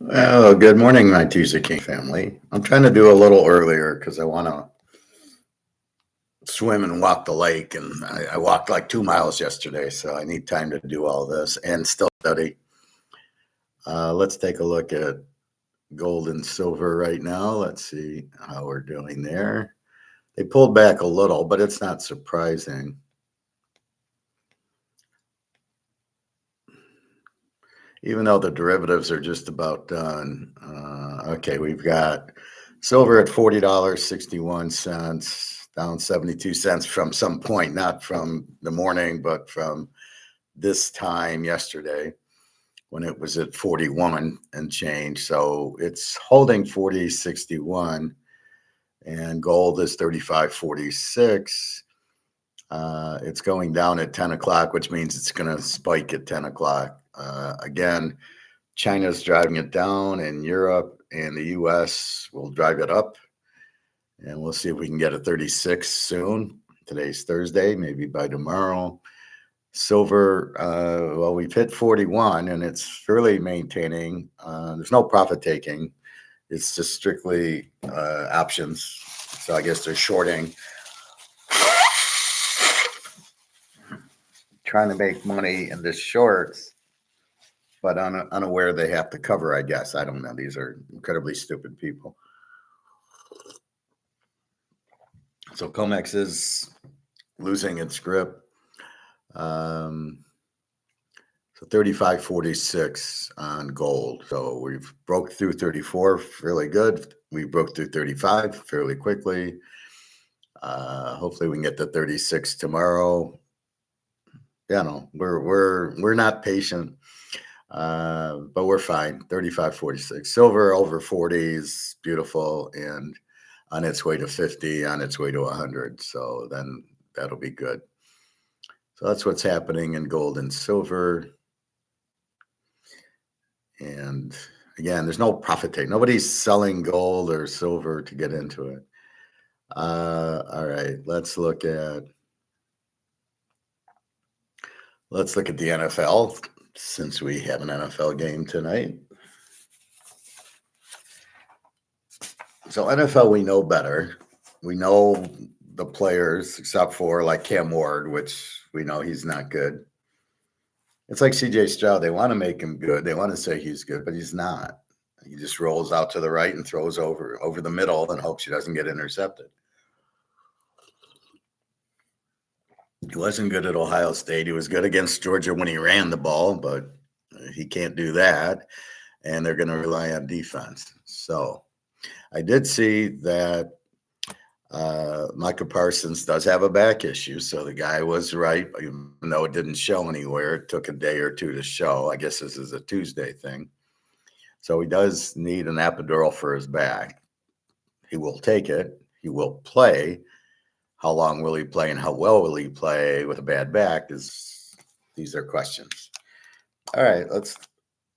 Well, good morning, my Teaserking family. I'm trying to do a little earlier because I want to swim and walk the lake. And I walked like 2 miles yesterday, so I need time to do all this and still study. Let's take a look at gold and silver right now. Let's see how we're doing there. They pulled back a little, but it's not surprising. Even though the derivatives are just about done. Okay, we've got silver at $40.61, down 72 cents from some point, not from the morning, but from this time yesterday when it was at 41 and change. So it's holding 40.61, and gold is 35.46. It's going down at 10 o'clock, which means it's going to spike at 10 o'clock. Again, China's driving it down, and Europe and the US will drive it up. And we'll see if we can get a 36 soon. Today's Thursday, maybe by tomorrow. Silver, well, we've hit 41 and it's fairly maintaining. There's no profit taking. It's just strictly options. So I guess they're shorting, trying to make money in the shorts, but unaware they have to cover, I guess. I don't know. These are incredibly stupid people. So comex is losing its grip. So 35.46 on gold. So we've broke through 34 fairly good. We broke through 35 fairly quickly. Hopefully we can get to 36 tomorrow. Yeah, no, we're not patient, but we're fine. 35.46. Silver over 40 is beautiful and on its way to 50, on its way to 100. So then that'll be good. So that's what's happening in gold and silver. And again, there's no profit take. Nobody's selling gold or silver to get into it. All right, let's look at the NFL since we have an NFL game tonight. So NFL, we know better. We know the players, except for like Cam Ward, which we know he's not good. It's like CJ Stroud. They want to make him good. They want to say he's good, but he's not. He just rolls out to the right and throws over the middle and hopes he doesn't get intercepted. He wasn't good at Ohio State. He was good against Georgia when he ran the ball, but he can't do that. And they're going to rely on defense. So I did see that Micah Parsons does have a back issue. So the guy was right, even though it didn't show anywhere. It took a day or two to show. I guess this is a Tuesday thing. So he does need an epidural for his back. He will take it. He will play. How long will he play and how well will he play with a bad back? These are questions. All right, let's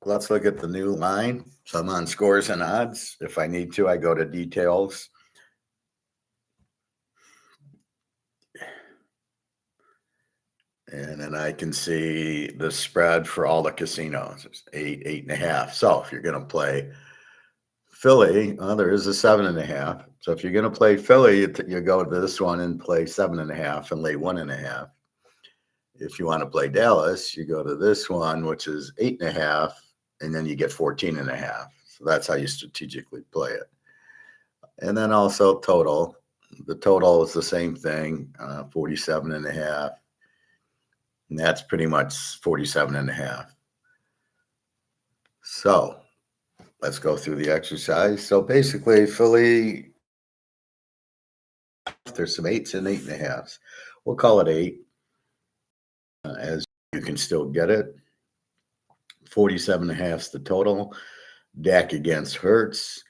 look at the new line. So I'm on scores and odds. If I need to, I go to details. And then I can see the spread for all the casinos. It's 8.5. So if you're going to play Philly, there is a 7.5. So if you're going to play Philly, you go to this one and play 7.5 and lay 1.5. If you want to play Dallas, you go to this one, which is 8.5, and then you get 14.5. So that's how you strategically play it. And then also total. The total is the same thing, 47.5. And that's pretty much 47.5. So let's go through the exercise. So basically, Philly, there's some 8s and 8.5s. We'll call it 8, as you can still get it. 47.5 is the total. Dak against Hurts.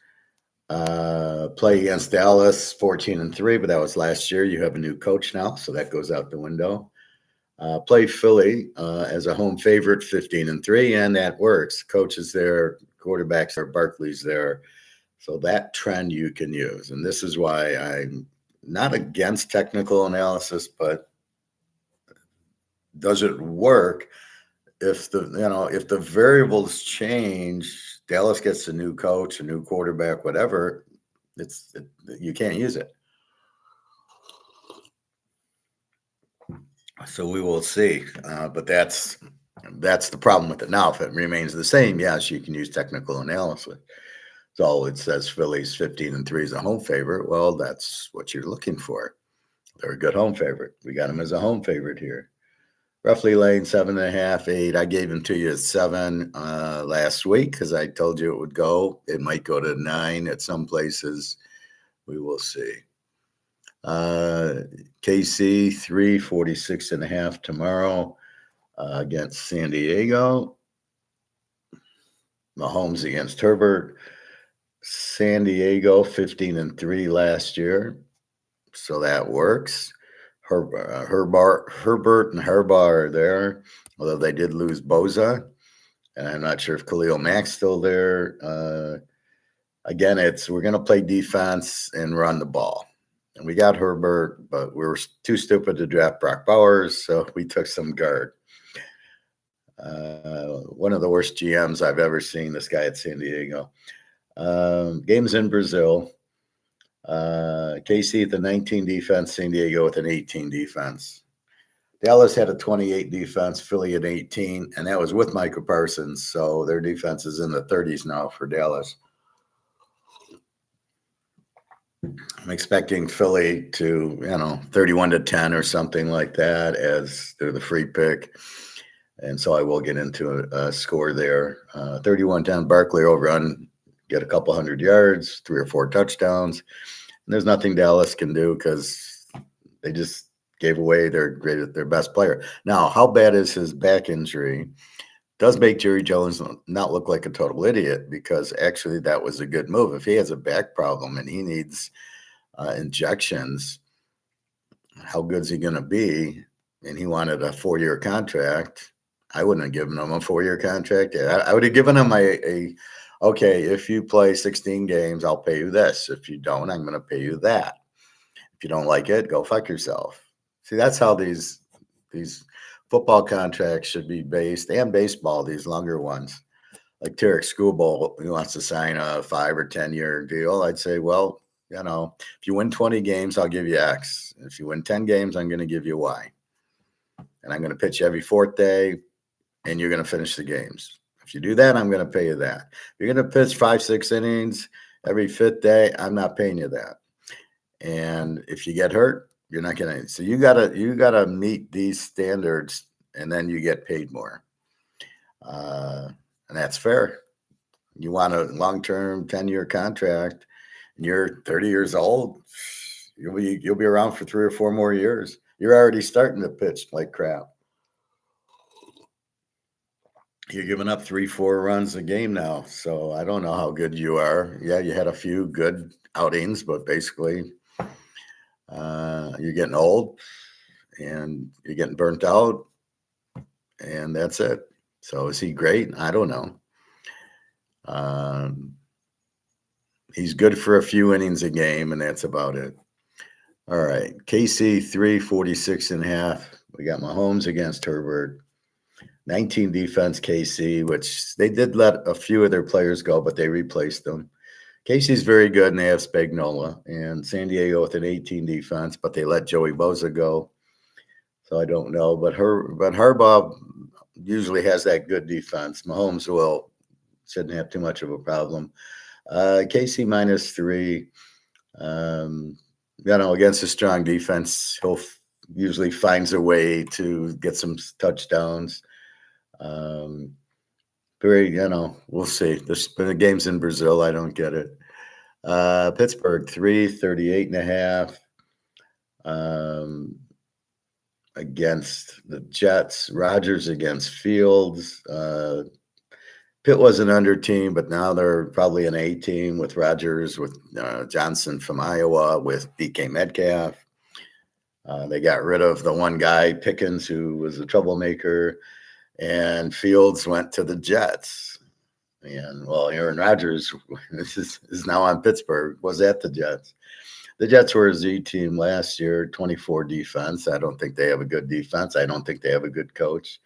Play against Dallas, 14-3, but that was last year. You have a new coach now, so that goes out the window. Play Philly as a home favorite, 15-3, and that works. Coach is there, quarterbacks are Barkley's there. So that trend you can use. And this is why I'm not against technical analysis, but does it work if the variables change Dallas gets a new coach, a new quarterback, whatever, you can't use it. So we will see. But that's the problem with it. Now, if it remains the same, yes, you can use technical analysis. So it says Philly's 15-3 is a home favorite. Well, that's what you're looking for. They're a good home favorite. We got them as a home favorite here. Roughly laying 7.5, 8. I gave them to you at 7 last week because I told you it would go. It might go to 9 at some places. We will see. KC 346.5 tomorrow against San Diego. Mahomes against Herbert. San Diego 15-3 last year, so that works. Herbert and Harbaugh are there, although they did lose Boza, and I'm not sure if Khalil Mack's still there. Again, we're going to play defense and run the ball. And we got Herbert, but we were too stupid to draft Brock Bowers, so we took some guard. One of the worst GMs I've ever seen, this guy at San Diego. Games in Brazil. KC at the 19 defense, San Diego with an 18 defense. Dallas had a 28 defense, Philly at 18, and that was with Micah Parsons. So their defense is in the 30s now for Dallas. I'm expecting Philly to, 31-10 or something like that, as they're the free pick. And so I will get into a score there. 31-10, Barkley overrun, get a couple hundred yards, 3 or 4 touchdowns. And there's nothing Dallas can do because they just gave away their best player. Now, how bad is his back injury? Does make Jerry Jones not look like a total idiot, because actually that was a good move. If he has a back problem and he needs injections, how good is he going to be? And he wanted a 4-year contract. I wouldn't have given him a 4-year contract. I would have given him okay, if you play 16 games, I'll pay you this. If you don't, I'm going to pay you that. If you don't like it, go fuck yourself. See, that's how these football contracts should be based, and baseball, these longer ones. Like Tarek Schoolbowl, who wants to sign a 5 or 10-year deal, I'd say, well, if you win 20 games, I'll give you X. If you win 10 games, I'm going to give you Y. And I'm going to pitch you every 4th day, and you're going to finish the games. If you do that, I'm going to pay you that. If you're going to pitch 5-6 innings every 5th day, I'm not paying you that. And if you get hurt, you're not going to. So you gotta meet these standards, and then you get paid more. And that's fair. You want a long-term 10-year contract, and you're 30 years old, you'll be around for 3 or 4 more years. You're already starting to pitch like crap. You're giving up 3-4 runs a game now. So I don't know how good you are. Yeah, you had a few good outings, but basically you're getting old and you're getting burnt out, and that's it. So is he great? I don't know. He's good for a few innings a game, and that's about it. All right. KC 346.5. We got Mahomes against Herbert. 19 defense KC, which they did let a few of their players go, but they replaced them. KC's very good, and they have Spagnuolo. And San Diego with an 18 defense, but they let Joey Bosa go. So I don't know. But Harbaugh usually has that good defense. Mahomes shouldn't have too much of a problem. KC -3. Against a strong defense, he'll usually finds a way to get some touchdowns. We'll see. The game's in Brazil. I don't get it. Pittsburgh 338.5 against the Jets. Rodgers against Fields. Pitt was an under team, but now they're probably an A team with Rodgers, with Johnson from Iowa, with DK Metcalf. They got rid of the one guy, Pickens, who was a troublemaker, and Fields went to the Jets. And, Aaron Rodgers is now on Pittsburgh, was at the Jets. The Jets were a Z team last year, 24 defense. I don't think they have a good defense. I don't think they have a good coach.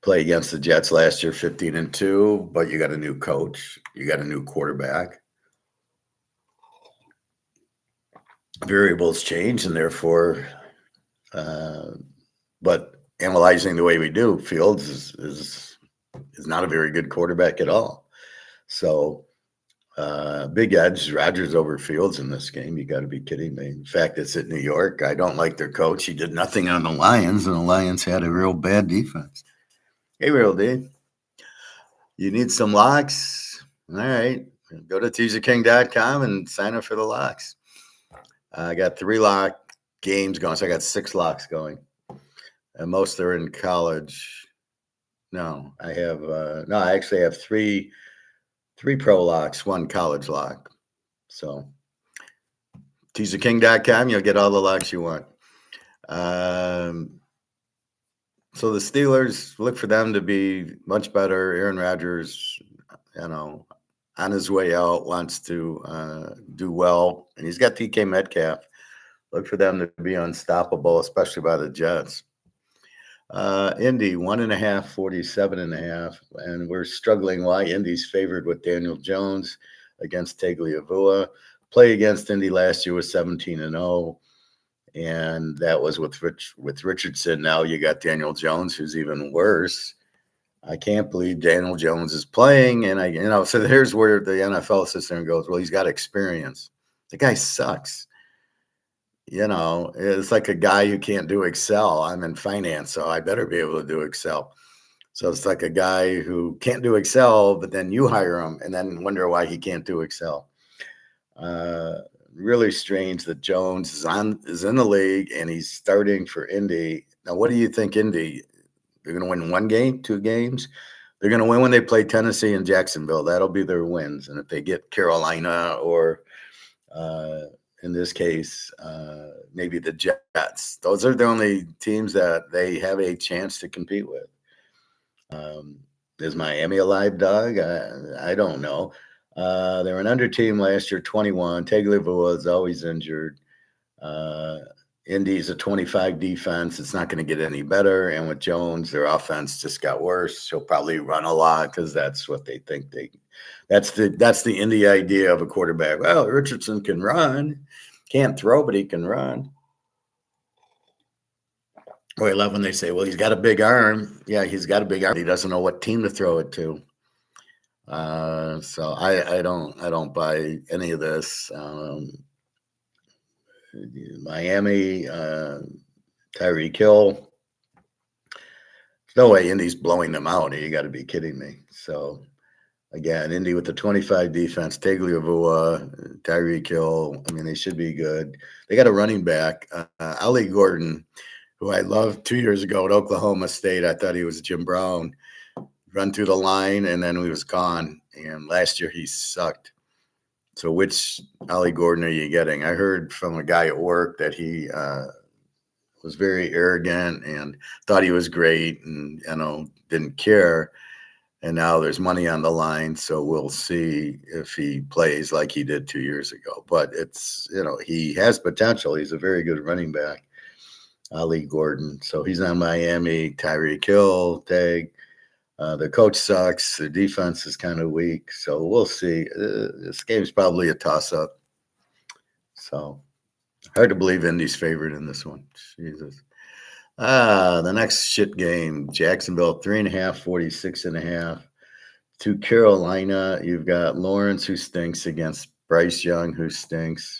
Play against the Jets last year, 15-2, but you got a new coach, you got a new quarterback. Variables change, and therefore, but analyzing the way we do, Fields is not a very good quarterback at all. So, big edge, Rodgers over Fields in this game. You got to be kidding me. In fact, it's at New York. I don't like their coach. He did nothing on the Lions, and the Lions had a real bad defense. Hey, Real D, you need some locks? All right. Go to teaserking.com and sign up for the locks. I got 3 lock games going, so I got 6 locks going. And most are in college. No, I actually have 3 pro locks, 1 college lock. So teaserking.com, you'll get all the locks you want. So the Steelers, look for them to be much better. Aaron Rodgers, on his way out, wants to do well. And he's got DK Metcalf. Look for them to be unstoppable, especially by the Jets. Indy, 1.5, 47.5. And we're struggling why Indy's favored with Daniel Jones against Tagliabue. Play against Indy last year was 17-0. And that was with Richardson. Now you got Daniel Jones, who's even worse. I can't believe Daniel Jones is playing. And so here's where the NFL sits there and goes, well, he's got experience. The guy sucks. It's like a guy who can't do Excel. I'm in finance, so I better be able to do Excel. So it's like a guy who can't do Excel, but then you hire him and then wonder why he can't do Excel. Really strange that Jones is in the league and he's starting for Indy. Now, what do you think Indy? They're going to win 1 game, 2 games? They're going to win when they play Tennessee and Jacksonville. That'll be their wins. And if they get Carolina or in this case, maybe the Jets, those are the only teams that they have a chance to compete with. Is Miami a live dog? I don't know. They were an under team last year, 21. Tagliabue is always injured. Indy's a 25 defense. It's not going to get any better. And with Jones, their offense just got worse. He'll probably run a lot because that's what they think that's the Indy idea of a quarterback. Well, Richardson can run. Can't throw, but he can run. Boy, I love when they say, well, he's got a big arm. Yeah, he's got a big arm. He doesn't know what team to throw it to. So I don't buy any of this. Miami, Tyreek Hill. There's no way Indy's blowing them out. You got to be kidding me. So again, Indy with the 25 defense, Tagliabue, Tyreek Hill. I mean, they should be good. They got a running back, Ali Gordon, who I loved 2 years ago at Oklahoma State. I thought he was Jim Brown. Run through the line, and then he was gone. And last year he sucked. So which Ali Gordon are you getting? I heard from a guy at work that he was very arrogant and thought he was great and, didn't care. And now there's money on the line, so we'll see if he plays like he did 2 years ago. But it's, he has potential. He's a very good running back, Ali Gordon. So he's on Miami. Tyreek Hill, Tag. The coach sucks. The defense is kind of weak. So we'll see. This game's probably a toss-up. So hard to believe Indy's favored in this one. Jesus. The next shit game, Jacksonville, 3.5, 46.5. To Carolina, you've got Lawrence, who stinks, against Bryce Young, who stinks.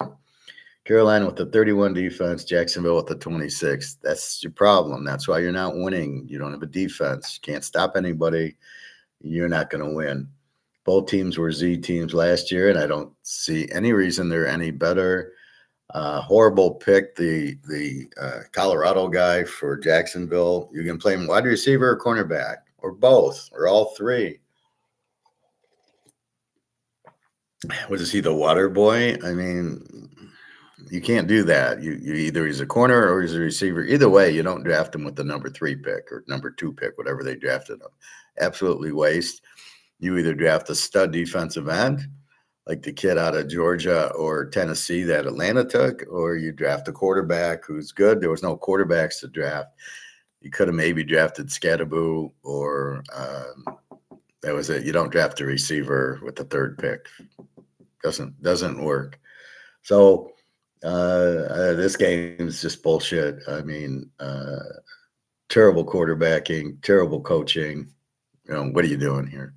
Carolina with the 31 defense, Jacksonville with the 26. That's your problem. That's why you're not winning. You don't have a defense. You can't stop anybody. You're not going to win. Both teams were Z teams last year, and I don't see any reason they're any better. Horrible pick, the Colorado guy for Jacksonville. You can play him wide receiver or cornerback, or both, or all 3. Was he the water boy? I mean, you can't do that. You either he's a corner or he's a receiver. Either way, you don't draft him with the number 3 pick or number 2 pick, whatever they drafted him. Absolutely waste. You either draft a stud defensive end, like the kid out of Georgia or Tennessee that Atlanta took, or you draft a quarterback who's good. There was no quarterbacks to draft. You could have maybe drafted Scatterboo, or that was it. You don't draft a receiver with the third pick. Doesn't work. So this game is just bullshit. I mean, terrible quarterbacking, terrible coaching. What are you doing here?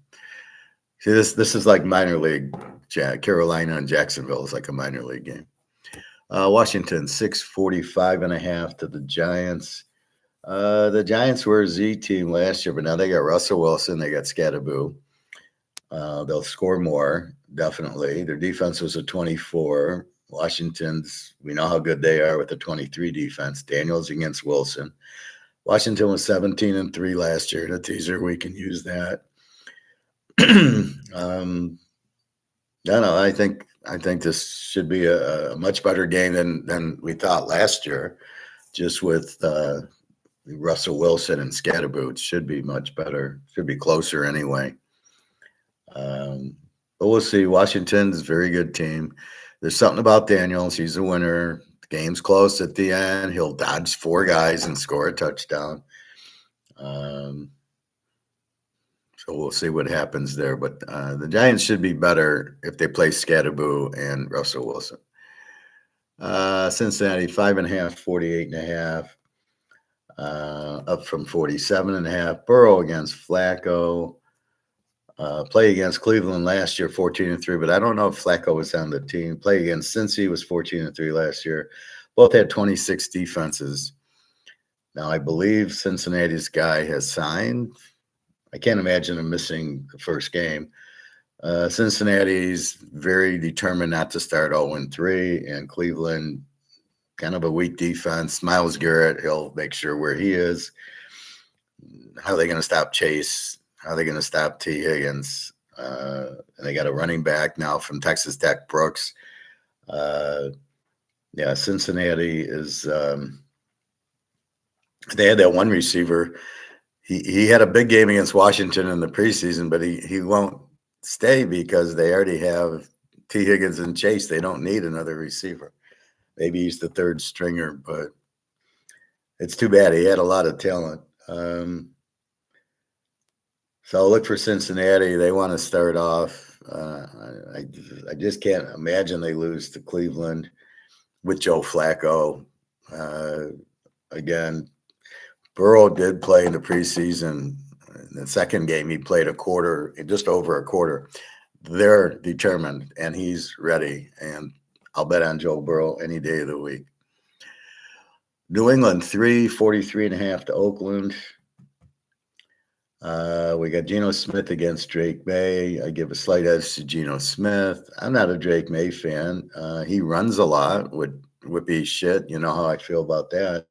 See, this is like minor league. Carolina and Jacksonville is like a minor league game. Washington 645.5 to the Giants. The Giants were a Z team last year, but now they got Russell Wilson. They got Scatterboo. They'll score more, definitely. Their defense was a 24. Washington's, we know how good they are with the 23 defense. Daniels against Wilson. Washington was 17-3 last year in a teaser. We can use that. No, I think this should be a much better game than we thought last year. Just with Russell Wilson and Scatterboo, it should be much better. Should be closer anyway. But we'll see. Washington's a very good team. There's something about Daniels. He's a winner. The game's close at the end. He'll dodge 4 guys and score a touchdown. So we'll see what happens there. But the Giants should be better if they play Scatterboo and Russell Wilson. Cincinnati 5.5, 48.5. Up from 47.5. Burrow against Flacco. Play against Cleveland last year, 14-3, but I don't know if Flacco was on the team. Play against Cincy was 14-3 last year. Both had 26 defenses. Now, I believe Cincinnati's guy has signed. I can't imagine him missing the first game. Cincinnati's very determined not to start 0-3, and Cleveland, kind of a weak defense. Myles Garrett, he'll make sure where he is. How are they going to stop Chase? How are they going to stop T. Higgins? And they got a running back now from Texas Tech, Brooks. Cincinnati is they had that one receiver. He had a big game against Washington in the preseason, but he won't stay because they already have T. Higgins and Chase. They don't need another receiver. Maybe he's the third stringer, but it's too bad. He had a lot of talent. So look for Cincinnati. They want to start off. I just can't imagine they lose to Cleveland with Joe Flacco. Again, Burrow did play in the preseason. In the second game, he played a quarter, just over a quarter. They're determined, and he's ready. And I'll bet on Joe Burrow any day of the week. New England 43.5 to Oakland. We got Geno Smith against Drake May. I give a slight edge to Geno Smith. I'm not a Drake May fan. He runs a lot with whippy shit. You know how I feel about that.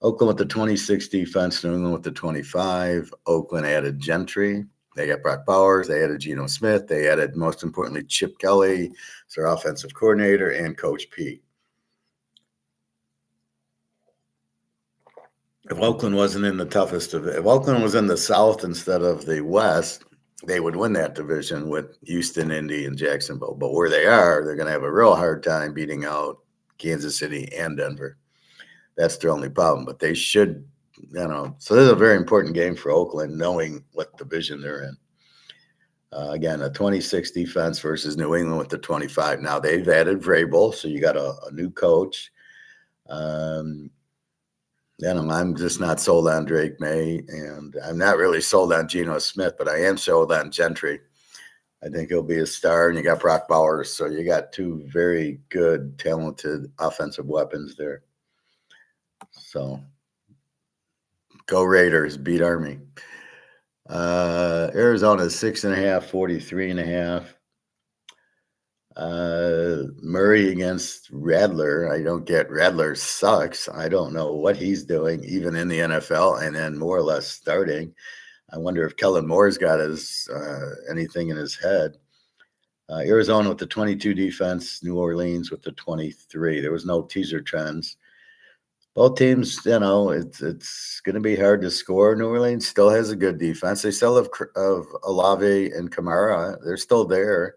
Oakland with the 26 defense, New England with the 25. Oakland added Gentry. They got Brock Bowers. They added Geno Smith. They added, most importantly, Chip Kelly, their offensive coordinator, and Coach Pete. If Oakland wasn't in the toughest of it, if Oakland was in the South instead of the West, they would win that division with Houston, Indy, and Jacksonville. But where they are, they're going to have a real hard time beating out Kansas City and Denver. That's their only problem. But they should, so this is a very important game for Oakland, knowing what division they're in. Again, a 26 defense versus New England with the 25. Now, they've added Vrabel, so you got a new coach. I'm just not sold on Drake May, and I'm not really sold on Geno Smith, but I am sold on Gentry. I think he'll be a star, and you got Brock Bowers, so you got 2 very good, talented offensive weapons there. So, go Raiders, beat Army. Arizona 6.5, 43.5. Murray against Radler. I don't get Radler sucks. I don't know what he's doing, even in the NFL, and then more or less starting. I wonder if Kellen Moore's got anything in his head. Arizona with the 22 defense, New Orleans with the 23. There was no teaser trends. Both teams, it's going to be hard to score. New Orleans still has a good defense. They still have Olave and Kamara. They're still there.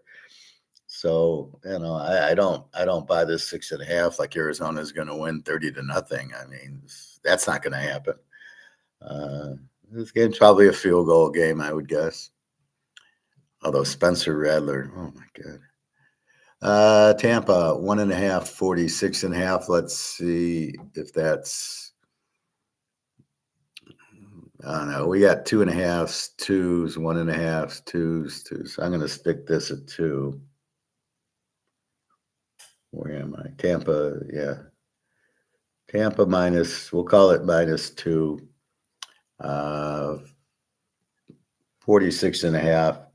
So, I don't buy this 6.5 like Arizona is going to win 30-0. I mean, that's not going to happen. This game's probably a field goal game, I would guess. Although Spencer Rattler, oh my God. Tampa, 1.5, 46.5. Let's see if that's, I don't know. We got 2.5s, 2s, 1.5s, 2s, 2s. I'm going to stick this at 2. Where am I? Tampa, yeah. Tampa minus, we'll call it -2. 46.5.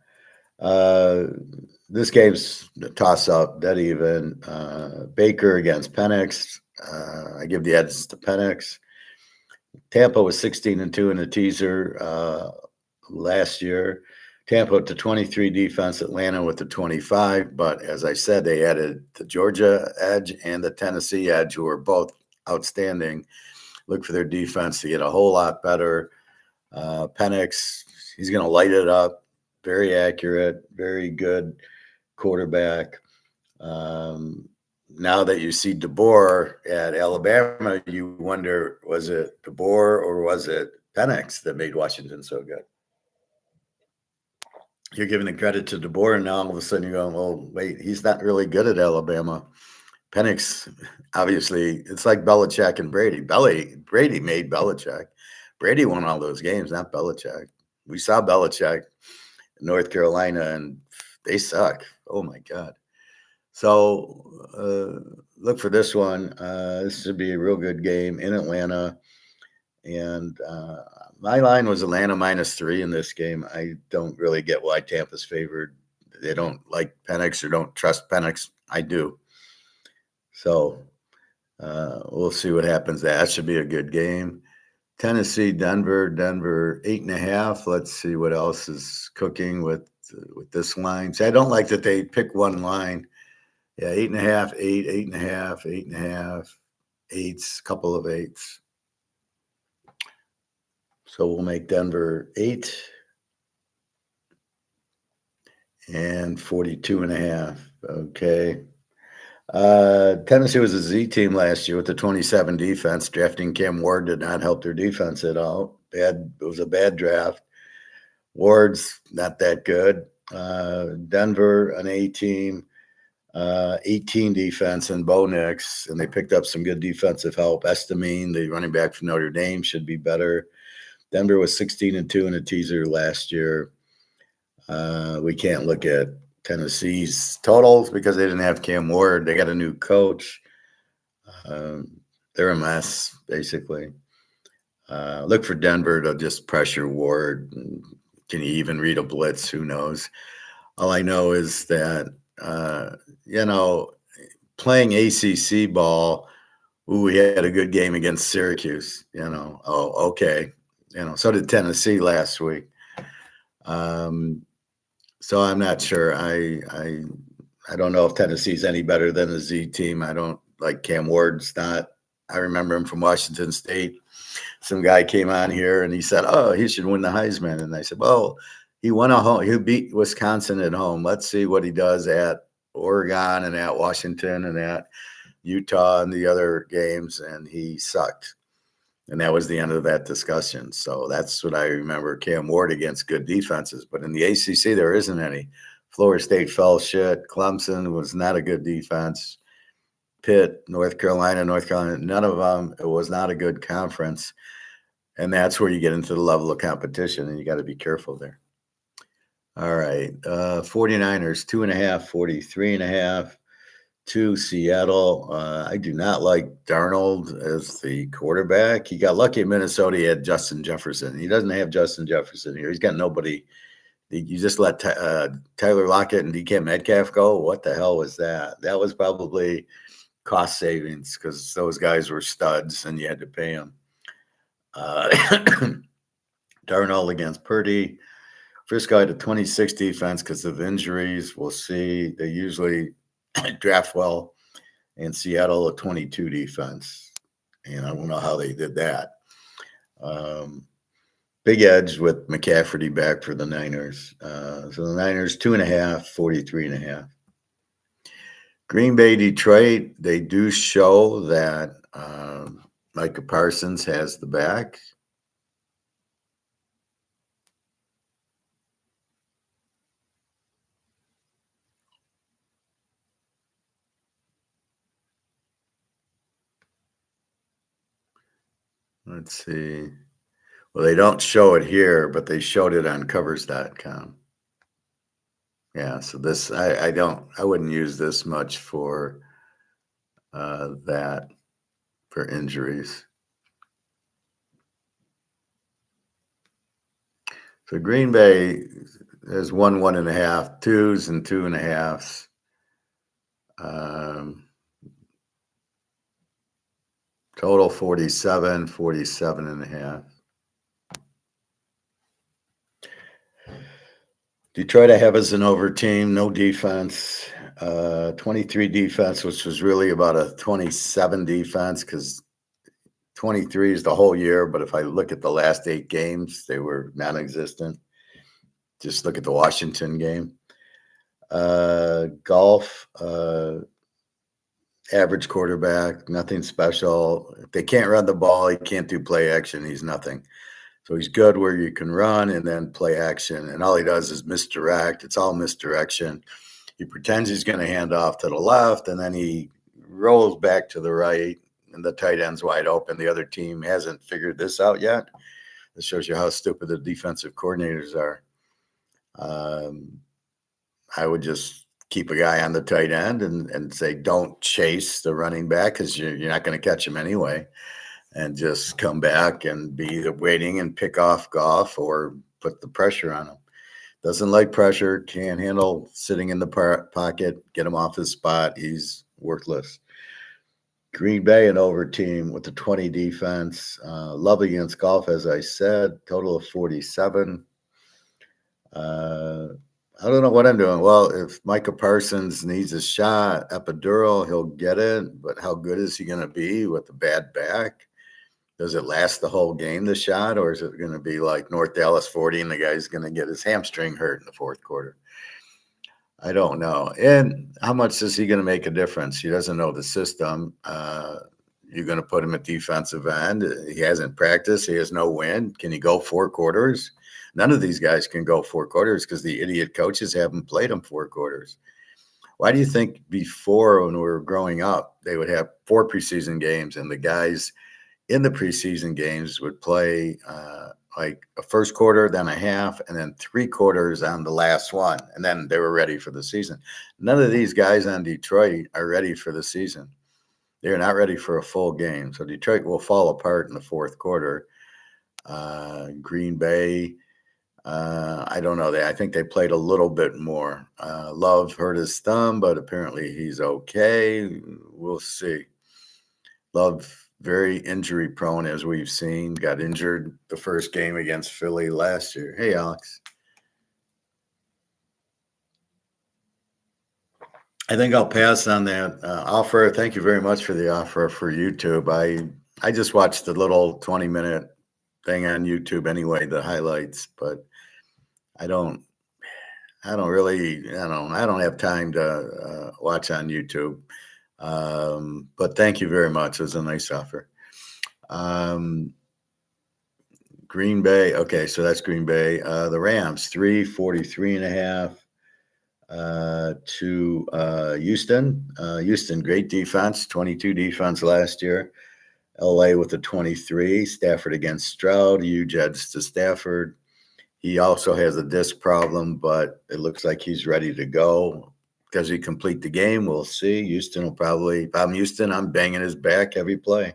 This game's a toss-up, dead even. Baker against Penix. I give the edge to Penix. Tampa was 16-2 in the teaser last year. Tampa with the 23 defense, Atlanta with the 25. But as I said, they added the Georgia edge and the Tennessee edge, who are both outstanding. Look for their defense to get a whole lot better. Penix, he's going to light it up. Very accurate, very good quarterback. Now that you see DeBoer at Alabama, you wonder, was it DeBoer or was it Penix that made Washington so good? You're giving the credit to DeBoer, and now all of a sudden you're going, well, wait, he's not really good at Alabama. Penix, obviously, it's like Belichick and Brady. Brady made Belichick. Brady won all those games, not Belichick. We saw Belichick in North Carolina, and they suck. Oh, my God. So look for this one. This should be a real good game in Atlanta. And my line was Atlanta -3 in this game. I don't really get why Tampa's favored. They don't like Penix or don't trust Penix. I do. So we'll see what happens. That should be a good game. Tennessee, Denver 8.5. Let's see what else is cooking with this line. See, I don't like that they pick one line. Yeah, 8.5, 8, 8.5, 8.5, 8s, couple of 8s. So we'll make Denver 8 and 42.5. Okay. Tennessee was a Z team last year with the 27 defense. Drafting Cam Ward did not help their defense at all. It was a bad draft. Ward's not that good. Denver, an A team, 18 defense, and Bo Nix, and they picked up some good defensive help. Estamine, the running back from Notre Dame, should be better. Denver was 16-2 in a teaser last year. We can't look at Tennessee's totals because they didn't have Cam Ward. They got a new coach. They're a mess, basically. Look for Denver to just pressure Ward. Can you even read a blitz? Who knows? All I know is that, playing ACC ball, we had a good game against Syracuse, Oh, okay. So did Tennessee last week. So I'm not sure. I don't know if Tennessee's any better than the Z team. I don't like Cam Ward's not. I remember him from Washington State. Some guy came on here and he said, "Oh, he should win the Heisman." And I said, "Well, he won a home. He beat Wisconsin at home. Let's see what he does at Oregon and at Washington and at Utah and the other games." And he sucked. And that was the end of that discussion. So that's what I remember Cam Ward against good defenses. But in the ACC, there isn't any. Florida State fell shit. Clemson was not a good defense. Pitt, North Carolina, none of them. It was not a good conference. And that's where you get into the level of competition, and you got to be careful there. All right. 49ers, 2.5, 43.5. To Seattle. I do not like Darnold as the quarterback. He got lucky in Minnesota. He had Justin Jefferson. He doesn't have Justin Jefferson here. He's got nobody. You just let Tyler Lockett and DK Metcalf go. What the hell was that? That was probably cost savings because those guys were studs and you had to pay them. Darnold against Purdy. Frisco had a 26 defense because of injuries. We'll see. They usually draft well, and Seattle a 22 defense. And I don't know how they did that. Big edge with McCafferty back for the Niners. So the Niners 2.5, 43.5. Green Bay, Detroit, they do show that Micah Parsons has the back. Let's see. Well, they don't show it here, but they showed it on covers.com. Yeah, so this I wouldn't use this much for that for injuries. So Green Bay has 1.5, twos and 2.5s. Total 47, 47.5. Detroit I have as an over team, no defense. 23 defense, which was really about a 27 defense because 23 is the whole year. But if I look at the last 8 games, they were non-existent. Just look at the Washington game. Golf, average quarterback, nothing special. If they can't run the ball, he can't do play action. He's nothing. So he's good where you can run and then play action. And all he does is misdirect. It's all misdirection. He pretends he's going to hand off to the left, and then he rolls back to the right, and the tight end's wide open. The other team hasn't figured this out yet. This shows you how stupid the defensive coordinators are. I would just keep a guy on the tight end and say, don't chase the running back because you're not going to catch him anyway. And just come back and be either waiting and pick off Goff or put the pressure on him. Doesn't like pressure, can't handle sitting in the pocket, get him off his spot. He's worthless. Green Bay, an over team with the 20 defense. Love against Goff, as I said, total of 47. I don't know what I'm doing. Well, if Micah Parsons needs a shot, epidural, he'll get it. But how good is he going to be with a bad back? Does it last the whole game, the shot, or is it going to be like North Dallas 40 and the guy's going to get his hamstring hurt in the fourth quarter? I don't know. And how much is he going to make a difference? He doesn't know the system. You're going to put him at defensive end. He hasn't practiced. He has no win. Can he go 4 quarters? None of these guys can go 4 quarters because the idiot coaches haven't played them 4 quarters. Why do you think before, when we were growing up, they would have 4 preseason games and the guys in the preseason games would play like a first quarter, then a half, and then 3 quarters on the last one. And then they were ready for the season. None of these guys on Detroit are ready for the season. They're not ready for a full game. So Detroit will fall apart in the fourth quarter. Green Bay, I don't know. I think they played a little bit more. Love hurt his thumb, but apparently he's okay. We'll see. Love, very injury prone, as we've seen. Got injured the first game against Philly last year. Hey, Alex. I think I'll pass on that offer. Thank you very much for the offer for YouTube. I just watched the little 20-minute thing on YouTube anyway, the highlights, but I don't have time to watch on YouTube. But thank you very much. It was a nice offer. Green Bay. Okay, so that's Green Bay. The Rams, 43.5 to Houston. Houston, great defense, 22 defense last year. LA with a 23. Stafford against Stroud. Huge edge to Stafford. He also has a disc problem, but it looks like he's ready to go. Does he complete the game? We'll see. Houston will probably, if I'm Houston, I'm banging his back every play.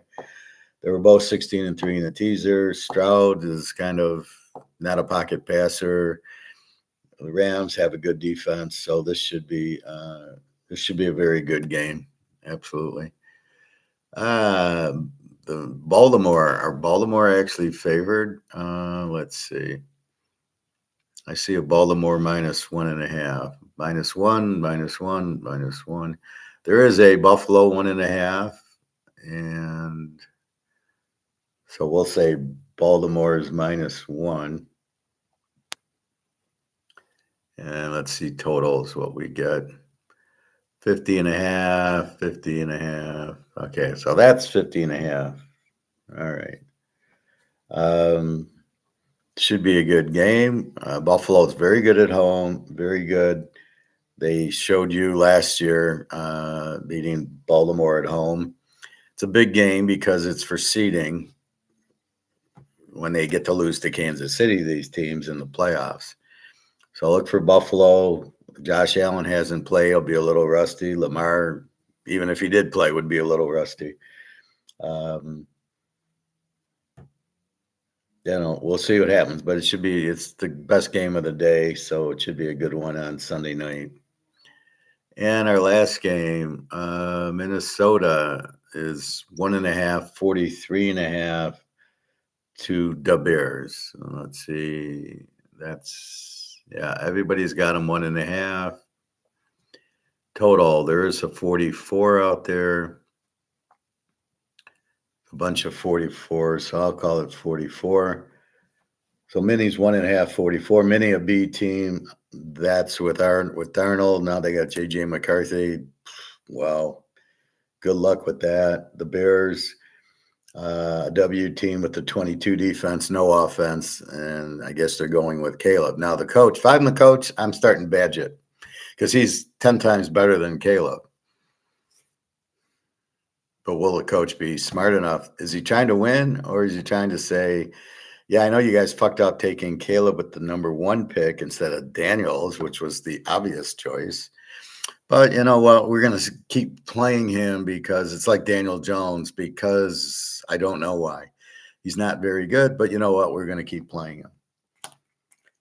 They were both 16-3 in the teaser. Stroud is kind of not a pocket passer. The Rams have a good defense, so this should be a very good game. Absolutely. The Baltimore actually favored? Let's see. I see a Baltimore -1.5. -1, -1, -1. There is a Buffalo 1.5. And so we'll say Baltimore is -1. And let's see totals, what we get. 50.5, 50.5. Okay, so that's 50.5. All right. Should be a good game. Buffalo's very good at home, very good. They showed you last year beating Baltimore at home. It's a big game because it's for seeding. when they get to lose to Kansas City, these teams in the playoffs. So look for Buffalo. Josh Allen hasn't played. He'll be a little rusty. Lamar, even if he did play, would be a little rusty. Um, we'll see what happens, but it's the best game of the day, so it should be a good one on Sunday night. And our last game, Minnesota is 1.5, 43.5 to the Bears. Let's see. Everybody's got them 1.5. Total, there is a 44 out there. A bunch of 44s, so I'll call it 44. So Minnie's 1.5, 44. Minnie a B team. That's with Darnold. Now they got JJ McCarthy. Well, good luck with that. The Bears, a W team with the 22 defense, no offense, and I guess they're going with Caleb. Now the coach, if I'm the coach, I'm starting Badgett because he's 10 times better than Caleb. But will the coach be smart enough? Is he trying to win, or is he trying to say, yeah, I know you guys fucked up taking Caleb with the number 1 pick instead of Daniels, which was the obvious choice. But you know what? We're going to keep playing him because it's like Daniel Jones, because I don't know why. He's not very good, but you know what? We're going to keep playing him.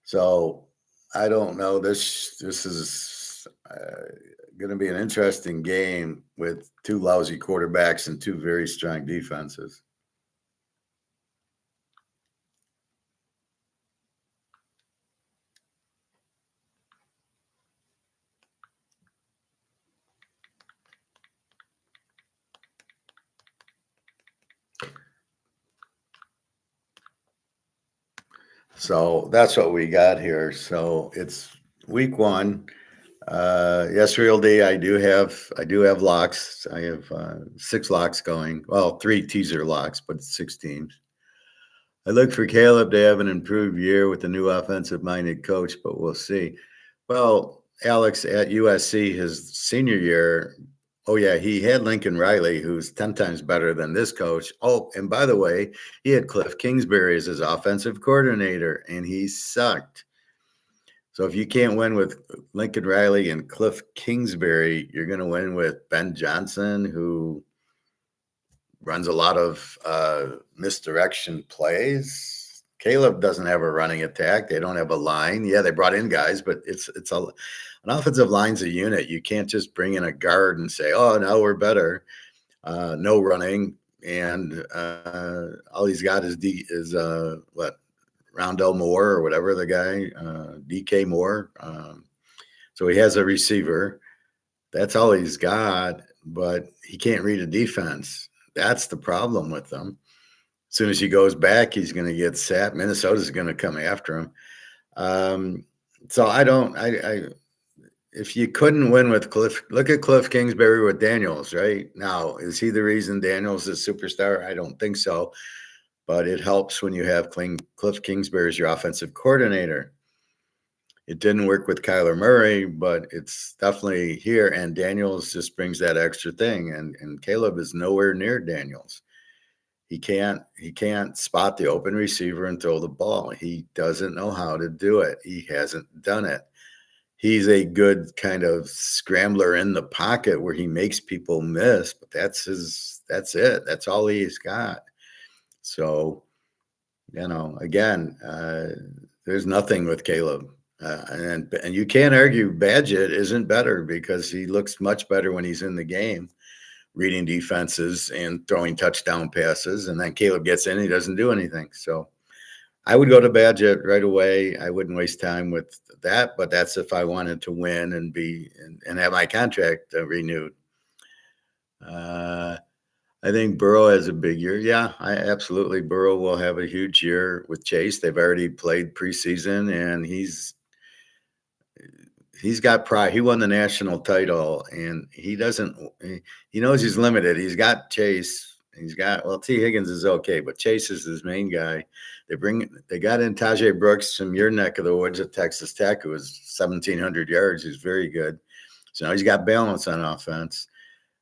So I don't know. This is going to be an interesting game with 2 lousy quarterbacks and 2 very strong defenses. So that's what we got here. So it's week 1. Yes, real D. I do have locks. I have 6 locks going. Well, 3 teaser locks, but 6 teams. I look for Caleb to have an improved year with the new offensive-minded coach, but we'll see. Well, Alex at USC, his senior year, oh yeah, he had Lincoln Riley, who's 10 times better than this coach. Oh, and by the way, he had Cliff Kingsbury as his offensive coordinator, and he sucked. So if you can't win with Lincoln Riley and Cliff Kingsbury, you're going to win with Ben Johnson, who runs a lot of misdirection plays. Caleb doesn't have a running attack. They don't have a line. Yeah, they brought in guys, but an offensive line's a unit. You can't just bring in a guard and say, oh, now we're better. No running. And all he's got is Rondell Moore or whatever the guy, DK Moore. So he has a receiver. That's all he's got, but he can't read a defense. That's the problem with them. As soon as he goes back, he's going to get sapped. Minnesota's going to come after him. So if you couldn't win with Cliff, look at Cliff Kingsbury with Daniels, right? Now, is he the reason Daniels is a superstar? I don't think so. But it helps when you have Cliff Kingsbury as your offensive coordinator. It didn't work with Kyler Murray, but it's definitely here. And Daniels just brings that extra thing. And Caleb is nowhere near Daniels. He can't spot the open receiver and throw the ball. He doesn't know how to do it. He hasn't done it. He's a good kind of scrambler in the pocket where he makes people miss, but that's it. That's all he's got. So, again, there's nothing with Caleb. And you can't argue Badgett isn't better because he looks much better when he's in the game, reading defenses and throwing touchdown passes. And then Caleb gets in, he doesn't do anything. So I would go to Badgett right away. I wouldn't waste time with that, but that's if I wanted to win and have my contract renewed. I think Burrow has a big year. Yeah, absolutely. Burrow will have a huge year with Chase. They've already played preseason, and he's got pride. He won the national title, and he knows he's limited. He's got Chase. T. Higgins is okay, but Chase is his main guy. They got in Tajay Brooks from your neck of the woods at Texas Tech, who was 1,700 yards. He's very good. So now he's got balance on offense.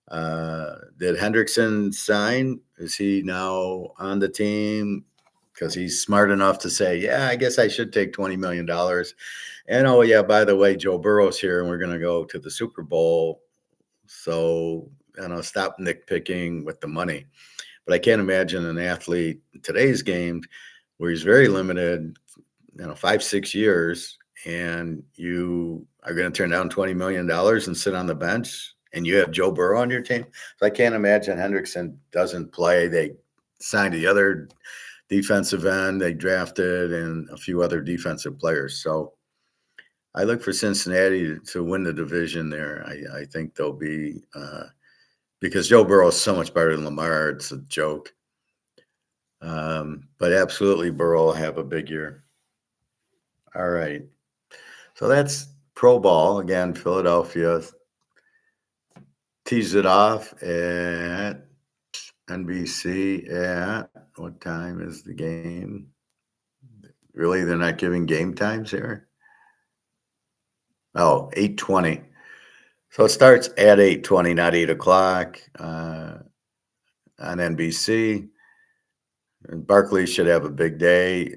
Did Hendrickson sign? Is he now on the team? because he's smart enough to say, yeah, I guess I should take $20 million. And oh, yeah, by the way, Joe Burrow's here and we're going to go to the Super Bowl. So, stop nitpicking with the money. But I can't imagine an athlete in today's game where he's very limited, 5, 6 years, and you are going to turn down $20 million and sit on the bench and you have Joe Burrow on your team. So I can't imagine Hendrickson doesn't play. They signed the other defensive end they drafted and a few other defensive players. So I look for Cincinnati to win the division there. I think they'll be because Joe Burrow is so much better than Lamar. It's a joke. But absolutely, Burrow will have a big year. All right. So that's pro ball. Again, Philadelphia tees it off at NBC at what time is the game? Really, they're not giving game times here? Oh, 8:20. So it starts at 8:20, not 8 o'clock on NBC. And Barkley should have a big day.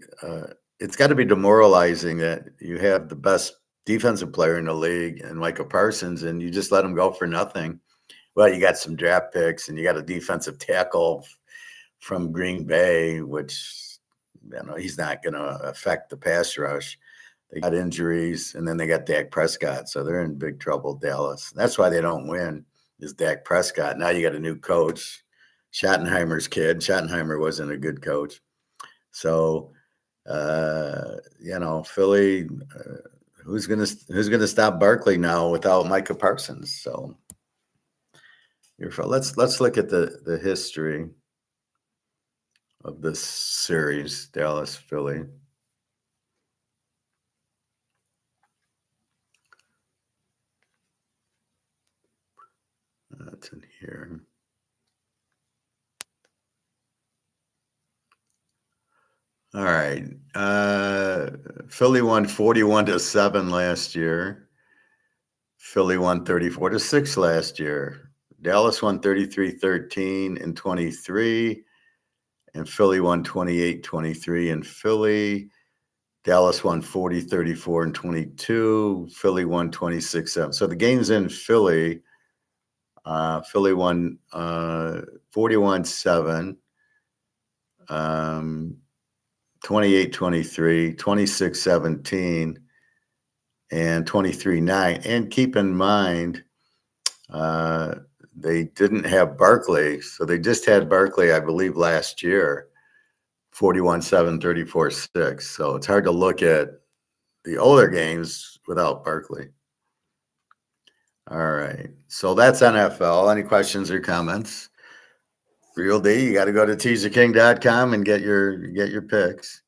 It's got to be demoralizing that you have the best defensive player in the league and Micah Parsons, and you just let him go for nothing. Well, you got some draft picks and you got a defensive tackle from Green Bay, which, he's not going to affect the pass rush. They got injuries, and then they got Dak Prescott, so they're in big trouble, Dallas. That's why they don't win, is Dak Prescott. Now you got a new coach, Schottenheimer's kid. Schottenheimer wasn't a good coach. So, Philly, who's gonna stop Barkley now without Micah Parsons? So, let's look at the history of this series, Dallas Philly. That's in here. All right. Philly won 41-7 last year. Philly won 34-6 last year. Dallas won 33-13 in 23, and Philly won 28-23 in Philly. Dallas won 40-34 in 22. Philly won 26-7. So the game's in Philly. Philly won 41-7, 28-23, 26-17, and 23-9. And keep in mind, they didn't have Barkley. So they just had Barkley, I believe, last year, 41-7, 34-6. So it's hard to look at the older games without Barkley. All right. So that's NFL. Any questions or comments? Real D, you got to go to teaserking.com and get your picks.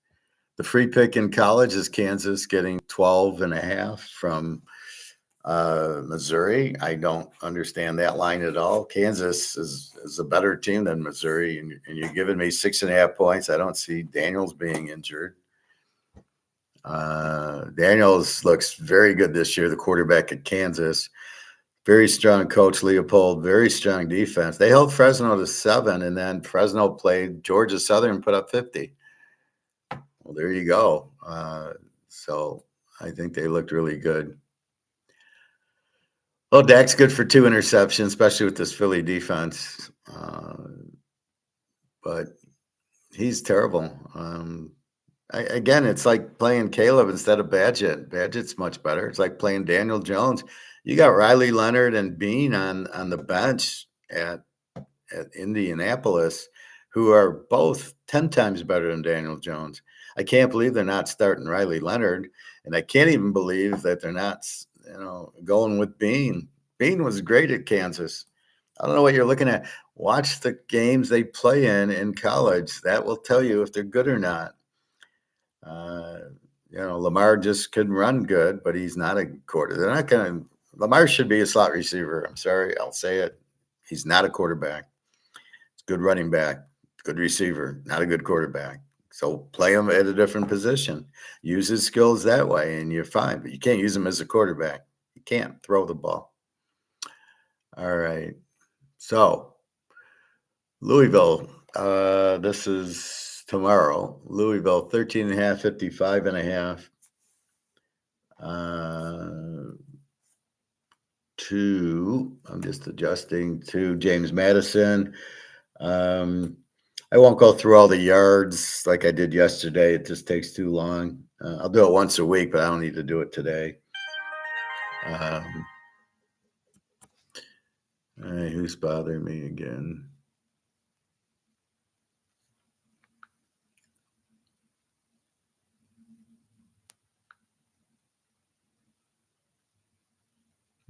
The free pick in college is Kansas getting 12.5 from Missouri. I don't understand that line at all. Kansas is a better team than Missouri, and you're giving me 6.5 points. I don't see Daniels being injured. Daniels looks very good this year, the quarterback at Kansas. Very strong coach, Leopold. Very strong defense. They held Fresno to 7, and then Fresno played Georgia Southern, put up 50. Well, there you go. So I think they looked really good. Well, Dak's good for 2 interceptions, especially with this Philly defense. But he's terrible. Again, it's like playing Caleb instead of Badgett. Badgett's much better. It's like playing Daniel Jones. You got Riley Leonard and Bean on the bench at Indianapolis, who are both 10 times better than Daniel Jones. I can't believe they're not starting Riley Leonard, and I can't even believe that they're not, going with Bean. Bean was great at Kansas. I don't know what you're looking at. Watch the games they play in college. That will tell you if they're good or not. Lamar just couldn't run good, but he's not a quarter. They're not going to. Lamar should be a slot receiver. I'm sorry, I'll say it. He's not a quarterback. It's a good running back, good receiver, not a good quarterback. So play him at a different position. Use his skills that way, and you're fine. But you can't use him as a quarterback. You can't throw the ball. All right. So Louisville. This is tomorrow. Louisville, 13.5, 55.5. I'm just adjusting to James Madison. I won't go through all the yards like I did yesterday. It just takes too long. I'll do it once a week, but I don't need to do it today. All right, who's bothering me again?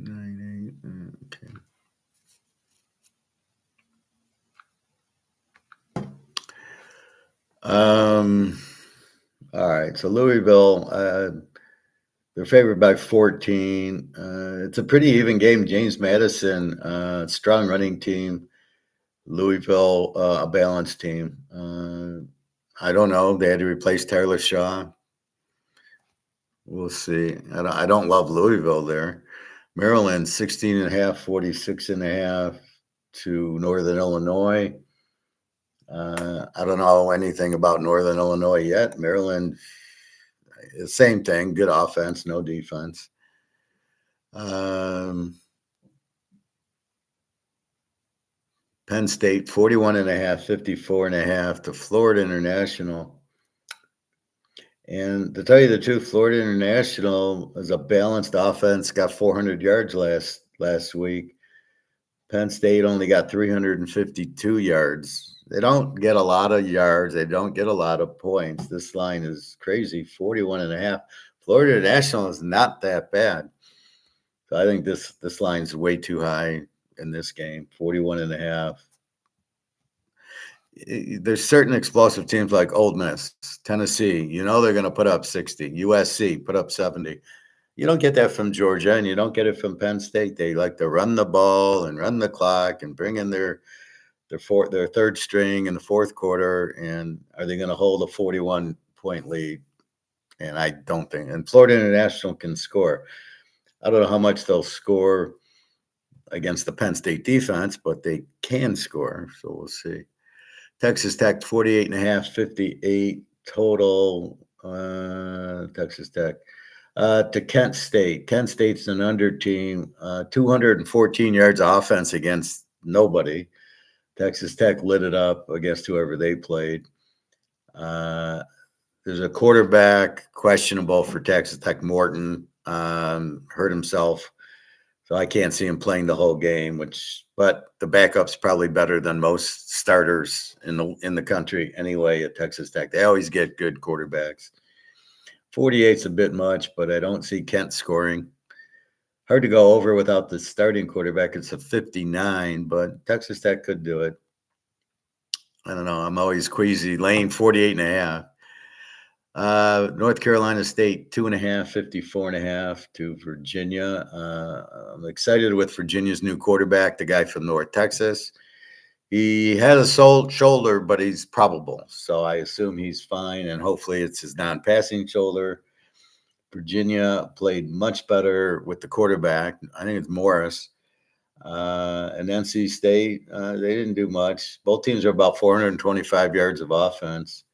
Okay. All right. So Louisville, they're favored by 14. It's a pretty even game. James Madison, strong running team. Louisville, a balanced team. I don't know. They had to replace Tyler Shaw. We'll see. I don't love Louisville there. Maryland, 16.5, 46.5 to Northern Illinois. I don't know anything about Northern Illinois yet. Maryland, same thing. Good offense, no defense. Penn State, 41.5, 54.5 to Florida International. And to tell you the truth, Florida International is a balanced offense, got 400 yards last week. Penn State only got 352 yards. They don't get a lot of yards. They don't get a lot of points. This line is crazy, 41.5. Florida International is not that bad. So I think this line's way too high in this game, 41.5. There's certain explosive teams like Ole Miss, Tennessee. You know they're going to put up 60. USC put up 70. You don't get that from Georgia, and you don't get it from Penn State. They like to run the ball and run the clock and bring in their third string in the fourth quarter. And are they going to hold a 41-point lead? And I don't think. And Florida International can score. I don't know how much they'll score against the Penn State defense, but they can score. So we'll see. Texas Tech, 48.5, 58 total. Texas Tech. To Kent State. Kent State's an under team. 214 yards of offense against nobody. Texas Tech lit it up against whoever they played. There's a quarterback questionable for Texas Tech. Morton hurt himself. So I can't see him playing the whole game, but the backup's probably better than most starters in the country anyway at Texas Tech. They always get good quarterbacks. 48's a bit much, but I don't see Kent scoring. Hard to go over without the starting quarterback. It's a 59, but Texas Tech could do it. I don't know. I'm always queasy. Lane, 48.5. North Carolina State, 2.5, 54.5 to Virginia. I'm excited with Virginia's new quarterback, the guy from North Texas. He had a shoulder, but he's probable. So I assume he's fine, and hopefully it's his non-passing shoulder. Virginia played much better with the quarterback. I think it's Morris. And NC State, they didn't do much. Both teams are about 425 yards of offense.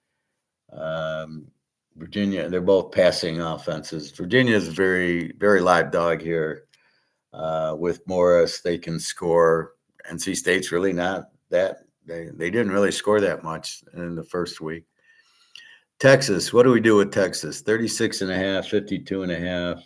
Virginia, they're both passing offenses. Virginia is very, very live dog here. With Morris, they can score. NC State's really not that. They didn't really score that much in the first week. Texas, what do we do with Texas? 36.5, 52.5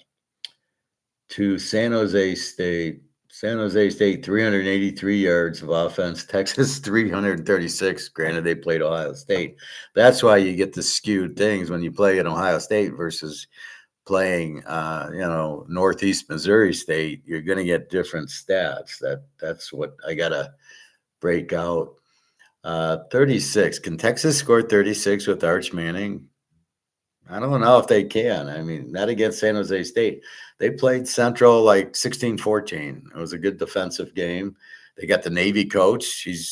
to San Jose State. San Jose State, 383 yards of offense. Texas, 336. Granted, they played Ohio State. That's why you get the skewed things when you play at Ohio State versus playing, Northeast Missouri State. You're going to get different stats. That's what I got to break out. 36. Can Texas score 36 with Arch Manning? I don't know if they can. I mean, not against San Jose State. They played Central like 16-14. It was a good defensive game. They got the Navy coach. He's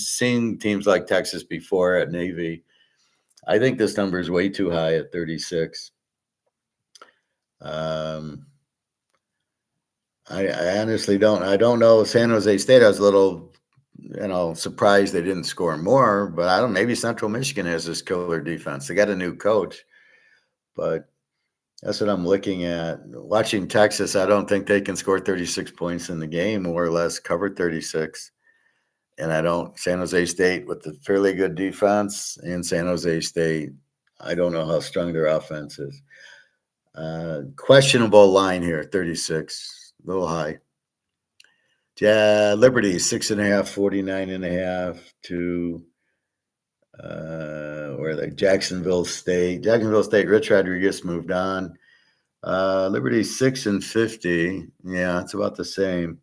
seen teams like Texas before at Navy. I think this number is way too high at 36. I honestly don't. I don't know. San Jose State, I was a little surprised they didn't score more, but I don't, maybe Central Michigan has this killer defense. They got a new coach, but that's what I'm looking at. Watching Texas, I don't think they can score 36 points in the game, more or less cover 36. And San Jose State with the fairly good defense and San Jose State, I don't know how strong their offense is. Questionable line here, 36, a little high. Yeah, Liberty, 6.5, 49.5 to where are they? Jacksonville State. Jacksonville State, Rich Rodriguez moved on. Liberty 6-50. Yeah, it's about the same.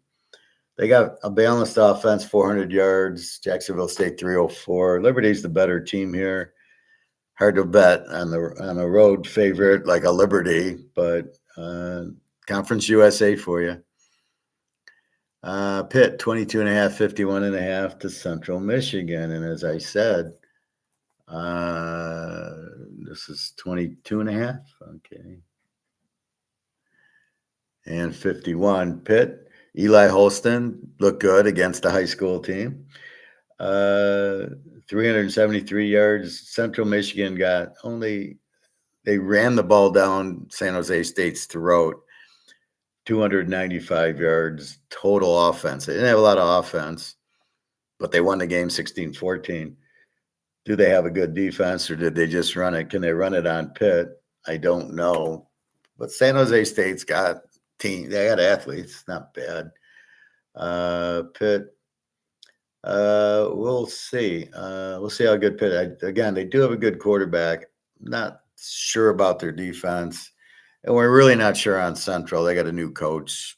They got a balanced offense, 400 yards. Jacksonville State 304. Liberty's the better team here. Hard to bet on a road favorite like a Liberty, but Conference USA for you. Pitt 22.5, 51.5 to Central Michigan, and as I said, this is 22.5. Okay, and 51. Pitt. Eli Holston looked good against a high school team. 373 yards. Central Michigan they ran the ball down San Jose State's throat. 295 yards total offense. They didn't have a lot of offense, but they won the game 16-14. Do they have a good defense or did they just run it? Can they run it on Pitt? I don't know. But San Jose State's got team. They got athletes. Not bad. Pitt. We'll see. We'll see how good Pitt. Again, they do have a good quarterback. Not sure about their defense. And we're really not sure on Central. They got a new coach,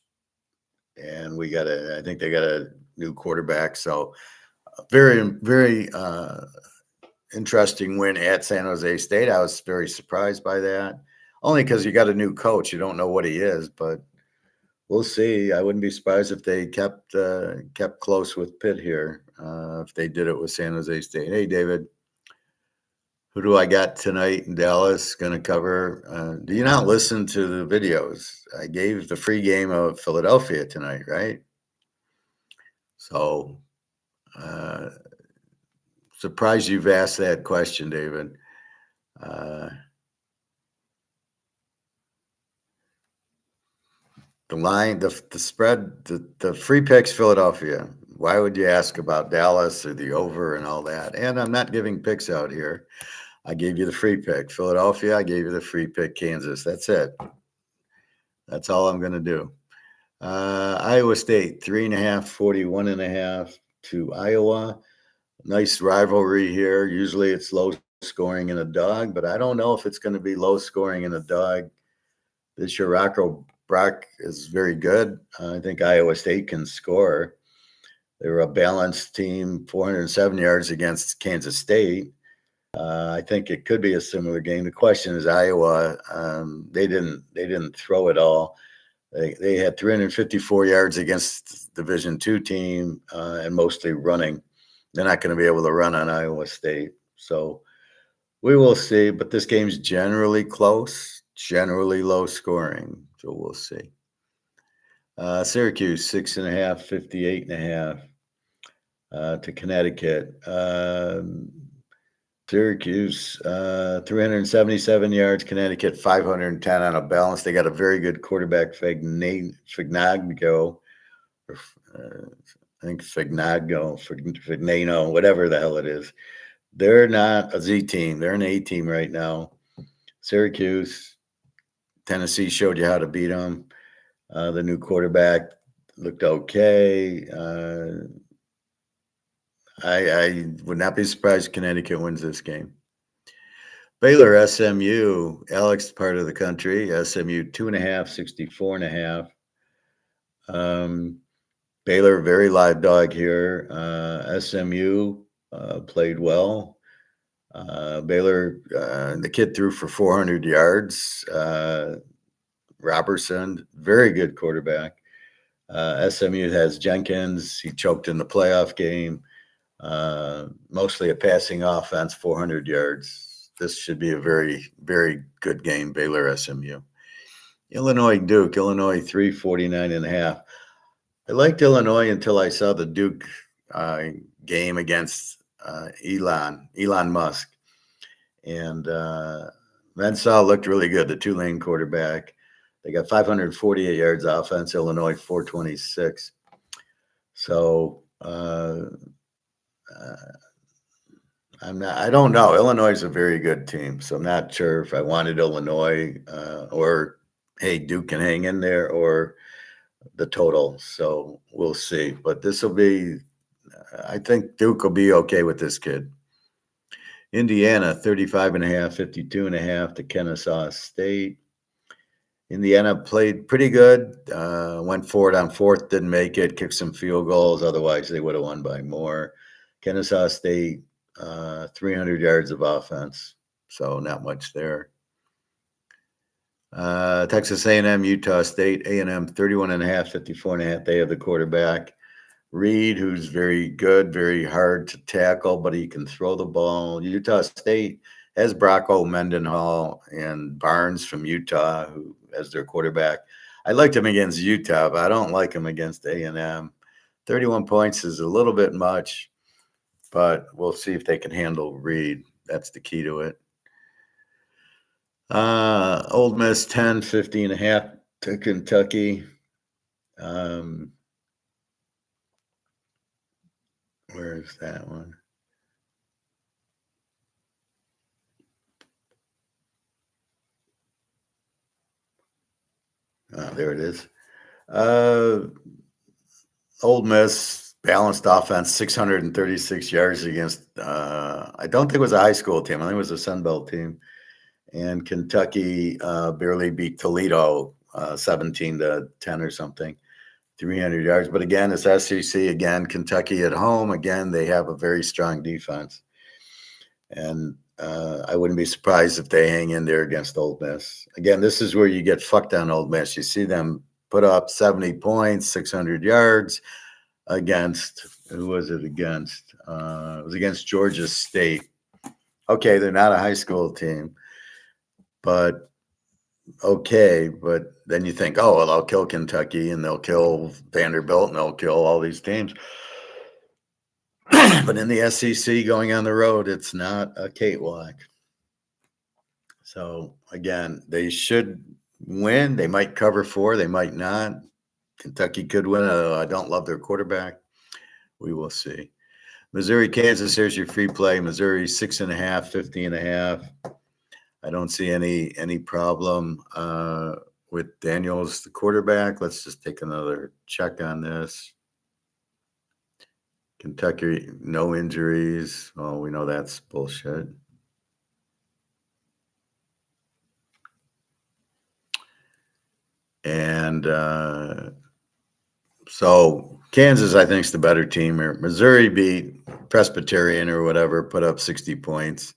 and I think they got a new quarterback. So very, very interesting win at San Jose State. I was very surprised by that, only because you got a new coach. You don't know what he is, but we'll see. I wouldn't be surprised if they kept close with Pitt here, if they did it with San Jose State. Hey, David. Who do I got tonight in Dallas going to cover? Do you not listen to the videos? I gave the free game of Philadelphia tonight, right? So, surprised you've asked that question, David. The line, the spread, the free picks, Philadelphia. Why would you ask about Dallas or the over and all that? And I'm not giving picks out here. I gave you the free pick. Philadelphia, I gave you the free pick. Kansas. That's it. That's all I'm going to do. Iowa State, 3.5, 41.5 to Iowa. Nice rivalry here. Usually it's low scoring in a dog, but I don't know if it's going to be low scoring in a dog. This year, Rocco Brock is very good. I think Iowa State can score. They were a balanced team, 407 yards against Kansas State. I think it could be a similar game. The question is Iowa. They didn't throw it all. They had 354 yards against Division II team and mostly running. They're not going to be able to run on Iowa State. So we will see. But this game's generally close, generally low scoring. So we'll see. Syracuse, 6.5, 58.5 to Connecticut. Syracuse, 377 yards. Connecticut, 510 on a balance. They got a very good quarterback, Fignagno. I think Fignano, whatever the hell it is. They're not a Z team. They're an A team right now. Syracuse, Tennessee showed you how to beat them. The new quarterback looked okay. I would not be surprised if Connecticut wins this game. Baylor, SMU, Alex part of the country. SMU 2.5, 64.5. Baylor, very live dog here. SMU played well. Baylor, the kid threw for 400 yards. Robertson, very good quarterback. SMU has Jenkins. He choked in the playoff game. Mostly a passing offense, 400 yards. This should be a very, very good game, Baylor, SMU. Illinois, Duke. Illinois, 349.5. I liked Illinois until I saw the Duke game against Elon Musk. And Mensah looked really good, the Tulane quarterback. They got 548 yards offense, Illinois 426. So I don't know. Illinois is a very good team, so I'm not sure if I wanted Illinois or hey, Duke can hang in there or the total. So we'll see. But this will be, I think Duke will be okay with this kid. Indiana, 35.5, 52.5 to Kennesaw State. Indiana played pretty good. Went for it on fourth, didn't make it, kicked some field goals. Otherwise, they would have won by more. Kennesaw State, 300 yards of offense, so not much there. Texas A&M, Utah State, A&M 31.5, 54.5. They have the quarterback. Reed, who's very good, very hard to tackle, but he can throw the ball. Utah State has Brocco Mendenhall and Barnes from Utah, who as their quarterback. I liked him against Utah, but I don't like him against A&M. 31 points is a little bit much, but we'll see if they can handle Reed. That's the key to it. Ole Miss 10, 50.5 to Kentucky. Where's that one? Oh, there it is. Ole Miss balanced offense, 636 yards against. I don't think it was a high school team. I think it was a Sun Belt team. And Kentucky barely beat Toledo, 17-10 or something, 300 yards. But again, it's SEC. Again, Kentucky at home. Again, they have a very strong defense. And I wouldn't be surprised if they hang in there against Ole Miss. Again, this is where you get fucked on Ole Miss. You see them put up 70 points, 600 yards against, who was it against? It was against Georgia State. Okay, they're not a high school team, but okay. But then you think, oh, well, they'll kill Kentucky and they'll kill Vanderbilt and they'll kill all these teams. But in the SEC going on the road, it's not a cakewalk. So again, they should win. They might cover 4. They might not. Kentucky could win. I don't love their quarterback. We will see. Missouri, Kansas, here's your free play. Missouri 6.5, 50.5. I don't see any problem with Daniels, the quarterback. Let's just take another check on this. Kentucky, no injuries. Oh, we know that's bullshit. And so Kansas, I think, is the better team. Missouri beat Presbyterian or whatever, put up 60 points.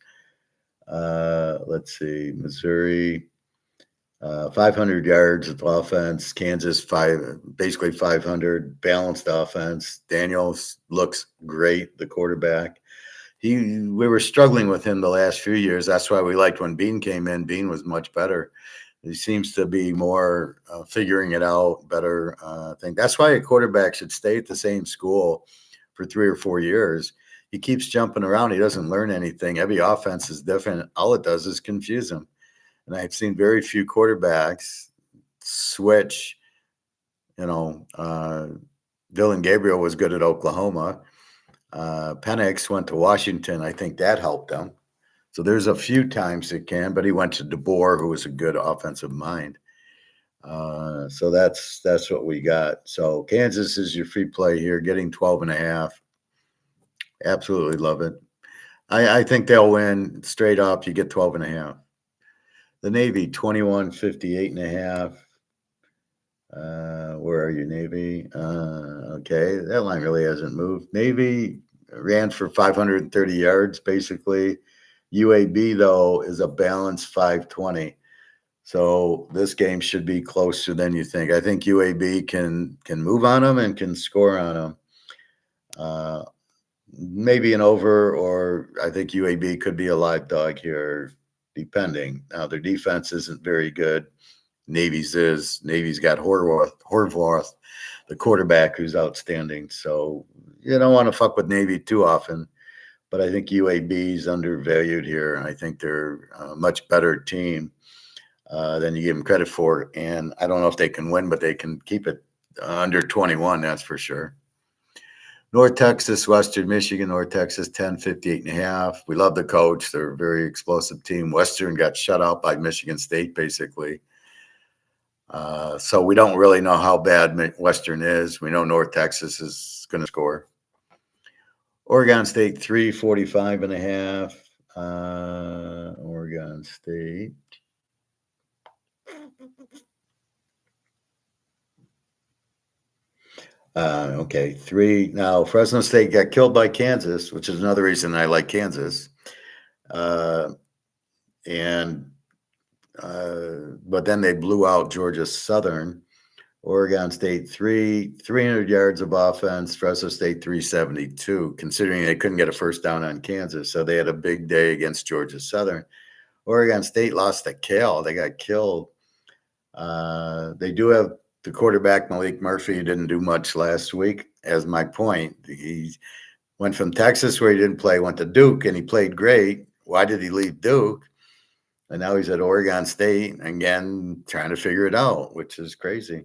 Let's see, Missouri, 500 yards of offense. Kansas, basically 500, balanced offense. Daniels looks great, the quarterback. We were struggling with him the last few years. That's why we liked when Bean came in. Bean was much better. He seems to be more figuring it out better. I think that's why a quarterback should stay at the same school for 3 or 4 years. He keeps jumping around. He doesn't learn anything. Every offense is different. All it does is confuse him. And I've seen very few quarterbacks switch. Dylan Gabriel was good at Oklahoma. Penix went to Washington. I think that helped him. So there's a few times it can, but he went to DeBoer, who was a good offensive mind. So that's what we got. So Kansas is your free play here, getting 12.5. Absolutely love it. I think they'll win straight up. You get 12.5. The Navy, 21, 58.5. Where are you, Navy? Okay, that line really hasn't moved. Navy ran for 530 yards, basically. UAB, though, is a balanced 520. So this game should be closer than you think. I think UAB can move on them and can score on them. Maybe an over, or I think UAB could be a live dog here, depending. Now, their defense isn't very good. Navy's is. Navy's got Horvath. the quarterback who's outstanding. So you don't want to fuck with Navy too often. But I think UAB is undervalued here. I think they're a much better team than you give them credit for. And I don't know if they can win, but they can keep it under 21, that's for sure. North Texas, Western Michigan, North Texas, 10-58.5. We love the coach. They're a very explosive team. Western got shut out by Michigan State, basically. So we don't really know how bad Western is. We know North Texas is going to score. Oregon State, 345.5. Oregon State. Okay, 3. Now, Fresno State got killed by Kansas, which is another reason I like Kansas. But then they blew out Georgia Southern. Oregon State, 300 yards of offense. Fresno State, 372, considering they couldn't get a first down on Kansas. So they had a big day against Georgia Southern. Oregon State lost to Cal. They got killed. They do have the quarterback, Malik Murphy, who didn't do much last week, as my point. He went from Texas, where he didn't play, went to Duke, and he played great. Why did he leave Duke? And now he's at Oregon State, again, trying to figure it out, which is crazy.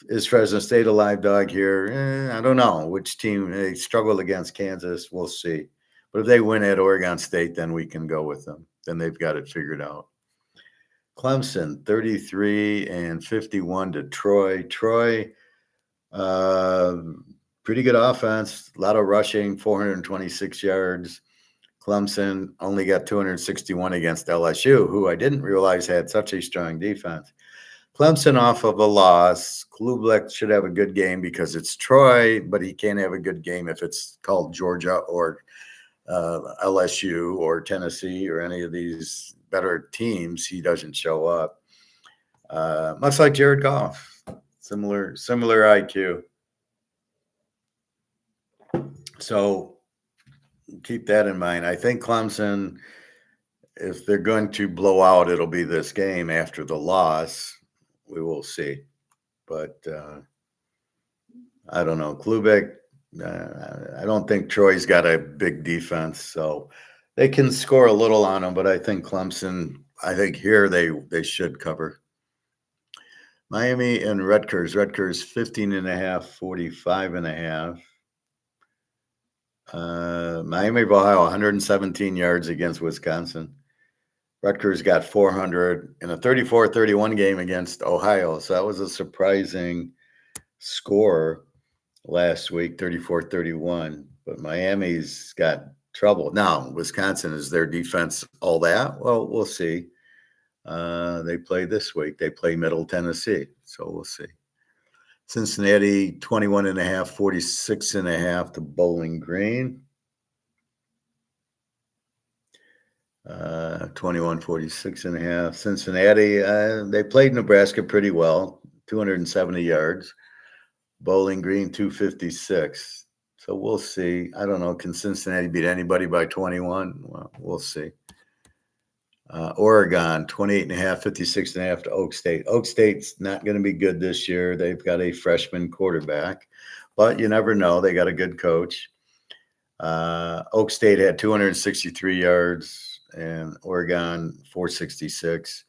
Is Fresno State a live dog here? I don't know. Which team? They struggled against Kansas. We'll see. But if they win at Oregon State, then we can go with them. Then they've got it figured out. Clemson, 33-51 to Troy. Troy, pretty good offense, a lot of rushing, 426 yards. Clemson only got 261 against LSU, who I didn't realize had such a strong defense. Clemson off of a loss. Klubnik should have a good game because it's Troy, but he can't have a good game if it's called Georgia or LSU or Tennessee or any of these better teams. He doesn't show up. Much like Jared Goff, similar IQ. So keep that in mind. I think Clemson, if they're going to blow out, it'll be this game after the loss. We will see. But I don't know. Klubnik, I don't think Troy's got a big defense, so they can score a little on them, but I think Clemson, here they should cover. Miami and Rutgers. Rutgers 15.5, 45.5. Miami of Ohio, 117 yards against Wisconsin. Rutgers got 400 in a 34-31 game against Ohio. So that was a surprising score last week, 34-31. But Miami's got trouble. Now, Wisconsin, is their defense all that? Well, we'll see. They play this week. They play Middle Tennessee. So we'll see. Cincinnati, 21.5, 46.5 to Bowling Green. 46.5. Cincinnati, they played Nebraska pretty well, 270 yards. Bowling Green, 256. So we'll see. I don't know. Can Cincinnati beat anybody by 21? Well, we'll see. Oregon, 28.5, 56.5 to Oak State. Oak State's not going to be good this year. They've got a freshman quarterback, but you never know. They got a good coach. Oak State had 263 yards and Oregon 466.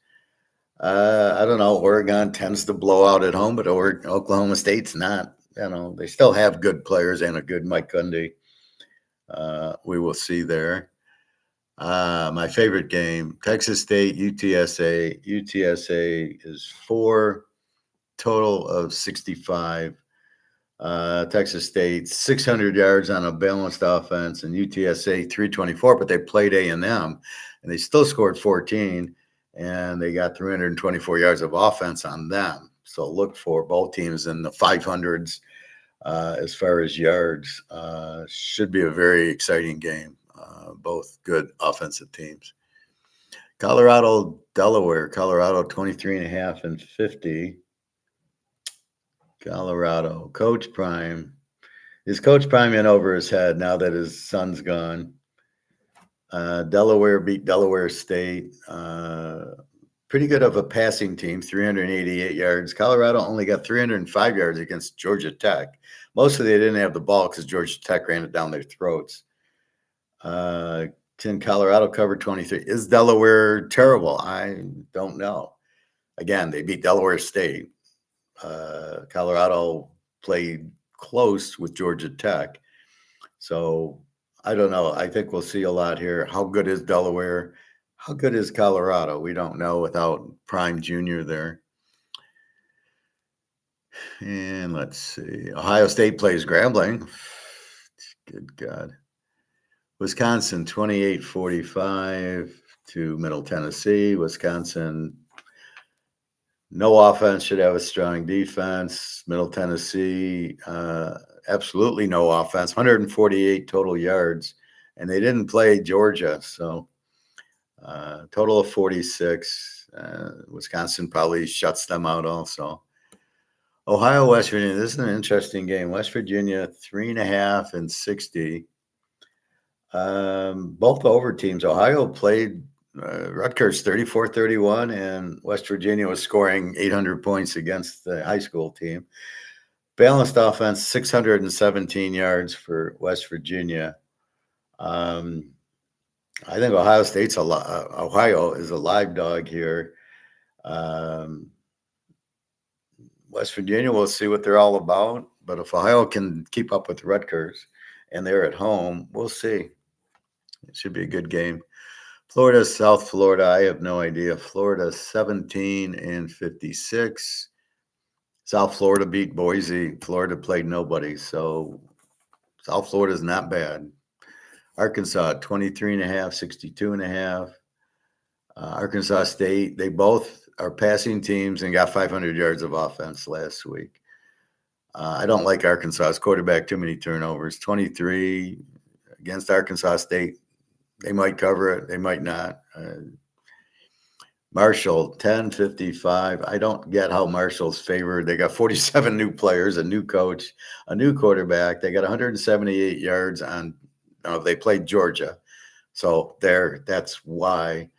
I don't know. Oregon tends to blow out at home, but Oklahoma State's not. They still have good players and a good Mike Gundy. We will see there. My favorite game, Texas State, UTSA. UTSA is 4, total of 65. Texas State, 600 yards on a balanced offense, and UTSA 324, but they played A&M, and they still scored 14, and they got 324 yards of offense on them. So look for both teams in the 500s as far as yards. Should be a very exciting game. Both good offensive teams. Colorado, Delaware. Colorado 23.5 and 50. Colorado. Coach Prime. Is Coach Prime in over his head now that his son's gone? Delaware beat Delaware State. pretty good of a passing team, 388 yards. Colorado only got 305 yards against Georgia Tech. Mostly they didn't have the ball because Georgia Tech ran it down their throats. Can Colorado cover 23? Is Delaware terrible? I don't know. Again, they beat Delaware State. Colorado played close with Georgia Tech. So I don't know. I think we'll see a lot here. How good is Delaware? How good is Colorado? We don't know without Prime Jr. there. And let's see. Ohio State plays Grambling. Good God. Wisconsin 28-45 to Middle Tennessee. Wisconsin, no offense, should have a strong defense. Middle Tennessee, absolutely no offense, 148 total yards. And they didn't play Georgia, so total of 46. Wisconsin probably shuts them out also. Ohio, West Virginia, this is an interesting game. West Virginia, 3.5 and 60. Both over teams. Ohio played Rutgers 34-31, and West Virginia was scoring 800 points against the high school team. Balanced offense, 617 yards for West Virginia. I think Ohio is a live dog here. West Virginia, we'll see what they're all about. But if Ohio can keep up with Rutgers and they're at home, we'll see. It should be a good game. Florida, South Florida, I have no idea. Florida 17 and 56. South Florida beat Boise. Florida played nobody. So South Florida is not bad. Arkansas 23.5, 62.5. Arkansas State, they both are passing teams and got 500 yards of offense last week. I don't like Arkansas's quarterback, too many turnovers. 23 against Arkansas State. They might cover it. They might not. Marshall, 10-55. I don't get how Marshall's favored. They got 47 new players, a new coach, a new quarterback. They got 178 yards on they played Georgia. So that's why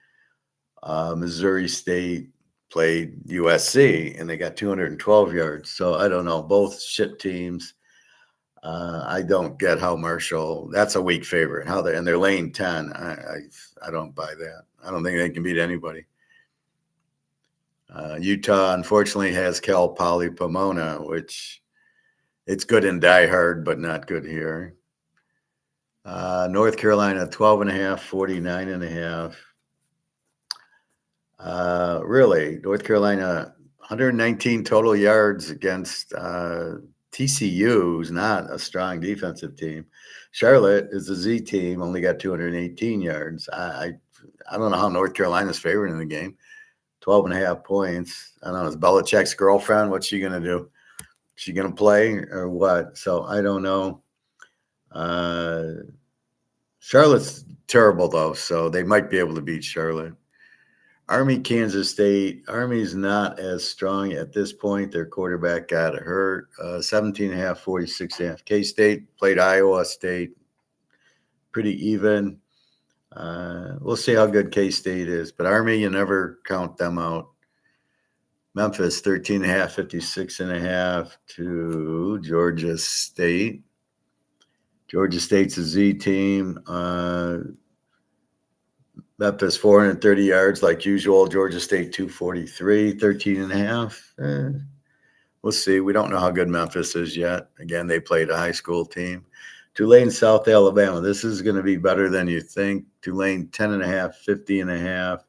Missouri State played USC, and they got 212 yards. So I don't know. Both shit teams. I don't get how Marshall. That's a weak favorite. And they're laying 10. I don't buy that. I don't think they can beat anybody. Utah unfortunately has Cal Poly Pomona, which it's good in Die Hard, but not good here. North Carolina 12.5, 49.5. Really, North Carolina 119 total yards against TCU, who's not a strong defensive team. Charlotte is a Z team, only got 218 yards. I don't know how North Carolina's favored in the game. 12.5 points. I don't know. Is Belichick's girlfriend? What's she going to do? Is she going to play or what? So I don't know. Charlotte's terrible, though, so they might be able to beat Charlotte. Army, Kansas State. Army's not as strong at this point. Their quarterback got hurt. 17.5, 46.5. K-State played Iowa State. Pretty even. We'll see how good K-State is. But Army, you never count them out. Memphis, 13.5, 56.5 to Georgia State. Georgia State's a Z team. Memphis, 430 yards like usual. Georgia State, 243, 13.5. We'll see. We don't know how good Memphis is yet. Again, they played a high school team. Tulane, South Alabama. This is going to be better than you think. Tulane, 10.5, 50.5.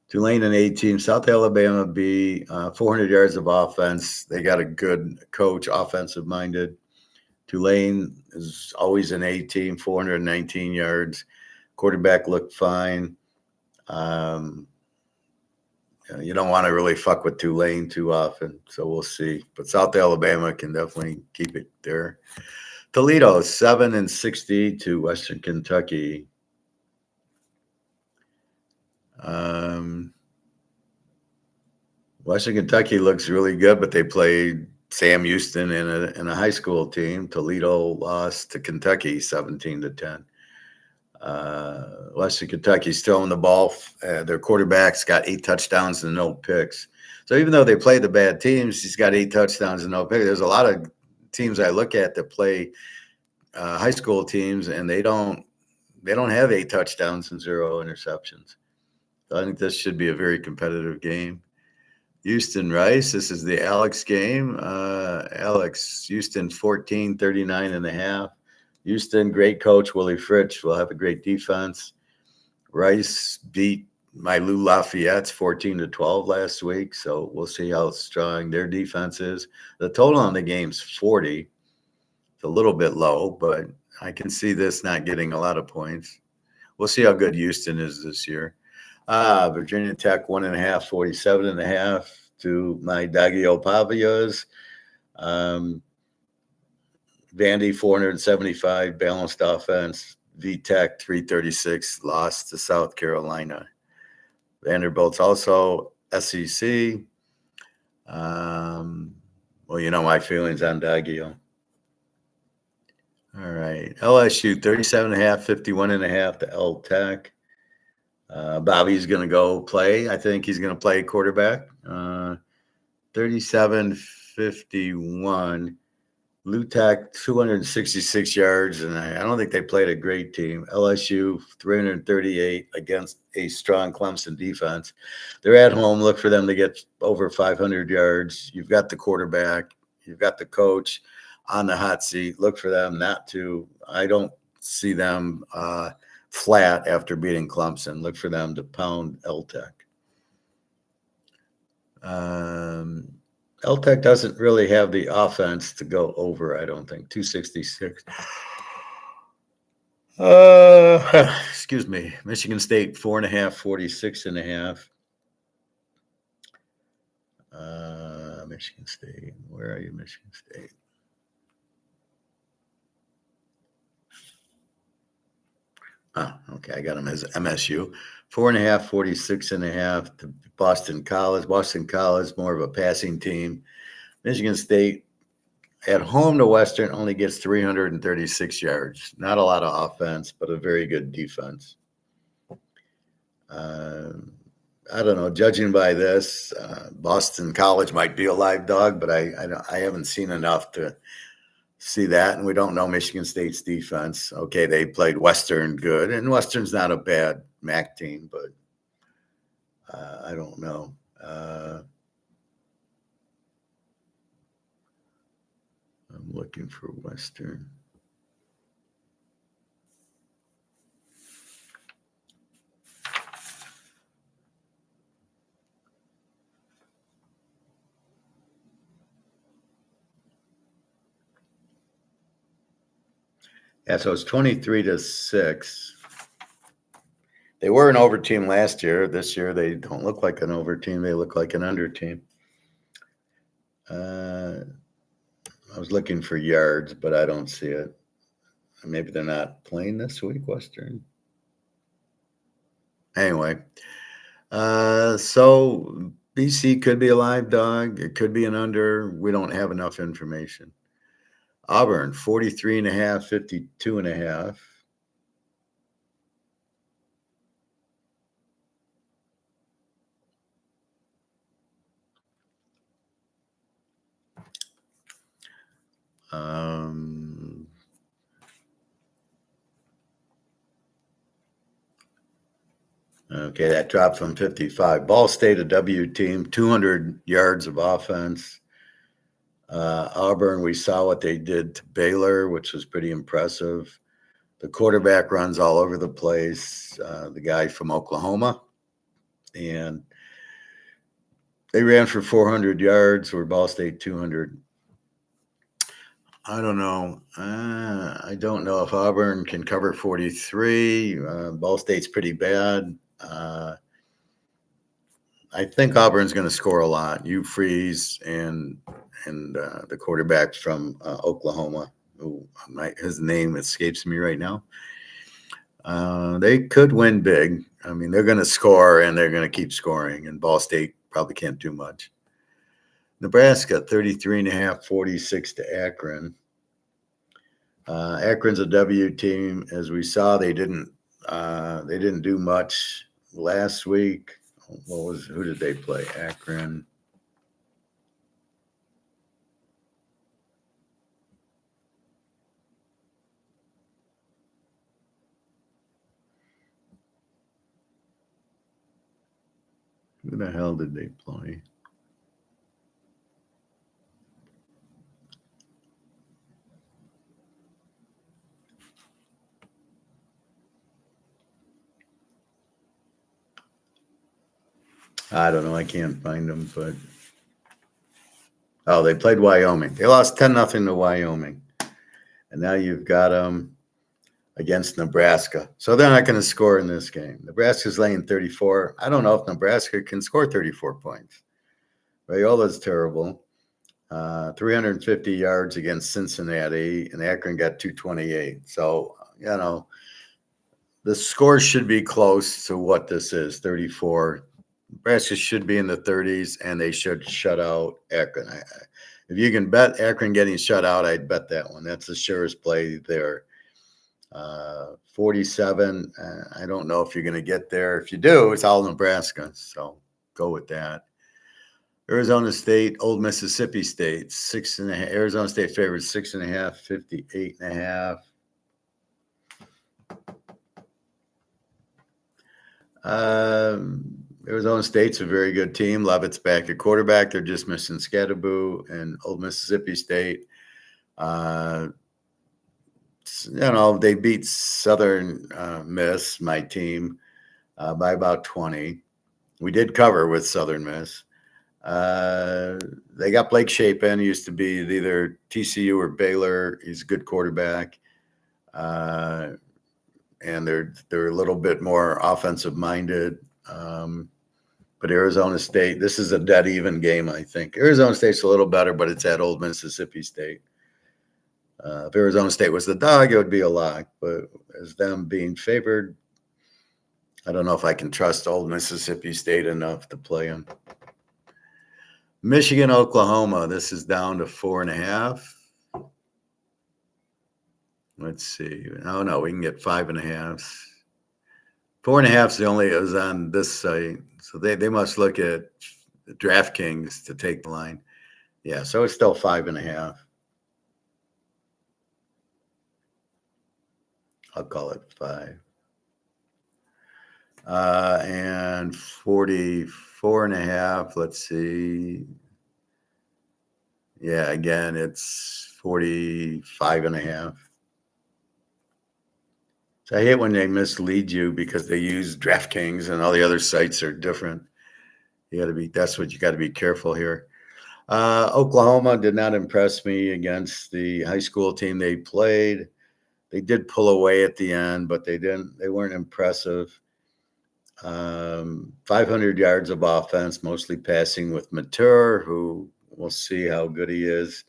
Tulane, an A team. South Alabama, B, 400 yards of offense. They got a good coach, offensive-minded. Tulane is always an A team, 419 yards. Quarterback looked fine. You don't want to really fuck with Tulane too often, so we'll see. But South Alabama can definitely keep it there. Toledo, 7-60 to Western Kentucky. Western Kentucky looks really good, but they played Sam Houston in a high school team. Toledo lost to Kentucky 17-10. Western Kentucky's throwing the ball. Their quarterback's got 8 touchdowns and no picks. So even though they play the bad teams, he's got 8 touchdowns and no picks. There's a lot of teams I look at that play high school teams, and they don't have 8 touchdowns and 0 interceptions. So I think this should be a very competitive game. Houston Rice, this is the Alex game. Houston 14-39.5. Houston, great coach Willie Fritsch will have a great defense. Rice beat my Lou Lafayette's 14-12 last week, so we'll see how strong their defense is. The total on the game's 40. It's a little bit low, but I can see this not getting a lot of points. We'll see how good Houston is this year. Virginia Tech 1.5, 47.5 to my Daggio Pavias. Vandy 475 balanced offense. VTech 336 lost to South Carolina. Vanderbilt's also SEC. Well, you know my feelings on Daggio. All right. LSU 37.5, 51.5 to L Tech. Bobby's going to go play. I think he's going to play quarterback. 37-51. Lou Tech 266 yards, and I don't think they played a great team. LSU 338 against a strong Clemson defense. They're at home. Look for them to get over 500 yards. You've got the quarterback. You've got the coach on the hot seat. Look for them not to. I don't see them flat after beating Clemson. Look for them to pound L-Tech. L-Tech doesn't really have the offense to go over, I don't think. 266. Excuse me. Michigan State 4.5, 46.5. Michigan State. Where are you, Michigan State? Okay, I got them as MSU. 4.5, 46.5 to Boston College. Boston College, more of a passing team. Michigan State at home to Western only gets 336 yards. Not a lot of offense, but a very good defense. I don't know. Judging by this, Boston College might be a live dog, but I haven't seen enough to see that, and we don't know Michigan State's defense. Okay, they played Western good, and Western's not a bad MAC team, but I don't know. I'm looking for Western. Yeah, so it's 23-6. They were an over team last year. This year, they don't look like an over team. They look like an under team. I was looking for yards, but I don't see it. Maybe they're not playing this week, Western. Anyway, so BC could be a live dog. It could be an under. We don't have enough information. Auburn, 43.5, 52.5. Okay, that dropped from 55. Ball State, a W team, 200 yards of offense. Auburn, we saw what they did to Baylor, which was pretty impressive. The quarterback runs all over the place, the guy from Oklahoma. And they ran for 400 yards, where Ball State 200. I don't know. I don't know if Auburn can cover 43. Ball State's pretty bad. I think Auburn's going to score a lot. Hugh Freeze and the quarterback from Oklahoma, his name escapes me right now. They could win big. I mean, they're going to score, and they're going to keep scoring, and Ball State probably can't do much. Nebraska, 33.5, 46 to Akron. Akron's a W team. As we saw, they didn't They didn't do much last week. Who did they play? Akron. Who the hell did they play? I don't know. I can't find them, but they played Wyoming. They lost 10-0 to Wyoming, and now you've got them against Nebraska. So they're not going to score in this game. Nebraska's laying 34. I don't know if Nebraska can score 34 points. Rayola's terrible. 350 yards against Cincinnati, and Akron got 228. So, the score should be close to what this is, 34. Nebraska should be in the 30s, and they should shut out Akron. If you can bet Akron getting shut out, I'd bet that one. That's the surest play there. 47. I don't know if you're going to get there. If you do, it's all Nebraska. So go with that. Arizona State, Old Mississippi State, 6.5. Arizona State favorites 6.5, 58.5. Arizona State's a very good team. Lovett's back at quarterback. They're just missing Scadaboo. And Old Mississippi State, they beat Southern Miss, my team, by about 20. We did cover with Southern Miss. They got Blake Shapen. He used to be either TCU or Baylor. He's a good quarterback. And they're a little bit more offensive minded. But Arizona State, this is a dead even game, I think. Arizona State's a little better, but it's at Old Mississippi State. If Arizona State was the dog, it would be a lock. But as them being favored, I don't know if I can trust Old Mississippi State enough to play them. Michigan, Oklahoma. This is down to 4.5. Let's see. Oh, no, we can get 5.5. 4.5 is the only is on this site. So they must look at DraftKings to take the line. Yeah, so it's still 5.5. I'll call it 5. And 44.5. Let's see. Yeah, again, it's 45.5. So I hate when they mislead you because they use DraftKings and all the other sites are different. That's what you got to be careful here. Oklahoma did not impress me against the high school team they played. They did pull away at the end, but they weren't impressive. 500 yards of offense, mostly passing with Mature, who we'll see how good he is.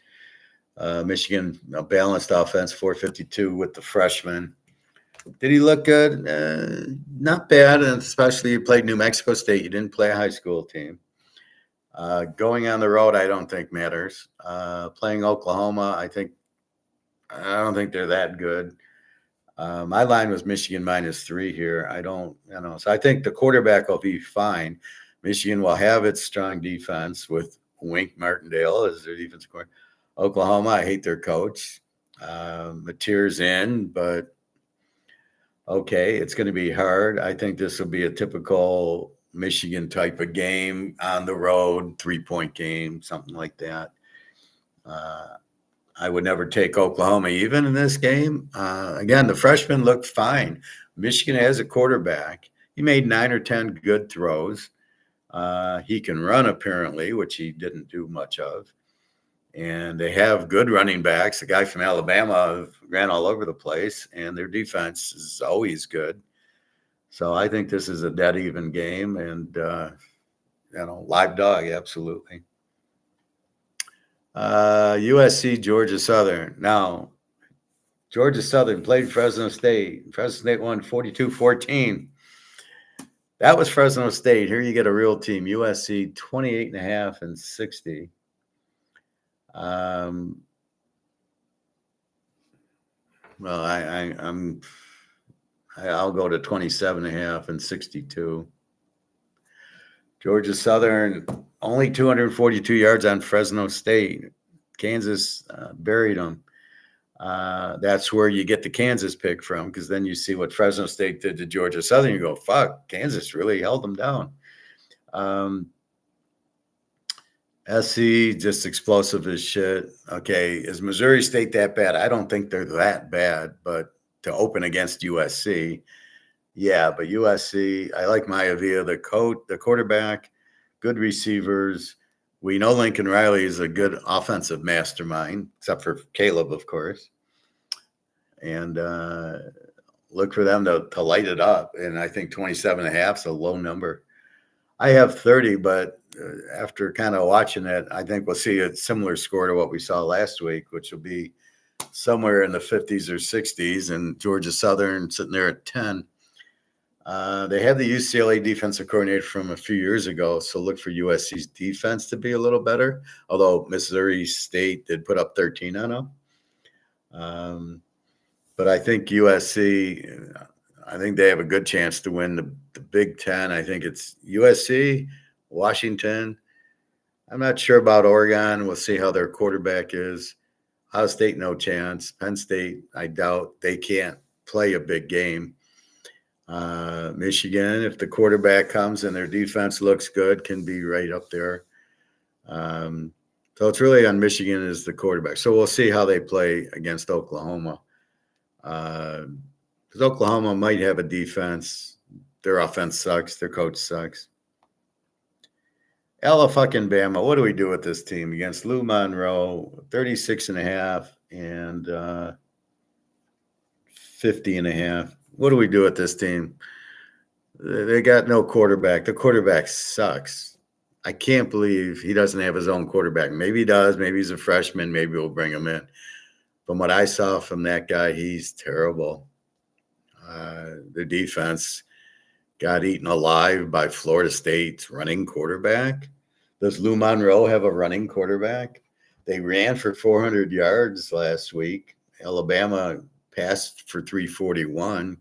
Michigan, a balanced offense, 452 with the freshman. Did he look good? Not bad, and especially you played New Mexico State. You didn't play a high school team. Going on the road, I don't think matters. Playing Oklahoma, I don't think they're that good. My line was Michigan -3 here. So I think the quarterback will be fine. Michigan will have its strong defense with Wink Martindale as their defense coordinator. Oklahoma, I hate their coach. Mateer's in, but okay, it's going to be hard. I think this will be a typical Michigan type of game on the road, 3-point game, something like that. I would never take Oklahoma even in this game. Again, the freshman looked fine. Michigan has a quarterback. He made 9 or 10 good throws. He can run apparently, which he didn't do much of. And they have good running backs. The guy from Alabama ran all over the place, and their defense is always good. So I think this is a dead even game, and live dog, absolutely. USC, Georgia Southern. Now, Georgia Southern played Fresno State. Fresno State won 42-14. That was Fresno State. Here you get a real team. USC 28.5 and 60. Well, I'll go to 27.5 and 62. Georgia Southern, only 242 yards on Fresno State. Kansas buried them. That's where you get the Kansas pick from, because then you see what Fresno State did to Georgia Southern. You go, fuck, Kansas really held them down. SC, just explosive as shit. Okay, is Missouri State that bad? I don't think they're that bad, but to open against USC, yeah, but USC, I like Maivia, the quarterback, good receivers. We know Lincoln Riley is a good offensive mastermind, except for Caleb, of course. And look for them to light it up. And I think 27.5 is a low number. I have 30, but after kind of watching it, I think we'll see a similar score to what we saw last week, which will be somewhere in the 50s or 60s, and Georgia Southern sitting there at 10. They have the UCLA defensive coordinator from a few years ago, so look for USC's defense to be a little better, although Missouri State did put up 13 on them. But I think USC, I think they have a good chance to win the Big Ten. I think it's USC, Washington. I'm not sure about Oregon. We'll see how their quarterback is. Ohio State, no chance. Penn State, I doubt. They can't play a big game. Michigan, if the quarterback comes and their defense looks good, can be right up there. So it's really on Michigan as the quarterback. So we'll see how they play against Oklahoma. Because Oklahoma might have a defense. Their offense sucks. Their coach sucks. Alabama, what do we do with this team against Lou Monroe? 36.5 and 50.5. What do we do with this team? They got no quarterback. The quarterback sucks. I can't believe he doesn't have his own quarterback. Maybe he does. Maybe he's a freshman. Maybe we'll bring him in. From what I saw from that guy, he's terrible. The defense got eaten alive by Florida State's running quarterback. Does Lou Monroe have a running quarterback? They ran for 400 yards last week. Alabama passed for 341.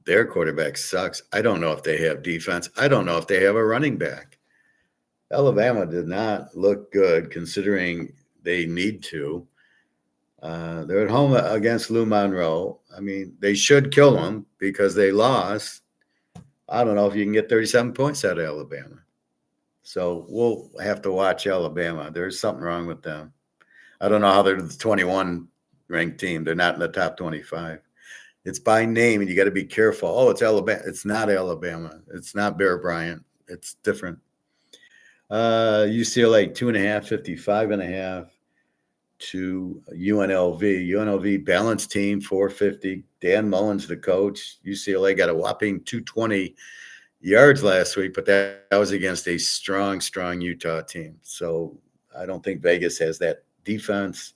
Their quarterback sucks. I don't know if they have defense. I don't know if they have a running back. Alabama did not look good considering they need to. They're at home against Lou Monroe. I mean, they should kill them because they lost. I don't know if you can get 37 points out of Alabama. So we'll have to watch Alabama. There's something wrong with them. I don't know how they're the 21 ranked team. They're not in the top 25. It's by name, and you got to be careful. Oh, it's Alabama. It's not Alabama. It's not Bear Bryant. It's different. UCLA 2.5, 55.5 to UNLV. UNLV balanced team 450. Dan Mullen's the coach. UCLA got a whopping 220 yards last week, but that was against a strong Utah team. So I don't think Vegas has that defense.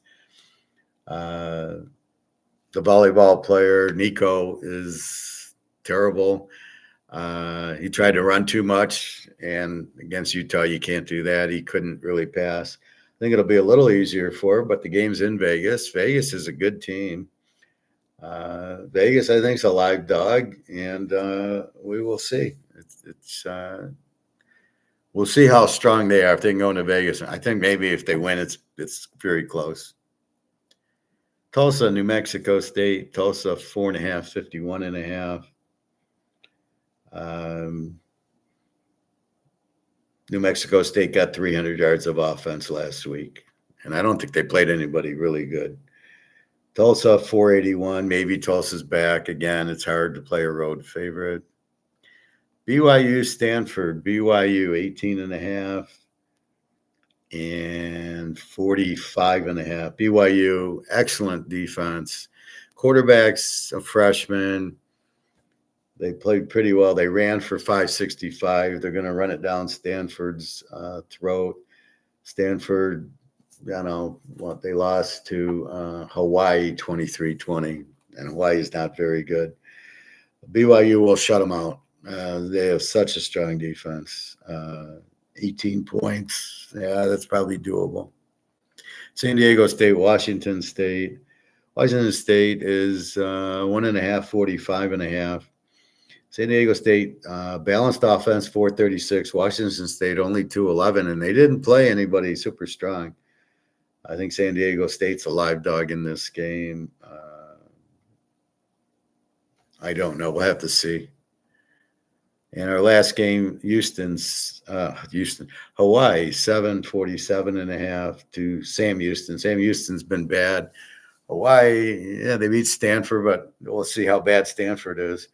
The volleyball player, Nico, is terrible. He tried to run too much, and against Utah, you can't do that. He couldn't really pass. I think it'll be a little easier for him, but the game's in Vegas. Vegas is a good team. Vegas, I think, is a live dog, and we will see. We'll see how strong they are if they can go into Vegas. I think maybe if they win, it's very close. Tulsa, New Mexico State. Tulsa 4.5, 51.5. New Mexico State got 300 yards of offense last week, and I don't think they played anybody really good. Tulsa 481. Maybe Tulsa's back again. It's hard to play a road favorite. BYU, Stanford. BYU 18.5 and 45.5. BYU, excellent defense. Quarterback's a freshman. They played pretty well. They ran for 565. They're going to run it down Stanford's throat. Stanford, they lost to Hawaii 23-20, and Hawaii is not very good. BYU will shut them out. They have such a strong defense. 18 points. Yeah, that's probably doable. San Diego State, Washington State. Washington State is 1.5, 45.5. San Diego State balanced offense 436. Washington State only 211, and they didn't play anybody super strong. I think San Diego State's a live dog in this game. I don't know. We'll have to see. In our last game, Hawaii 747.5 to Sam Houston. Sam Houston's been bad. Hawaii, yeah, they beat Stanford, but we'll see how bad Stanford is.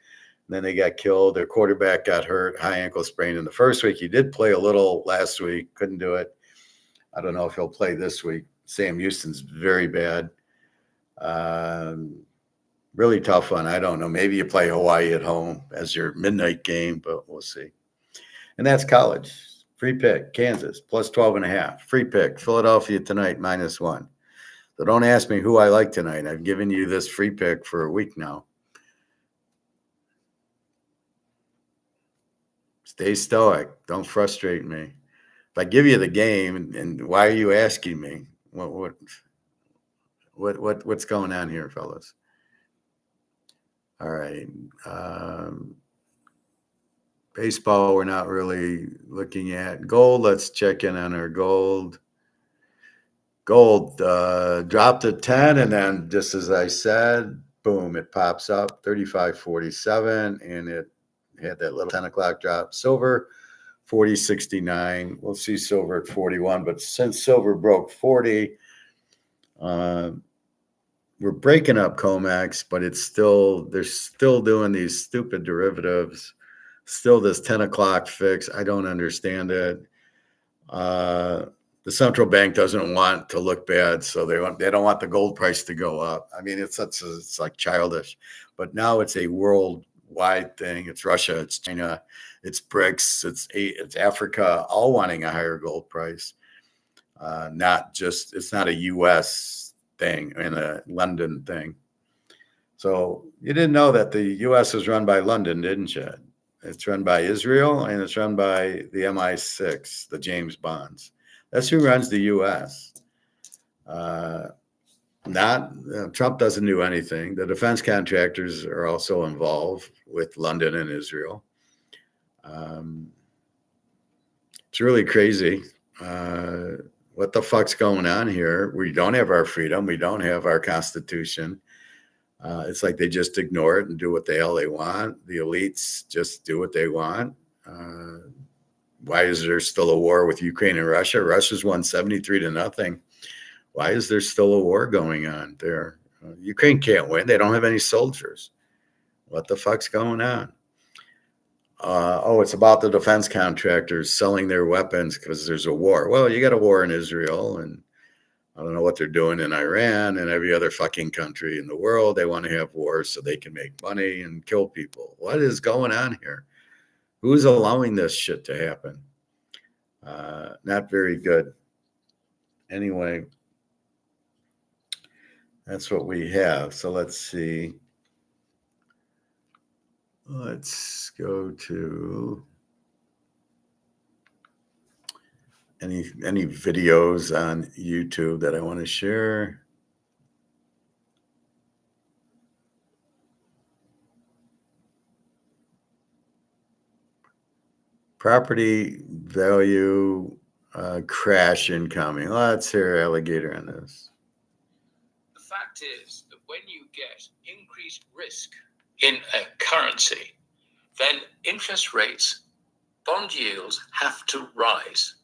And then they got killed. Their quarterback got hurt, high ankle sprain in the first week. He did play a little last week, couldn't do it. I don't know if he'll play this week. Sam Houston's very bad. Really tough one. I don't know. Maybe you play Hawaii at home as your midnight game, but we'll see. And that's college. Free pick, Kansas, plus 12.5. Free pick, Philadelphia tonight, -1. So don't ask me who I like tonight. I've given you this free pick for a week now. Stay stoic. Don't frustrate me. If I give you the game, and why are you asking me? What's going on here, fellas? All right. Baseball, we're not really looking at. Gold, let's check in on our gold. Gold dropped at 10, and then just as I said, boom, it pops up 35.47, and it had that little 10 o'clock drop. Silver, 40.69. We'll see silver at 41, but since silver broke 40, we're breaking up comex, but they're still doing these stupid derivatives. Still this 10 o'clock fix. I don't understand it. The central bank doesn't want to look bad, so they don't want the gold price to go up. I mean, it's like childish. But now it's a worldwide thing. It's Russia, it's China, it's BRICS, it's Africa, all wanting a higher gold price. It's not a U.S. thing and a London thing. So you didn't know that the U.S. was run by London, didn't you? It's run by Israel, and it's run by the MI6, the James Bonds. That's who runs the U.S. Trump doesn't do anything. The defense contractors are also involved with London and Israel. It's really crazy. What the fuck's going on here? We don't have our freedom. We don't have our Constitution. It's like they just ignore it and do what the hell they want. The elites just do what they want. Why is there still a war with Ukraine and Russia? Russia's won 73-0. Why is there still a war going on there? Ukraine can't win. They don't have any soldiers. What the fuck's going on? It's about the defense contractors selling their weapons because there's a war. Well, you got a war in Israel, and I don't know what they're doing in Iran and every other fucking country in the world. They want to have wars so they can make money and kill people. What is going on here? Who's allowing this shit to happen? Not very good. Anyway, that's what we have. So let's see. Let's go to any videos on YouTube that I want to share. Property value crash incoming. Let's hear Alligator on this. The fact is that when you get increased risk in a currency, then interest rates, bond yields have to rise.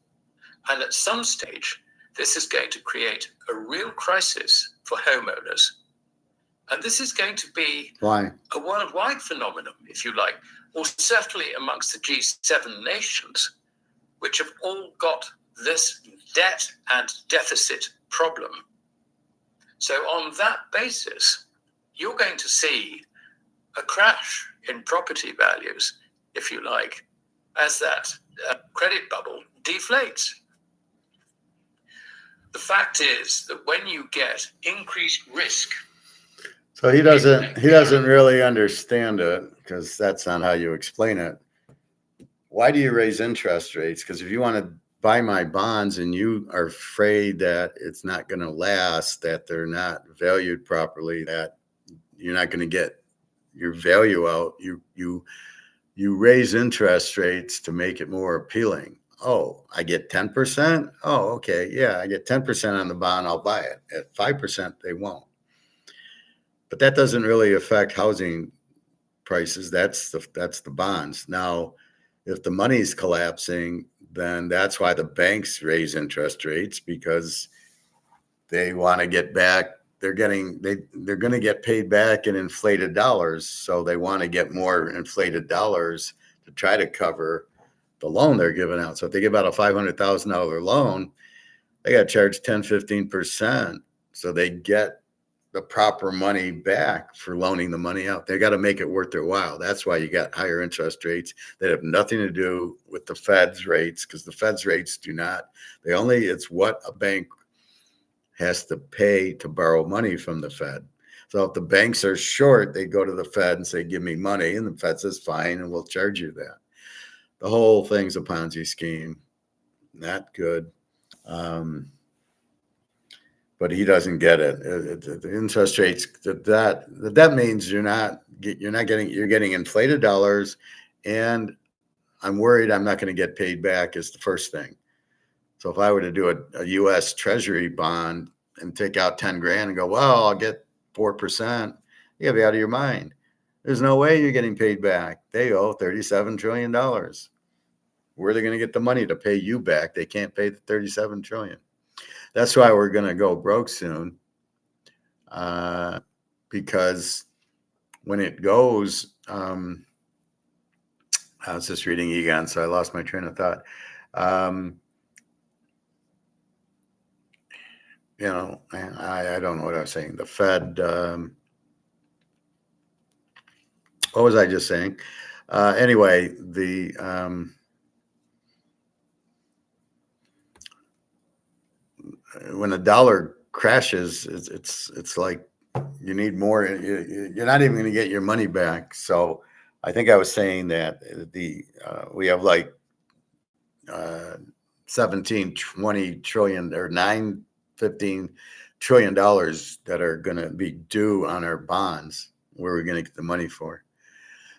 And at some stage, this is going to create a real crisis for homeowners. And this is going to be a worldwide phenomenon, if you like, or certainly amongst the G7 nations, which have all got this debt and deficit problem. So on that basis, you're going to see a crash in property values, if you like, as that credit bubble deflates. The fact is that when you get increased risk, so he doesn't really understand it, because that's not how you explain it. Why do you raise interest rates? Because if you want to buy my bonds and you are afraid that it's not going to last, that they're not valued properly, that you're not going to get your value out, you raise interest rates to make it more appealing. Oh, I get 10%. Oh, okay. Yeah, I get 10% on the bond. I'll buy it. At 5%, they won't. But that doesn't really affect housing prices. That's the bonds. Now, if the money's collapsing, then that's why the banks raise interest rates, because they want to get back. They're going to get paid back in inflated dollars, so they want to get more inflated dollars to try to cover the loan they're giving out. So if they give out a $500,000 loan, they got to charge 10-15%, so they get the proper money back for loaning the money out. They got to make it worth their while. That's why you got higher interest rates that have nothing to do with the Fed's rates, because the Fed's rates do not. It's what a bank has to pay to borrow money from the Fed. So if the banks are short, they go to the Fed and say, give me money. And the Fed says, fine, and we'll charge you that. The whole thing's a Ponzi scheme. Not good. But he doesn't get it. The interest rates, that means you're getting inflated dollars, and I'm worried I'm not going to get paid back is the first thing. So if I were to do a U.S. Treasury bond and take out 10 grand and go, well, I'll get 4%, you gotta be out of your mind. There's no way you're getting paid back. They owe $37 trillion. Where are they going to get the money to pay you back? They can't pay the $37 trillion. That's why we're going to go broke soon, because when it goes, I was just reading Egon, so I lost my train of thought. I don't know what I was saying. The Fed, what was I just saying? Anyway, when the dollar crashes, it's like you need more. You're not even going to get your money back. So I think I was saying that we have like 17, 20 trillion or 9, 15 trillion dollars that are going to be due on our bonds. Where are we going to get the money for?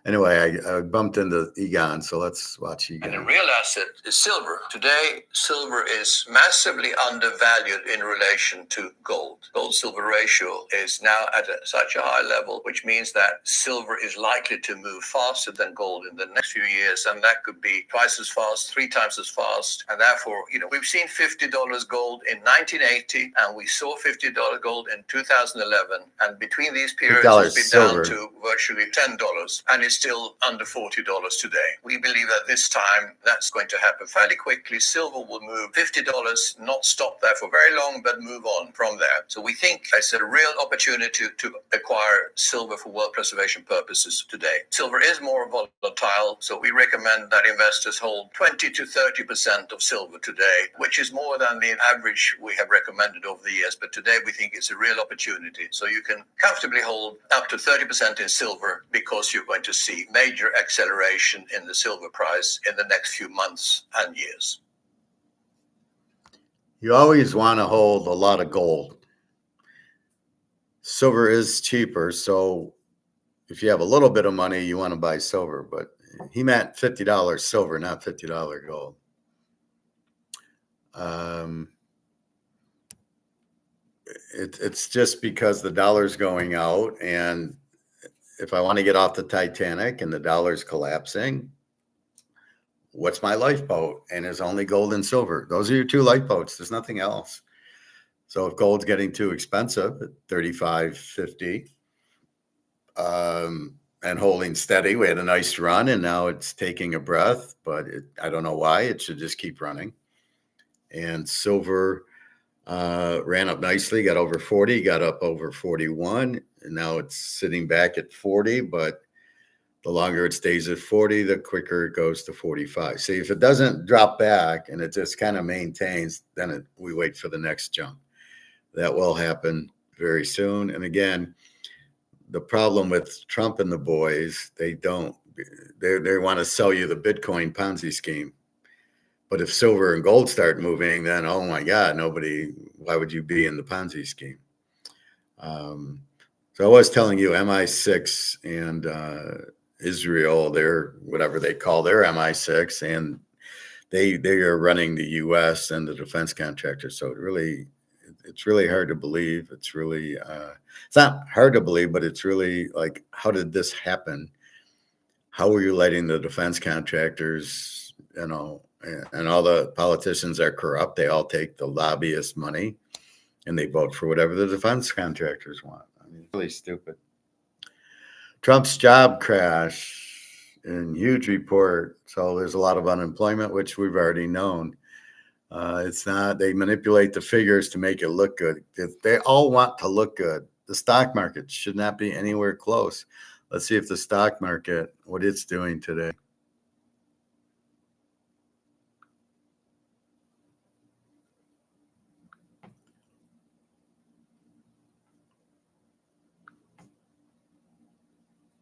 Anyway, I bumped into Egon, so let's watch Egon. And a real asset is silver. Today, silver is massively undervalued in relation to gold. Gold-silver ratio is now at such a high level, which means that silver is likely to move faster than gold in the next few years, and that could be twice as fast, 3 times as fast. And therefore, we've seen $50 gold in 1980, and we saw $50 gold in 2011, and between these periods, it's been silver down to virtually $10, and it's still under $40 today. We believe that this time that's going to happen fairly quickly. Silver will move $50, not stop there for very long, but move on from there. So we think it's a real opportunity to acquire silver for wealth preservation purposes today. Silver is more volatile, so we recommend that investors hold 20 to 30% of silver today, which is more than the average we have recommended over the years. But today we think it's a real opportunity. So you can comfortably hold up to 30% in silver, because you're going to see major acceleration in the silver price in the next few months and years. You always want to hold a lot of gold. Silver is cheaper, so if you have a little bit of money, you want to buy silver. But he meant $50 silver, not $50 gold. It's just because the dollar's going out, and if I want to get off the Titanic and the dollar's collapsing, what's my lifeboat? And there's only gold and silver. Those are your 2 lifeboats. There's nothing else. So if gold's getting too expensive at 35, 50, and holding steady, we had a nice run, and now it's taking a breath, but I don't know why. It should just keep running. And silver ran up nicely, got over 40, got up over 41, and now it's sitting back at 40, but the longer it stays at 40, the quicker it goes to 45. See, if it doesn't drop back and it just kind of maintains, then we wait for the next jump. That will happen very soon. And again, the problem with Trump and the boys, they want to sell you the Bitcoin Ponzi scheme. But if silver and gold start moving, then, oh my God, why would you be in the Ponzi scheme? So I was telling you, MI6 and Israel, they're whatever they call their MI6, and they are running the U.S. and the defense contractors. So it's really hard to believe. It's really it's not hard to believe, but it's really like, how did this happen? How are you letting the defense contractors, and all the politicians are corrupt? They all take the lobbyist money and they vote for whatever the defense contractors want. I mean, it's really stupid. Trump's job crash and huge report. So there's a lot of unemployment, which we've already known. It's not, they manipulate the figures to make it look good. They all want to look good. The stock market should not be anywhere close. Let's see if the stock market, what it's doing today.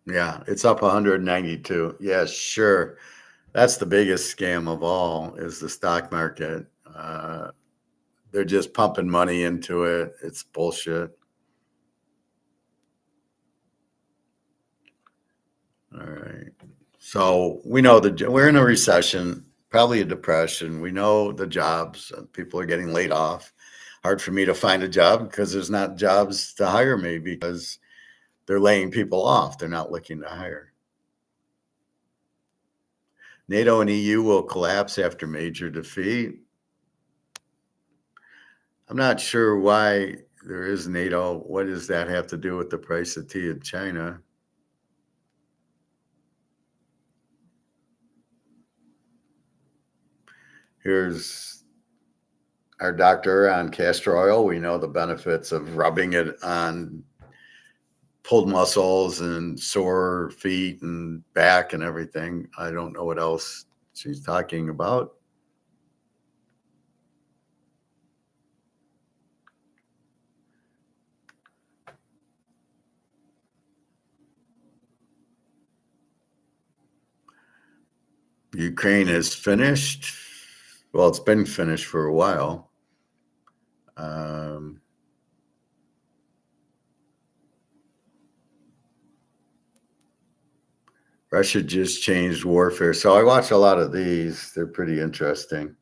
Yeah, it's up 192. Yeah, sure. That's the biggest scam of all, is the stock market. They're just pumping money into it. It's bullshit. All right. So we know that we're in a recession, probably a depression. We know the jobs, people are getting laid off. Hard for me to find a job because there's not jobs to hire me, because they're laying people off. They're not looking to hire. NATO and EU will collapse after major defeat. I'm not sure why there is NATO. What does that have to do with the price of tea in China? Here's our doctor on castor oil. We know the benefits of rubbing it on pulled muscles and sore feet and back and everything. I don't know what else she's talking about. Ukraine is finished. Well, it's been finished for a while. Russia just changed warfare. So I watch a lot of these. They're pretty interesting.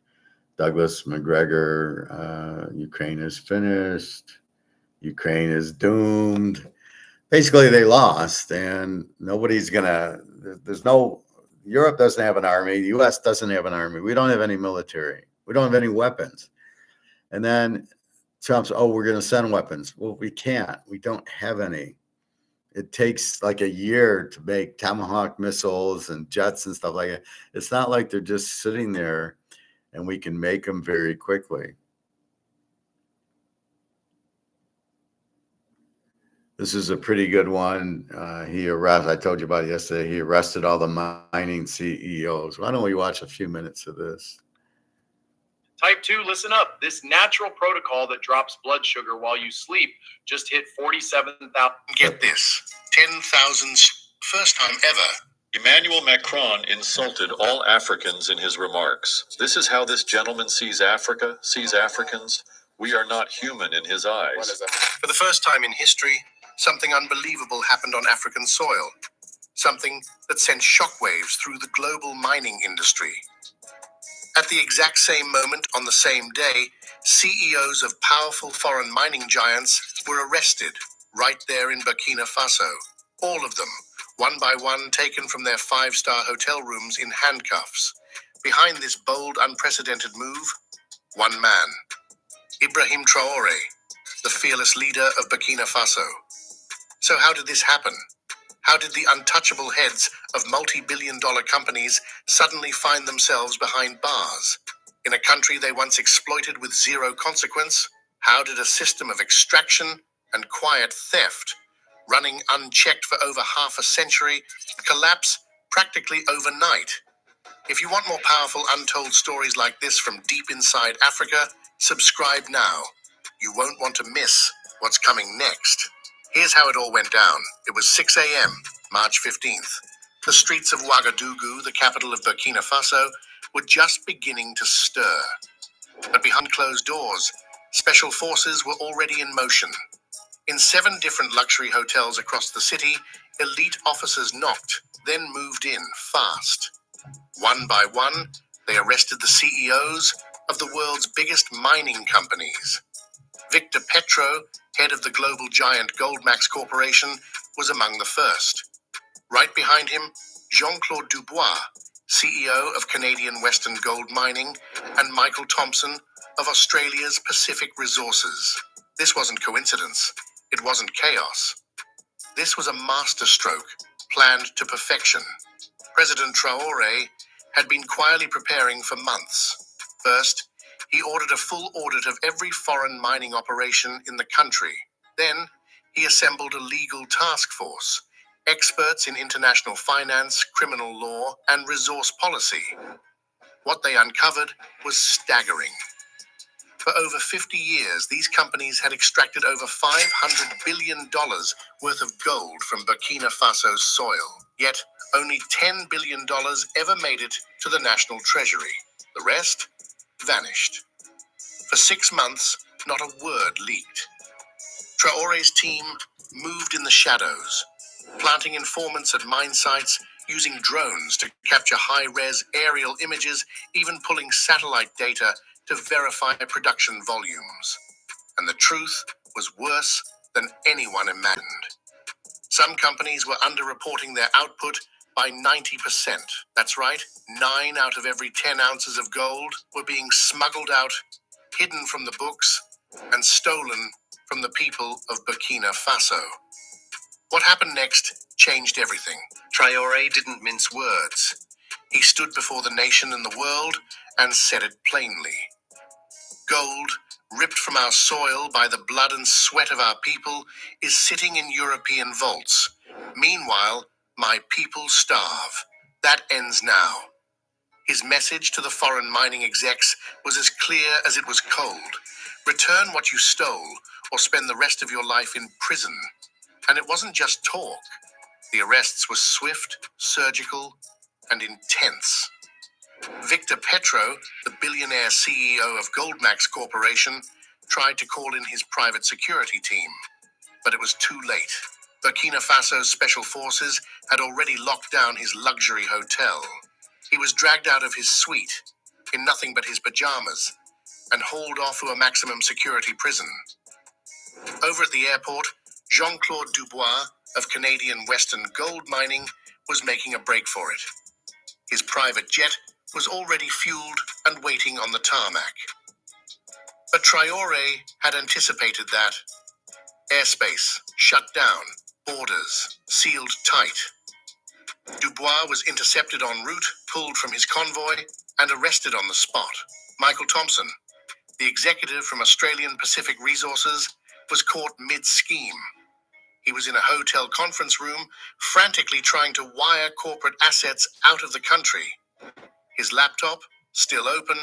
Douglas McGregor, Ukraine is finished. Ukraine is doomed. Basically, they lost, and nobody's Europe doesn't have an army. The U.S. doesn't have an army. We don't have any military. We don't have any weapons. And then Trump's, we're going to send weapons. Well, we can't. We don't have any. It takes like a year to make Tomahawk missiles and jets and stuff like that. It's not like they're just sitting there and we can make them very quickly. This is a pretty good one. I told you about it yesterday. He arrested all the mining CEOs. Why don't we watch a few minutes of this? Type 2, listen up. This natural protocol that drops blood sugar while you sleep just hit 47,000. Get this, 10,000, first time ever. Emmanuel Macron insulted all Africans in his remarks. This is how this gentleman sees Africa, sees Africans. We are not human in his eyes. For the first time in history, something unbelievable happened on African soil. Something that sent shockwaves through the global mining industry. At the exact same moment on the same day, CEOs of powerful foreign mining giants were arrested right there in Burkina Faso. All of them, one by one, taken from their 5-star hotel rooms in handcuffs. Behind this bold, unprecedented move, one man, Ibrahim Traoré, the fearless leader of Burkina Faso. So how did this happen? How did the untouchable heads of multi-billion-dollar companies suddenly find themselves behind bars? In a country they once exploited with zero consequence, how did a system of extraction and quiet theft, running unchecked for over half a century, collapse practically overnight? If you want more powerful untold stories like this from deep inside Africa, subscribe now. You won't want to miss what's coming next. Here's how it all went down. It was 6 a.m., March 15th. The streets of Ouagadougou, the capital of Burkina Faso, were just beginning to stir. But behind closed doors, special forces were already in motion. In 7 different luxury hotels across the city, elite officers knocked, then moved in fast. One by one, they arrested the CEOs of the world's biggest mining companies. Victor Petro, head of the global giant Goldmax Corporation, was among the first. Right behind him, Jean-Claude Dubois, CEO of Canadian Western Gold Mining, and Michael Thompson of Australia's Pacific Resources. This wasn't coincidence. It wasn't chaos. This was a masterstroke, planned to perfection. President Traoré had been quietly preparing for months. First, he ordered a full audit of every foreign mining operation in the country. Then, he assembled a legal task force, experts in international finance, criminal law, and resource policy. What they uncovered was staggering. For over 50 years, these companies had extracted over $500 billion worth of gold from Burkina Faso's soil. Yet, only $10 billion ever made it to the national treasury. The rest vanished. For 6 months, not a word leaked. Traoré's team moved in the shadows, planting informants at mine sites, using drones to capture high-res aerial images, even pulling satellite data to verify production volumes. And the truth was worse than anyone imagined. Some companies were underreporting their output by 90%. That's right, 9 out of every 10 ounces of gold were being smuggled out, hidden from the books, and stolen from the people of Burkina Faso. What happened next changed everything. Traoré didn't mince words. He stood before the nation and the world and said it plainly. Gold, ripped from our soil by the blood and sweat of our people, is sitting in European vaults. Meanwhile, my people starve. That ends now. His message to the foreign mining execs was as clear as it was cold. Return what you stole, or spend the rest of your life in prison. And it wasn't just talk. The arrests were swift, surgical, and intense. Victor Petro, the billionaire CEO of Goldmax Corporation, tried to call in his private security team, but it was too late. Burkina Faso's special forces had already locked down his luxury hotel. He was dragged out of his suite, in nothing but his pajamas, and hauled off to a maximum security prison. Over at the airport, Jean-Claude Dubois of Canadian Western Gold Mining was making a break for it. His private jet was already fueled and waiting on the tarmac. But Traoré had anticipated that. Airspace shut down, borders sealed tight. Dubois was intercepted en route, pulled from his convoy, and arrested on the spot. Michael Thompson, the executive from Australian Pacific Resources, was caught mid-scheme. He was in a hotel conference room, frantically trying to wire corporate assets out of the country. His laptop, still open,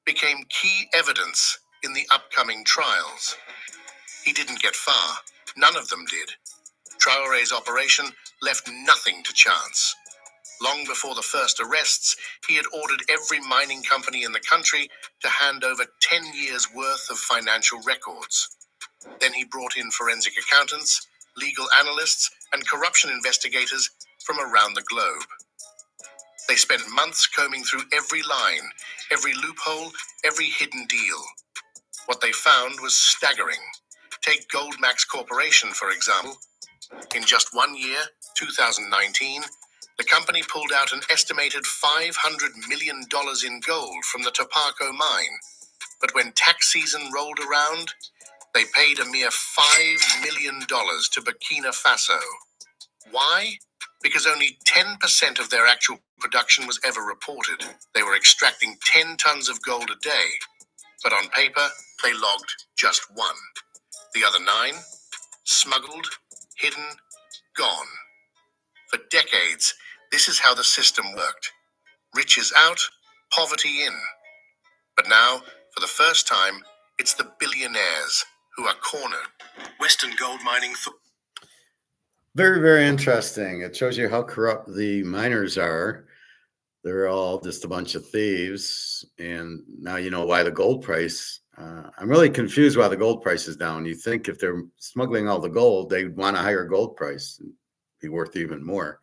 became key evidence in the upcoming trials. He didn't get far. None of them did. Traoré's operation left nothing to chance. Long before the first arrests, he had ordered every mining company in the country to hand over 10 years' worth of financial records. Then he brought in forensic accountants, legal analysts, and corruption investigators from around the globe. They spent months combing through every line, every loophole, every hidden deal. What they found was staggering. Take Goldmax Corporation, for example. In just 1 year, 2019, the company pulled out an estimated $500 million in gold from the Topako mine. But when tax season rolled around, they paid a mere $5 million to Burkina Faso. Why? Because only 10% of their actual production was ever reported. They were extracting 10 tons of gold a day, but on paper, they logged just 1. The other 9, smuggled, hidden, gone. For decades, this is how the system worked. Riches out, poverty in. But now, for the first time, it's the billionaires who are cornered. Western Gold Mining. Very, very interesting. It shows you how corrupt the miners are. they're all just a bunch of thieves. And now you know why the gold price. I'm really confused why the gold price is down. You think if they're smuggling all the gold, they'd want a higher gold price and be worth even more.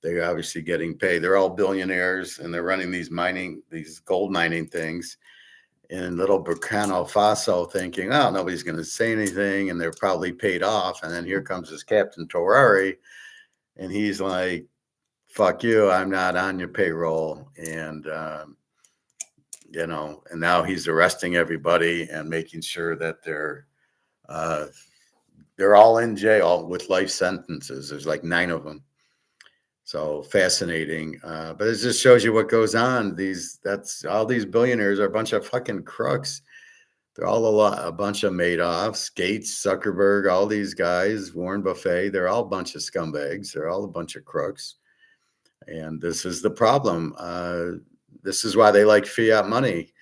They're obviously getting paid. They're all billionaires, and they're running these gold mining things in little Burkina Faso, thinking, oh, nobody's going to say anything, and they're probably paid off. And then here comes this Captain Torari, and he's like, fuck you, I'm not on your payroll. And, and now he's arresting everybody and making sure that they're all in jail with life sentences. There's like 9 of them. So fascinating. But it just shows you what goes on. That's all these billionaires are a bunch of fucking crooks. They're all a bunch of Madoffs, Gates, Zuckerberg, all these guys, Warren Buffett. They're all a bunch of scumbags. They're all a bunch of crooks. And this is the problem. This is why they like fiat money,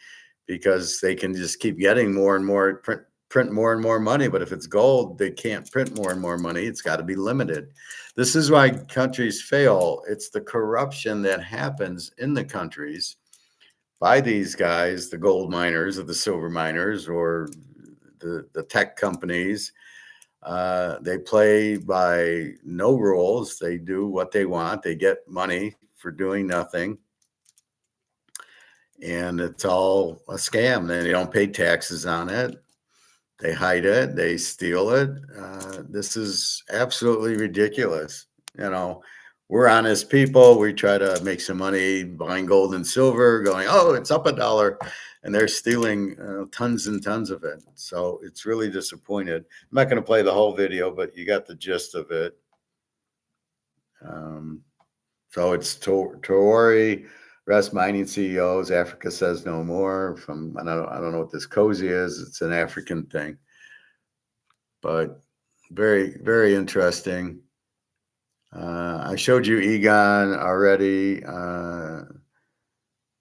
because they can just keep getting more and more, print more and more money. But if it's gold, they can't print more and more money. It's got to be limited. This is why countries fail. It's the corruption that happens in the countries by these guys, the gold miners or the silver miners or the tech companies. They play by no rules. They do what they want. They get money for doing nothing. And it's all a scam. They don't pay taxes on it. They hide it. They steal it. This is absolutely ridiculous. We're honest people. We try to make some money buying gold and silver, going, oh, it's up $1. And they're stealing tons and tons of it. So it's really disappointed. I'm not going to play the whole video, but you got the gist of it. So it's Torori, Rest Mining CEOs, Africa Says No More. I don't know what this cozy is. It's an African thing. But very, very interesting. I showed you Egon already,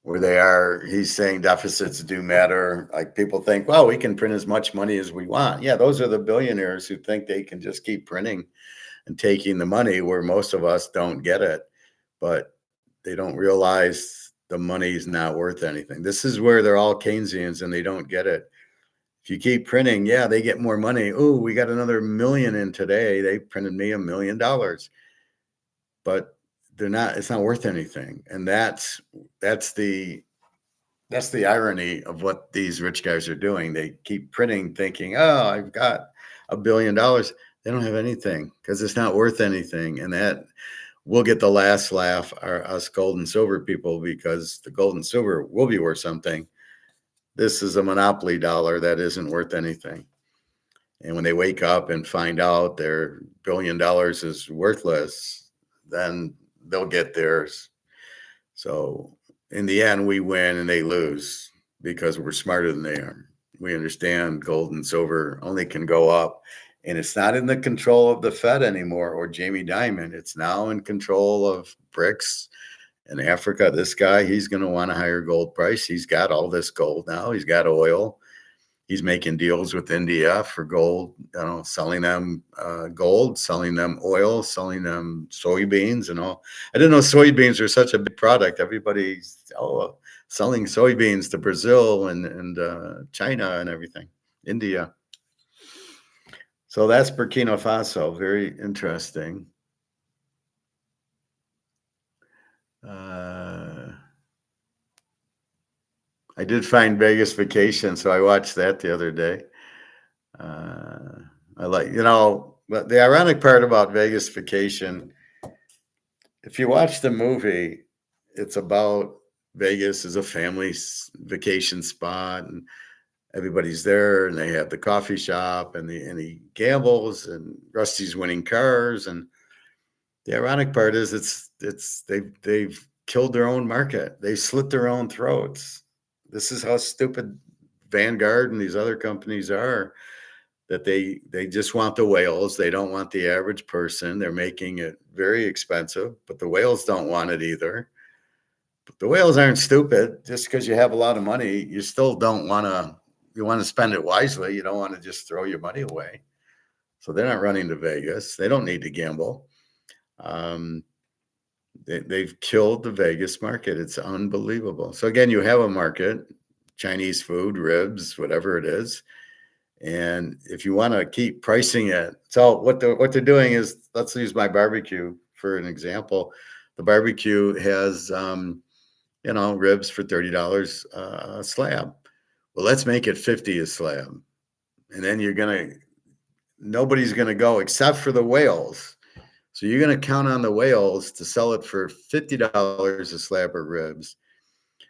where they are. He's saying deficits do matter. Like people think, well, we can print as much money as we want. Yeah, those are the billionaires who think they can just keep printing and taking the money, where most of us don't get it. But they don't realize the money's not worth anything. This is where they're all Keynesians and they don't get it. If you keep printing, yeah, they get more money. Oh, we got another million in today. They printed me $1 million. But it's not worth anything. And that's the irony of what these rich guys are doing. They keep printing thinking, oh, I've got $1 billion. They don't have anything because it's not worth anything. And that we'll get the last laugh, us gold and silver people, because the gold and silver will be worth something. This is a monopoly dollar that isn't worth anything. And when they wake up and find out their $1 billion is worthless, then they'll get theirs. So in the end, we win and they lose because we're smarter than they are. We understand gold and silver only can go up. And it's not in the control of the Fed anymore or Jamie Dimon. It's now in control of BRICS and Africa. This guy, he's going to want a higher gold price. He's got all this gold now. He's got oil. He's making deals with India for gold, selling them gold, selling them oil, selling them soybeans and all. I didn't know soybeans are such a big product. Everybody's selling soybeans to Brazil and China and everything, India. So that's Burkina Faso. Very interesting. I did find Vegas Vacation, so I watched that the other day. I like, but the ironic part about Vegas Vacation, if you watch the movie, it's about Vegas as a family vacation spot, and everybody's there, and they have the coffee shop, and he gambles, and Rusty's winning cars, and the ironic part is they've killed their own market. They slit their own throats. This is how stupid Vanguard and these other companies are, that they just want the whales. They don't want the average person. They're making it very expensive, but the whales don't want it either. But the whales aren't stupid. Just because you have a lot of money, you still don't want to, you want to spend it wisely. You don't want to just throw your money away. So they're not running to Vegas. They don't need to gamble. They've killed the Vegas market. It's unbelievable. So again, you have a market, Chinese food, ribs, whatever it is. And if you want to keep pricing it, so what they're doing is, let's use my barbecue for an example. The barbecue has ribs for $30 a slab. Well, let's make it 50 a slab. And then nobody's gonna go except for the whales. So you're gonna count on the whales to sell it for $50 a slab of ribs.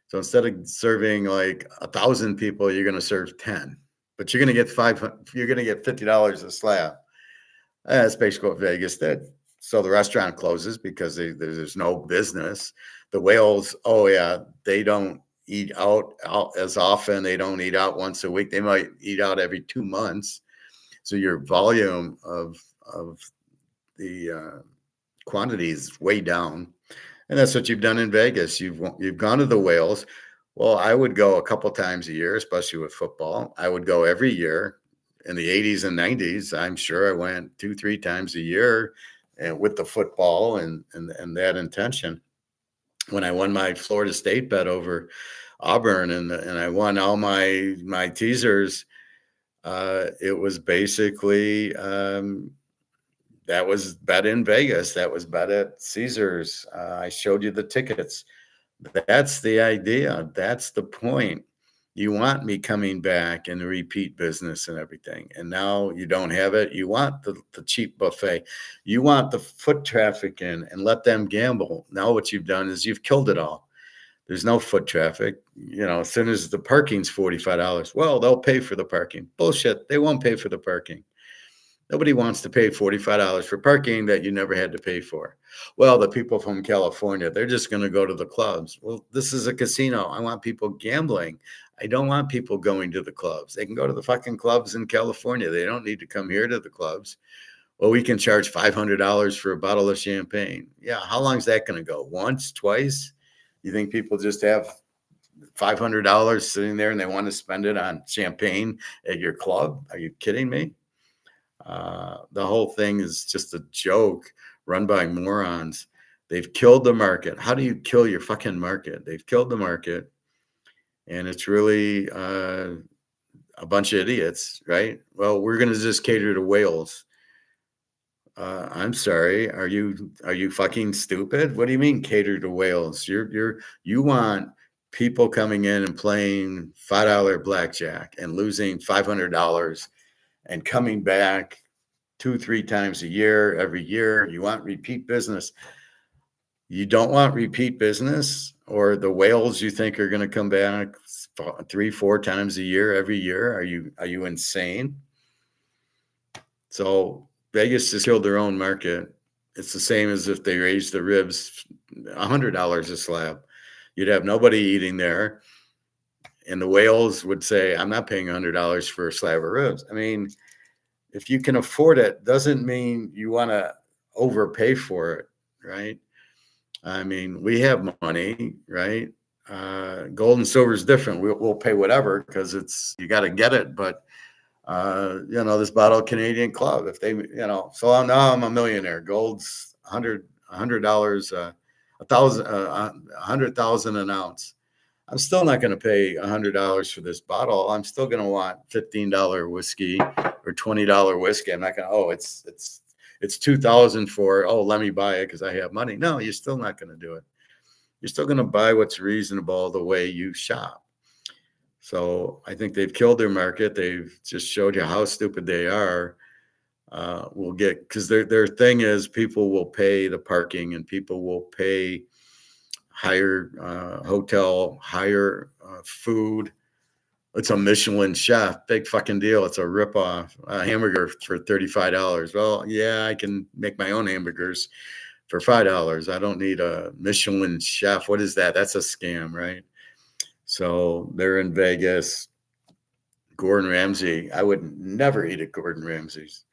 So instead of serving like 1,000 people, you're gonna serve 10. But you're gonna get $50 a slab. That's basically what Vegas did. So the restaurant closes because there's no business. The whales, oh yeah, they don't eat out as often. They don't eat out once a week. They might eat out every 2 months. So your volume of the quantity is way down. And that's what you've done in Vegas. You've gone to the whales. Well, I would go a couple times a year, especially with football. I would go every year. In the 80s and 90s, I'm sure I went 2-3 times a year, and with the football and that intention. When I won my Florida State bet over Auburn and I won all my teasers, it was basically that was bet in Vegas. That was bet at Caesars. I showed you the tickets. That's the idea. That's the point. You want me coming back in the repeat business and everything. And now you don't have it. You want the cheap buffet. You want the foot traffic in and let them gamble. Now what you've done is you've killed it all. There's no foot traffic. As soon as the parking's $45, well, they'll pay for the parking. Bullshit. They won't pay for the parking. Nobody wants to pay $45 for parking that you never had to pay for. Well, the people from California, they're just going to go to the clubs. Well, this is a casino. I want people gambling. I don't want people going to the clubs. They can go to the fucking clubs in California. They don't need to come here to the clubs. Well, we can charge $500 for a bottle of champagne. Yeah, how long is that going to go? Once, twice? You think people just have $500 sitting there and they want to spend it on champagne at your club? Are you kidding me? The whole thing is just a joke run by morons. They've killed the market. How do you kill your fucking market? They've killed the market. And it's really a bunch of idiots, right? Well, we're going to just cater to whales. I'm sorry. Are you fucking stupid? What do you mean cater to whales? You want people coming in and playing $5 blackjack and losing $500 and coming back 2-3 times a year, every year. You want repeat business. You don't want repeat business, or the whales you think are going to come back 3-4 times a year, every year. Are you insane? So Vegas just killed their own market. It's the same as if they raised the ribs $100 a slab. You'd have nobody eating there. And the whales would say, I'm not paying $100 for a slab of ribs. I mean, if you can afford it, doesn't mean you want to overpay for it, right? I mean, we have money, right? Gold and silver is different. We'll pay whatever because you got to get it. But this bottle of Canadian Club, if they, so now I'm a millionaire. Gold's $100, $100,000 an ounce. I'm still not going to pay $100 for this bottle. I'm still going to want $15 whiskey or $20 whiskey. I'm not going to, it's $2,000 for, let me buy it because I have money. No, you're still not going to do it. You're still going to buy what's reasonable the way you shop. So I think they've killed their market. They've just showed you how stupid they are. Because their thing is people will pay the parking and people will pay higher hotel, higher food. It's a Michelin chef, big fucking deal. It's a ripoff. A hamburger for $35. Well, yeah, I can make my own hamburgers for $5. I don't need a Michelin chef. What is that? That's a scam, right? So they're in Vegas. Gordon Ramsay. I would never eat at Gordon Ramsay's.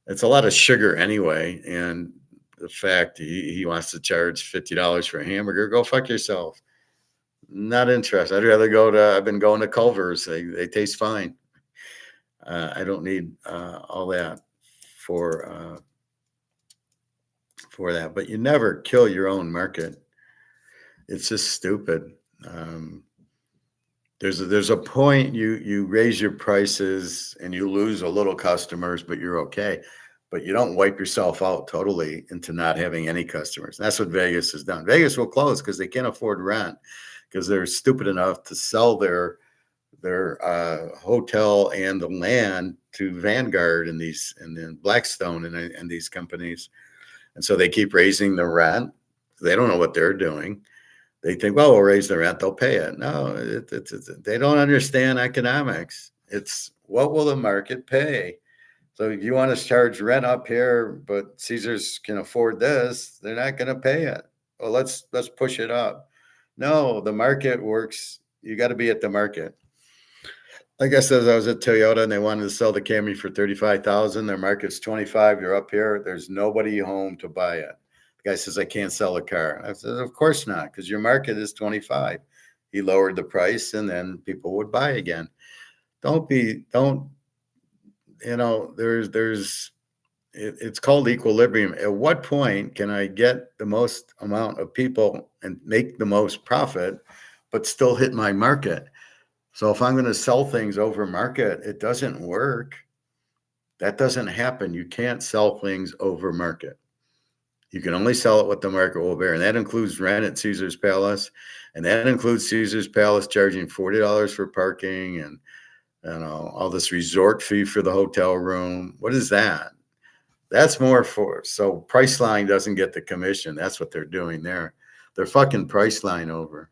It's a lot of sugar anyway, and the fact he wants to charge $50 for a hamburger, go fuck yourself. Not interested. I'd rather I've been going to Culver's. They taste fine. I don't need all that for for that, but you never kill your own market. It's just stupid. There's a point you raise your prices and you lose a little customers, but you're okay. But you don't wipe yourself out totally into not having any customers. And that's what Vegas has done. Vegas will close because they can't afford rent, because they're stupid enough to sell their hotel and the land to Vanguard and then Blackstone and these companies. And so they keep raising the rent. They don't know what they're doing. They think, well, we'll raise the rent, they'll pay it. No, they don't understand economics. It's what will the market pay? So if you want to charge rent up here, but Caesars can afford this, they're not going to pay it. Well, let's push it up. No, the market works. You got to be at the market. Like I said, I was at Toyota and they wanted to sell the Camry for $35,000. Their market's 25. You're up here. There's nobody home to buy it. The guy says, I can't sell a car. I said, of course not, because your market is 25. He lowered the price and then people would buy again. It's called equilibrium. At what point can I get the most amount of people and make the most profit, but still hit my market? So if I'm going to sell things over market, it doesn't work. That doesn't happen. You can't sell things over market. You can only sell it what the market will bear. And that includes rent at Caesars Palace. And that includes Caesars Palace charging $40 for parking and all this resort fee for the hotel room. What is that? That's more so Priceline doesn't get the commission. That's what they're doing there. They're fucking Priceline over.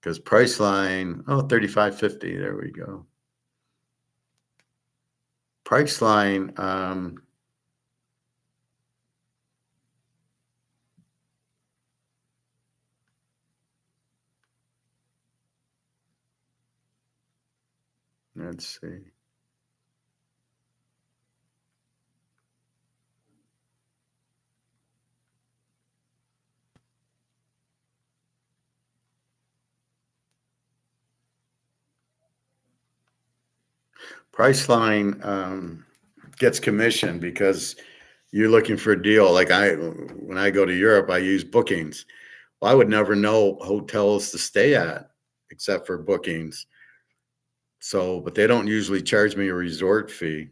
Because Priceline, $35.50. There we go. Priceline, let's see. Priceline gets commission because you're looking for a deal. Like when I go to Europe, I use bookings. Well, I would never know hotels to stay at except for bookings. So, but they don't usually charge me a resort fee.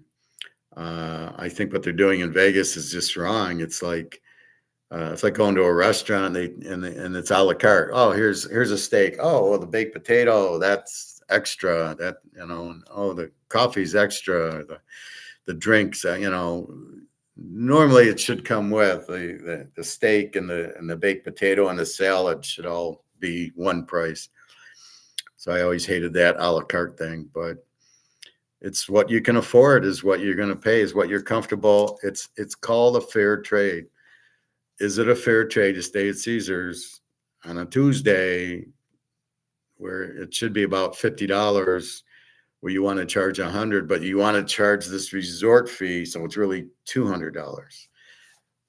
I think what they're doing in Vegas is just wrong. It's like going to a restaurant and it's a la carte. Oh, here's a steak. Oh, well, the baked potato, that's extra. That the coffee's extra. The drinks, normally it should come with the steak and the baked potato and the salad should all be one price. So I always hated that a la carte thing, but it's what you can afford is what you're going to pay, is what you're comfortable. It's called a fair trade. Is it a fair trade to stay at Caesars on a Tuesday where it should be about $50, where you want to charge $100, but you want to charge this resort fee, so it's really $200?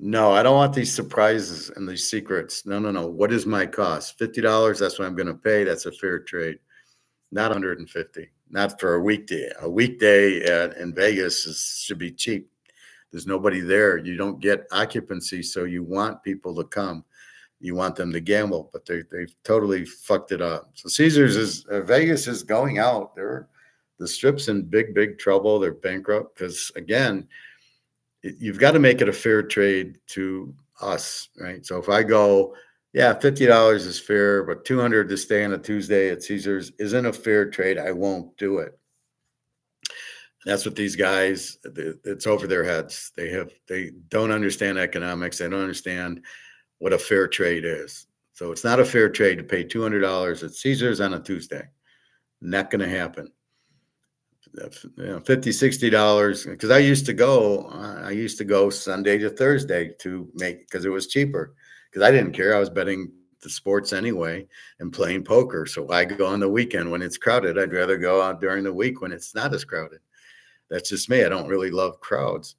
No, I don't want these surprises and these secrets. No. What is my cost? $50. That's what I'm going to pay. That's a fair trade. Not $150. Not for a weekday. A weekday in Vegas should be cheap. There's nobody there. You don't get occupancy, so you want people to come. You want them to gamble, but they've totally fucked it up. So Vegas is going out. The Strip's in big trouble. They're bankrupt because, again, you've got to make it a fair trade to us, right? So if I go, $50 is fair, but $200 to stay on a Tuesday at Caesars isn't a fair trade, I won't do it. That's what these guys, it's over their heads. They don't understand economics. They don't understand what a fair trade is. So it's not a fair trade to pay $200 at Caesars on a Tuesday. Not going to happen. $50, $60, because I used to go Sunday to Thursday because it was cheaper, because I didn't care. I was betting the sports anyway and playing poker. So I go on the weekend when it's crowded. I'd rather go out during the week when it's not as crowded. That's just me. I don't really love crowds,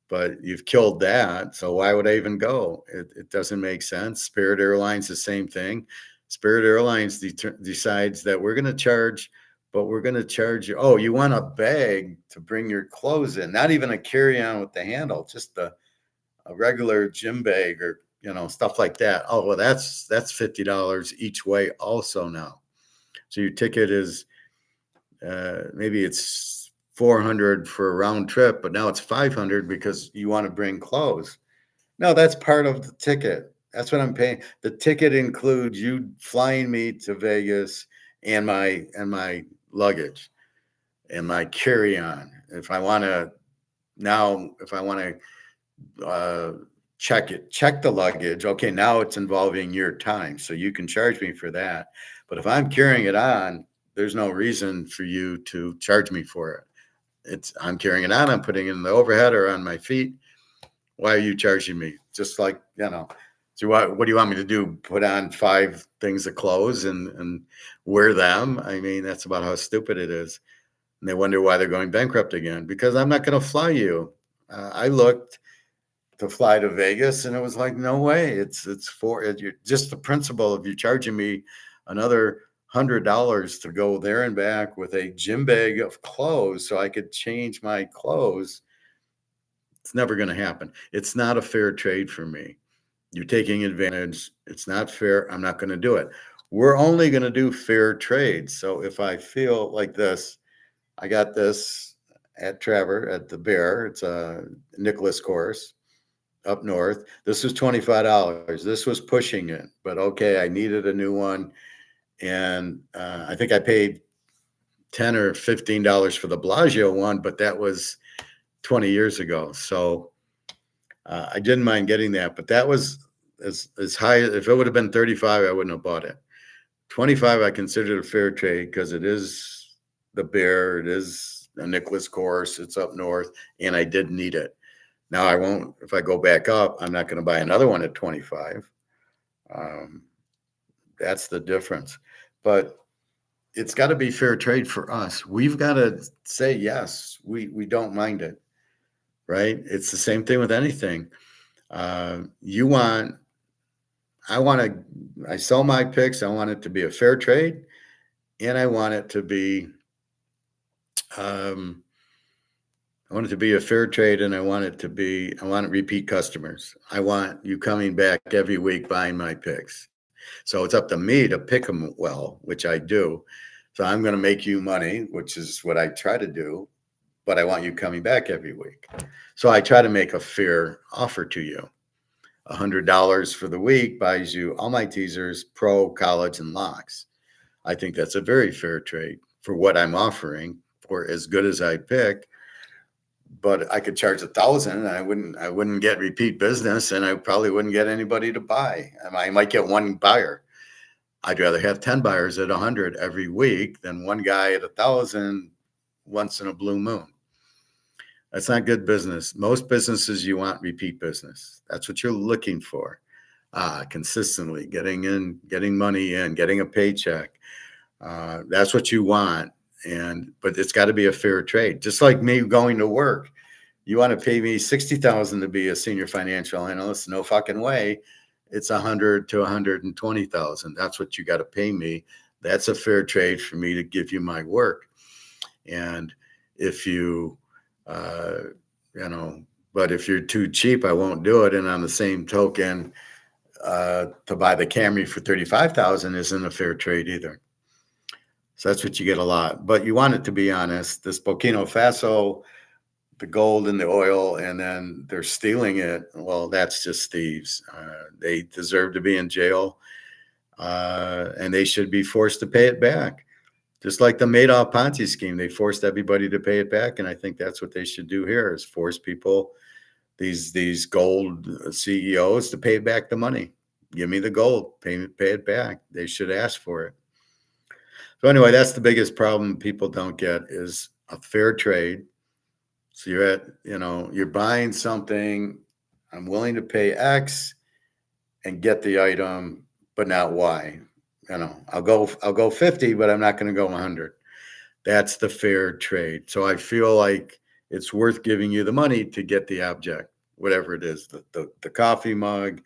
but you've killed that. So why would I even go? It doesn't make sense. Spirit Airlines, the same thing. Spirit Airlines decides that we're going to charge, but we're going to charge you. Oh, you want a bag to bring your clothes in, not even a carry-on with the handle, just the a regular gym bag or, stuff like that. Oh, well, that's $50 each way also now. So your ticket is maybe it's 400 for a round trip, but now it's 500 because you want to bring clothes. No, that's part of the ticket. That's what I'm paying. The ticket includes you flying me to Vegas and my luggage and my carry-on. If I want to check the luggage. Okay, now it's involving your time, so you can charge me for that. But if I'm carrying it on, there's no reason for you to charge me for it. I'm carrying it on. I'm putting it in the overhead or on my feet. Why are you charging me? Just like, so what do you want me to do? Put on 5 things of clothes and wear them? I mean, that's about how stupid it is. And they wonder why they're going bankrupt again, because I'm not going to fly you. I looked to fly to Vegas and it was like, no way. It's just the principle of you charging me another $100 to go there and back with a gym bag of clothes so I could change my clothes. It's never going to happen. It's not a fair trade for me. You're taking advantage. It's not fair. I'm not going to do it. We're only going to do fair trades. So if I feel like this, I got this at Trevor at the Bear. It's a Nicholas course up north. This was $25. This was pushing it, but okay, I needed a new one. And I think I paid $10 or $15 for the Bellagio one, but that was 20 years ago. So I didn't mind getting that, but that was as high. If it would have been 35, I wouldn't have bought it. 25, I considered a fair trade because it is the Bear. It is a Nicholas course. It's up north, and I did need it. Now I won't. If I go back up, I'm not going to buy another one at 25. That's the difference. But it's got to be fair trade for us. We've got to say yes. We don't mind it, right? It's the same thing with anything. I sell my picks. I want it to be a fair trade, and I want it to be, I want it to be a fair trade, and I want repeat customers. I want you coming back every week buying my picks. So it's up to me to pick them well, which I do. So I'm going to make you money, which is what I try to do, but I want you coming back every week. So I try to make a fair offer to you. $100 for the week buys you all my teasers, pro, college, and locks. I think that's a very fair trade for what I'm offering for as good as I pick. But I could charge $1,000 and I wouldn't get repeat business, and I probably wouldn't get anybody to buy. I might get one buyer. I'd rather have 10 buyers at 100 every week than one guy at 1,000 once in a blue moon. That's not good business. Most businesses, you want repeat business. That's what you're looking for. Consistently getting money in, getting a paycheck. That's what you want. But it's got to be a fair trade. Just like me going to work. You want to pay me $60,000 to be a senior financial analyst? No fucking way. It's $100,000 to $120,000. That's what you got to pay me. That's a fair trade for me to give you my work. And if you, but if you're too cheap, I won't do it. And on the same token, to buy the Camry for $35,000 isn't a fair trade either. So that's what you get a lot. But you want it to be honest. This Burkina Faso, the gold and the oil, and then they're stealing it. Well, that's just thieves. They deserve to be in jail, and they should be forced to pay it back. Just like the Madoff Ponzi scheme, they forced everybody to pay it back, and I think that's what they should do here: is force people, these gold CEOs, to pay back the money. Give me the gold, pay it back. They should ask for it. So anyway, that's the biggest problem people don't get is a fair trade. So you're buying something. I'm willing to pay X and get the item, but not Y. I'll go 50, but I'm not going to go 100. That's the fair trade. So I feel like it's worth giving you the money to get the object, whatever it is, the coffee mug,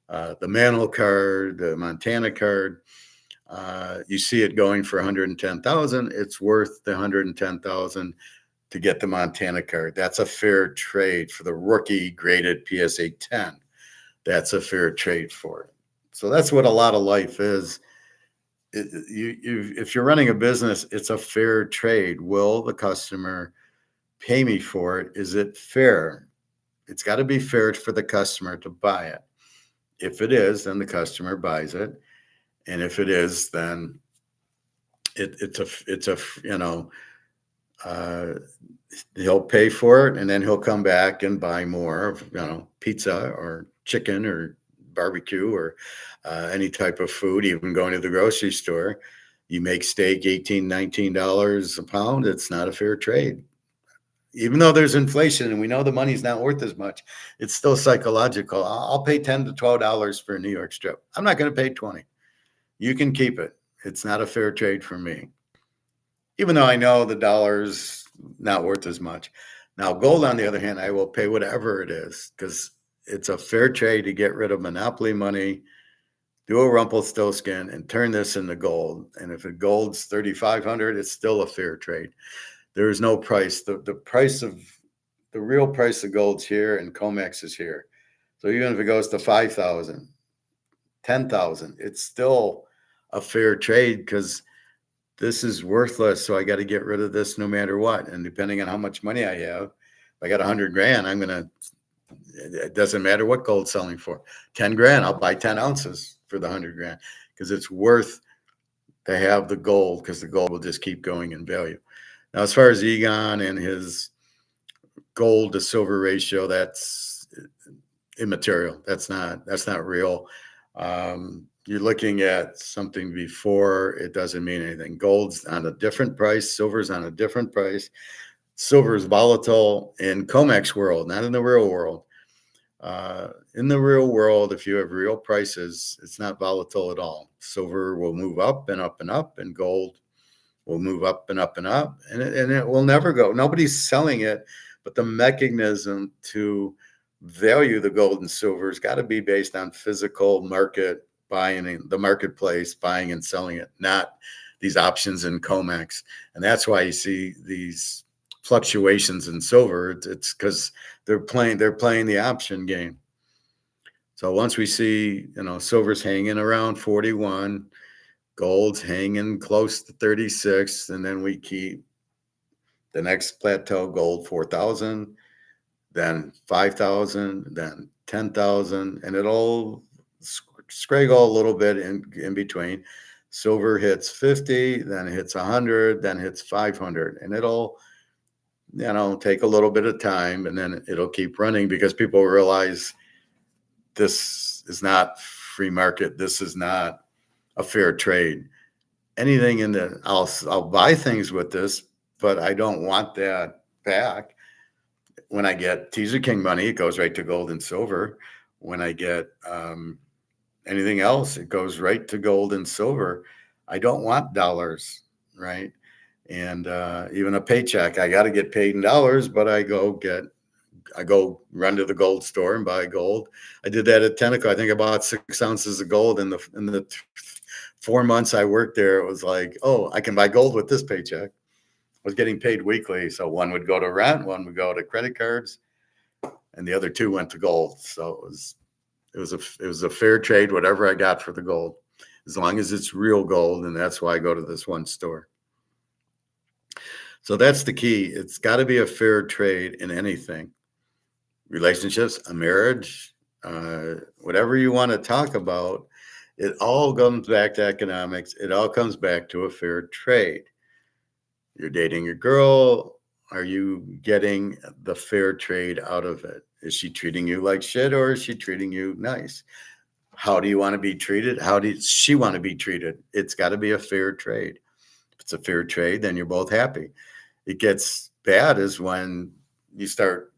the mantle card, the Montana card. You see it going for $110,000. It's worth the $110,000 to get the Montana card. That's a fair trade for the rookie graded PSA 10. That's a fair trade for it. So that's what a lot of life is. If you're running a business, it's a fair trade. Will the customer pay me for it? Is it fair? It's got to be fair for the customer to buy it. If it is, then the customer buys it. And if it is, then it's a he'll pay for it, and then he'll come back and buy more of pizza or chicken or barbecue or any type of food. Even going to the grocery store, you make steak $18-19 a pound. It's not a fair trade. Even though there's inflation and we know the money's not worth as much, it's still psychological. I'll pay $10 to $12 for a New York strip. I'm not going to pay 20. You can keep it. It's not a fair trade for me. Even though I know the dollar's not worth as much. Now, gold, on the other hand, I will pay whatever it is because it's a fair trade to get rid of monopoly money, do a Rumpelstiltskin, and turn this into gold. And if it gold's $3,500, it's still a fair trade. There is no price. The real price of gold's here, and comex is here. So even if it goes to 5,000, 10,000, it's still a fair trade because this is worthless. So I got to get rid of this no matter what. And depending on how much money I have, if I got 100 grand, it doesn't matter what gold's selling for. 10 grand, I'll buy 10 ounces for the 100 grand because it's worth to have the gold, because the gold will just keep going in value. Now, as far as Egon and his gold to silver ratio, that's immaterial. That's not real. You're looking at something before, it doesn't mean anything. Gold's on a different price. Silver's on a different price. Silver is volatile in comex world, not in the real world. In the real world, if you have real prices, it's not volatile at all. Silver will move up and up and up, and gold will move up and up and up, and it will never go. Nobody's selling it, but the mechanism to value the gold and silver has got to be based on physical market buying in the marketplace, buying and selling it, not these options in comex. And that's why you see these fluctuations in silver. It's because they're playing the option game. So once we see, silver's hanging around 41, gold's hanging close to 36, and then we keep the next plateau, gold 4,000, then 5,000, then 10,000, and it'll scraggle a little bit in between. Silver hits 50, then it hits 100, then hits 500, and it'll take a little bit of time, and then it'll keep running because people realize this is not free market. This is not a fair trade. Anything I'll buy things with this, but I don't want that back. When I get Teaserking money, it goes right to gold and silver. When I get anything else, it goes right to gold and silver. I don't want dollars, right? And even a paycheck, I got to get paid in dollars, but I go run to the gold store and buy gold. I did that at Tenneco. I think I bought 6 ounces of gold in the 4 months I worked there. It was like, oh, I can buy gold with this paycheck. I was getting paid weekly. So one would go to rent, one would go to credit cards, and the other two went to gold. So it was a fair trade, whatever I got for the gold, as long as it's real gold. And that's why I go to this one store. So that's the key. It's got to be a fair trade in anything. Relationships, a marriage, whatever you want to talk about, it all comes back to economics. It all comes back to a fair trade. You're dating a girl. Are you getting the fair trade out of it? Is she treating you like shit, or is she treating you nice? How do you want to be treated? How does she want to be treated? It's got to be a fair trade. If it's a fair trade, then you're both happy. It gets bad is when you start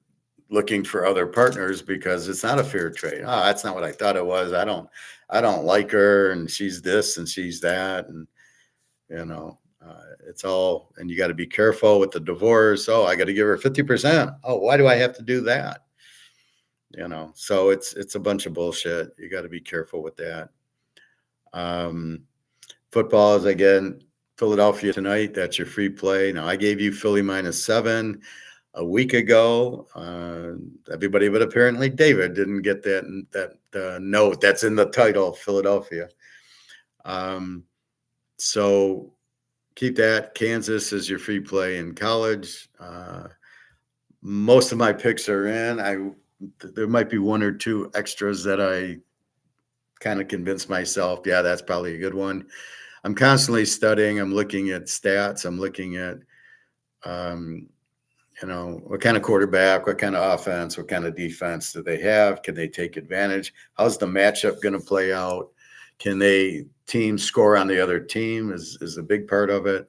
looking for other partners because it's not a fair trade. Oh, that's not what I thought it was. I don't like her, and she's this and she's that, and it's all. And you got to be careful with the divorce. Oh, I got to give her 50%. Oh, why do I have to do that? So it's a bunch of bullshit. You got to be careful with that. Football is, again, Philadelphia tonight. That's your free play. Now, I gave you Philly -7 a week ago. Everybody but apparently David didn't get that note that's in the title, Philadelphia. So keep that. Kansas is your free play in college. Most of my picks are in. There might be one or two extras that I kind of convinced myself, yeah, that's probably a good one. I'm constantly studying. I'm looking at stats. I'm looking at, what kind of quarterback, what kind of offense, what kind of defense do they have? Can they take advantage? How's the matchup going to play out? Can teams score on the other team is a big part of it.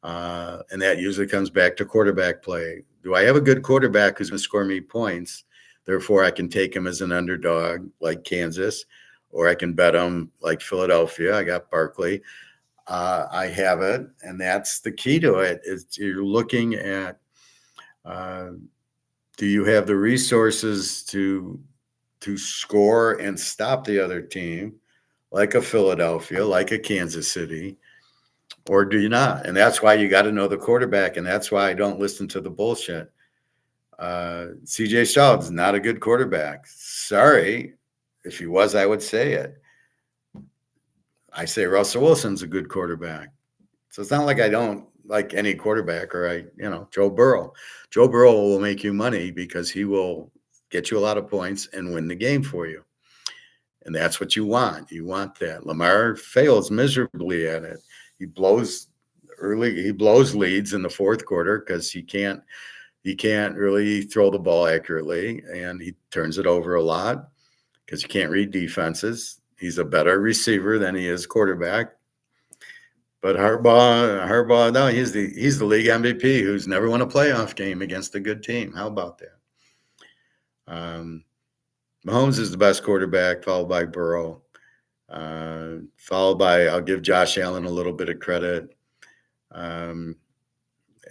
And that usually comes back to quarterback play. Do I have a good quarterback who's going to score me points? Therefore, I can take him as an underdog like Kansas, or I can bet him like Philadelphia. I got Barkley. I have it, and that's the key to it. Is you're looking at, do you have the resources to score and stop the other team, like a Philadelphia, like a Kansas City, or do you not? And that's why you got to know the quarterback, and that's why I don't listen to the bullshit. CJ Stroud's not a good quarterback. Sorry. If he was, I would say it. I say Russell Wilson's a good quarterback. So it's not like I don't like any quarterback, or Joe Burrow. Joe Burrow will make you money because he will get you a lot of points and win the game for you. And that's what you want. You want that. Lamar fails miserably at it. He blows leads in the fourth quarter because he can't really throw the ball accurately, and he turns it over a lot because you can't read defenses. He's a better receiver than he is quarterback. But Harbaugh, no, he's the league MVP who's never won a playoff game against a good team. How about that? Mahomes is the best quarterback, followed by Burrow. Followed by, I'll give Josh Allen a little bit of credit. And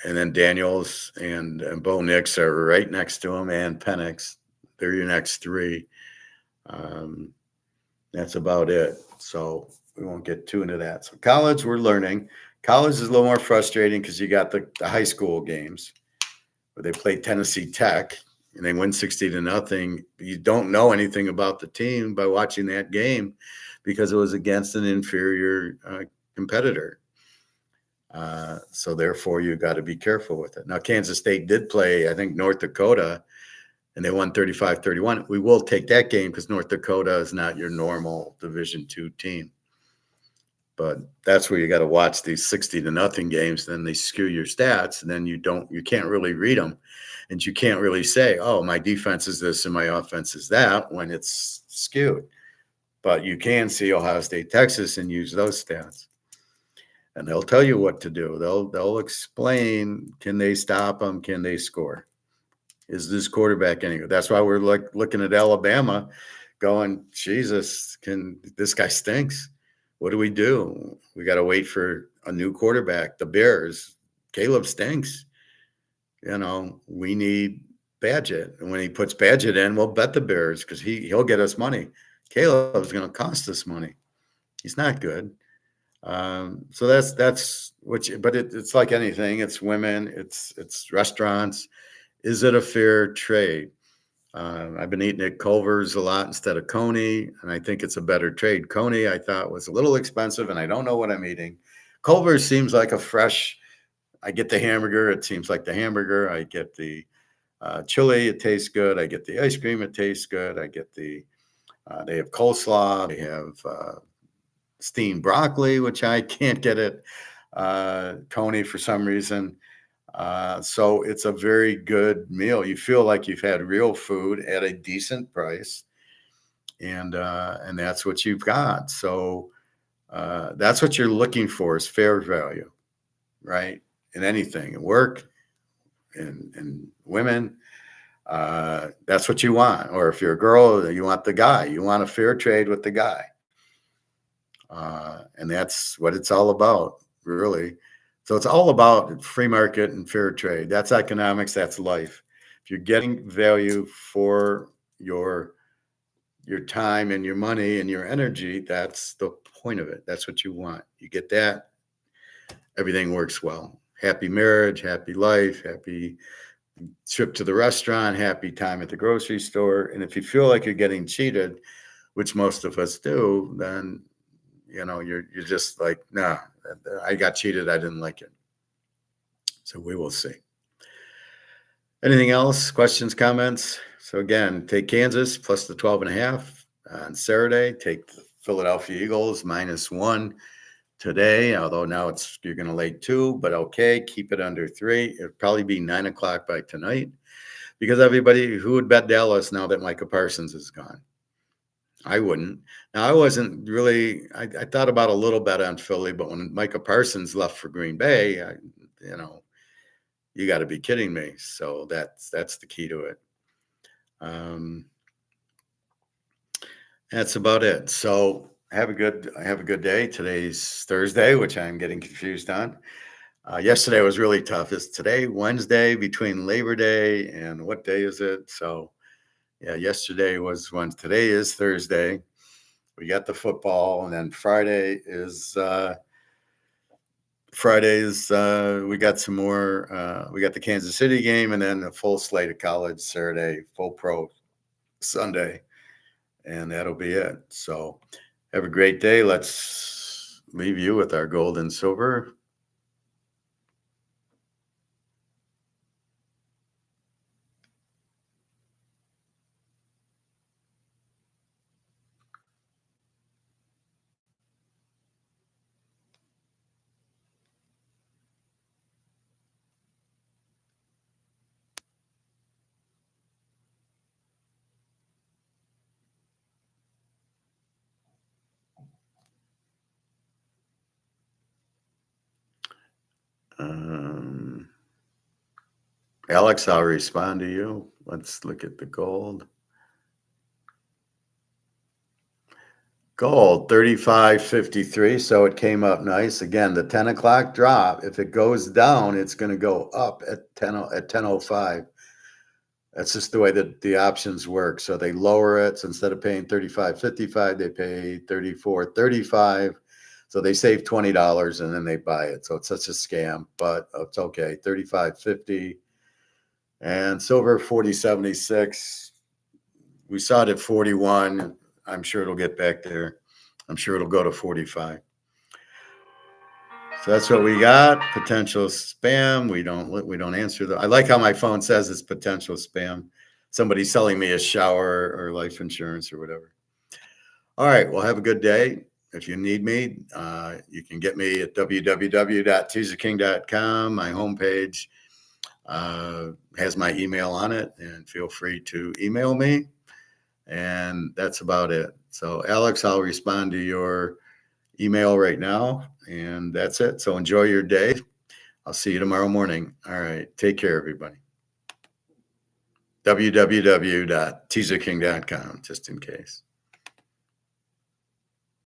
then Daniels and Bo Nix are right next to him, and Penix. They're your next three. That's about it. So we won't get too into that. So college, we're learning. College is a little more frustrating because you got the high school games where they play Tennessee Tech and they win 60-0. You don't know anything about the team by watching that game because it was against an inferior competitor. So therefore, you got to be careful with it. Now, Kansas State did play, I think, North Dakota, and they won 35-31. We will take that game because North Dakota is not your normal Division II team. But that's where you got to watch these 60-0 games. Then they skew your stats, and then you can't really read them, and you can't really say, "Oh, my defense is this and my offense is that," when it's skewed. But you can see Ohio State, Texas, and use those stats. And they'll tell you what to do. They'll explain, can they stop them? Can they score? Is this quarterback any good? That's why we're looking at Alabama going, Jesus, this guy stinks. What do? We got to wait for a new quarterback. The Bears, Caleb stinks. We need Badgett. And when he puts Badgett in, we'll bet the Bears because he'll get us money. Caleb's going to cost us money. He's not good. So that's but it's like anything. It's women, it's restaurants. Is it a fair trade? I've been eating at Culver's a lot instead of Coney, and I think it's a better trade. Coney, I thought, was a little expensive, and I don't know what I'm eating. Culver's seems like I get the hamburger. It seems like the hamburger. I get the chili. It tastes good. I get the ice cream. It tastes good. I get they have coleslaw. They have steamed broccoli, which I can't get at Coney for some reason. So it's a very good meal. You feel like you've had real food at a decent price, and that's what you've got. So that's what you're looking for, is fair value, right? In anything, in work, in women, that's what you want. Or if you're a girl, you want the guy. You want a fair trade with the guy. And that's what it's all about, really. So it's all about free market and fair trade. That's economics. That's life. If you're getting value for your time and your money and your energy, that's the point of it. That's what you want. You get that, everything works well. Happy marriage, happy life, happy trip to the restaurant, happy time at the grocery store. And if you feel like you're getting cheated, which most of us do, then you're just like, nah, I got cheated. I didn't like it. So we will see. Anything else? Questions, comments? So again, take Kansas plus the 12.5 on Saturday. Take the Philadelphia Eagles -1 today, although now you're going to lay 2, but okay, keep it under 3. It'll probably be 9 o'clock by tonight, because everybody who would bet Dallas now that Micah Parsons is gone. I wouldn't. Now, I wasn't really, I thought about a little bet on Philly, but when Micah Parsons left for Green Bay, you got to be kidding me. So that's the key to it. That's about it. So have a good day. Today's Thursday, which I'm getting confused on. Yesterday was really tough. Is today Wednesday between Labor Day and what day is it? So yeah, yesterday was when. Today is Thursday. We got the football, and then Friday is we got some more. We got the Kansas City game, and then a full slate of college Saturday, full pro Sunday, and that'll be it. So have a great day. Let's leave you with our gold and silver. Alex, I'll respond to you. Let's look at the gold. Gold, 35.53. So it came up nice. Again, the 10 o'clock drop. If it goes down, it's going to go up at 10:05. That's just the way that the options work. So they lower it. So instead of paying 35.55, they pay 34.35. So they save $20 and then they buy it. So it's such a scam, but it's okay. 35.50 and silver 40.76. We saw it at 41. I'm sure it'll get back there. I'm sure it'll go to 45. So that's what we got. Potential spam. We don't answer I like how my phone says it's potential spam. Somebody's selling me a shower or life insurance or whatever. All right. Well, have a good day. If you need me, you can get me at www.teaserking.com. My homepage has my email on it, and feel free to email me. And that's about it. So, Alex, I'll respond to your email right now, and that's it. So enjoy your day. I'll see you tomorrow morning. All right. Take care, everybody. www.teaserking.com, just in case.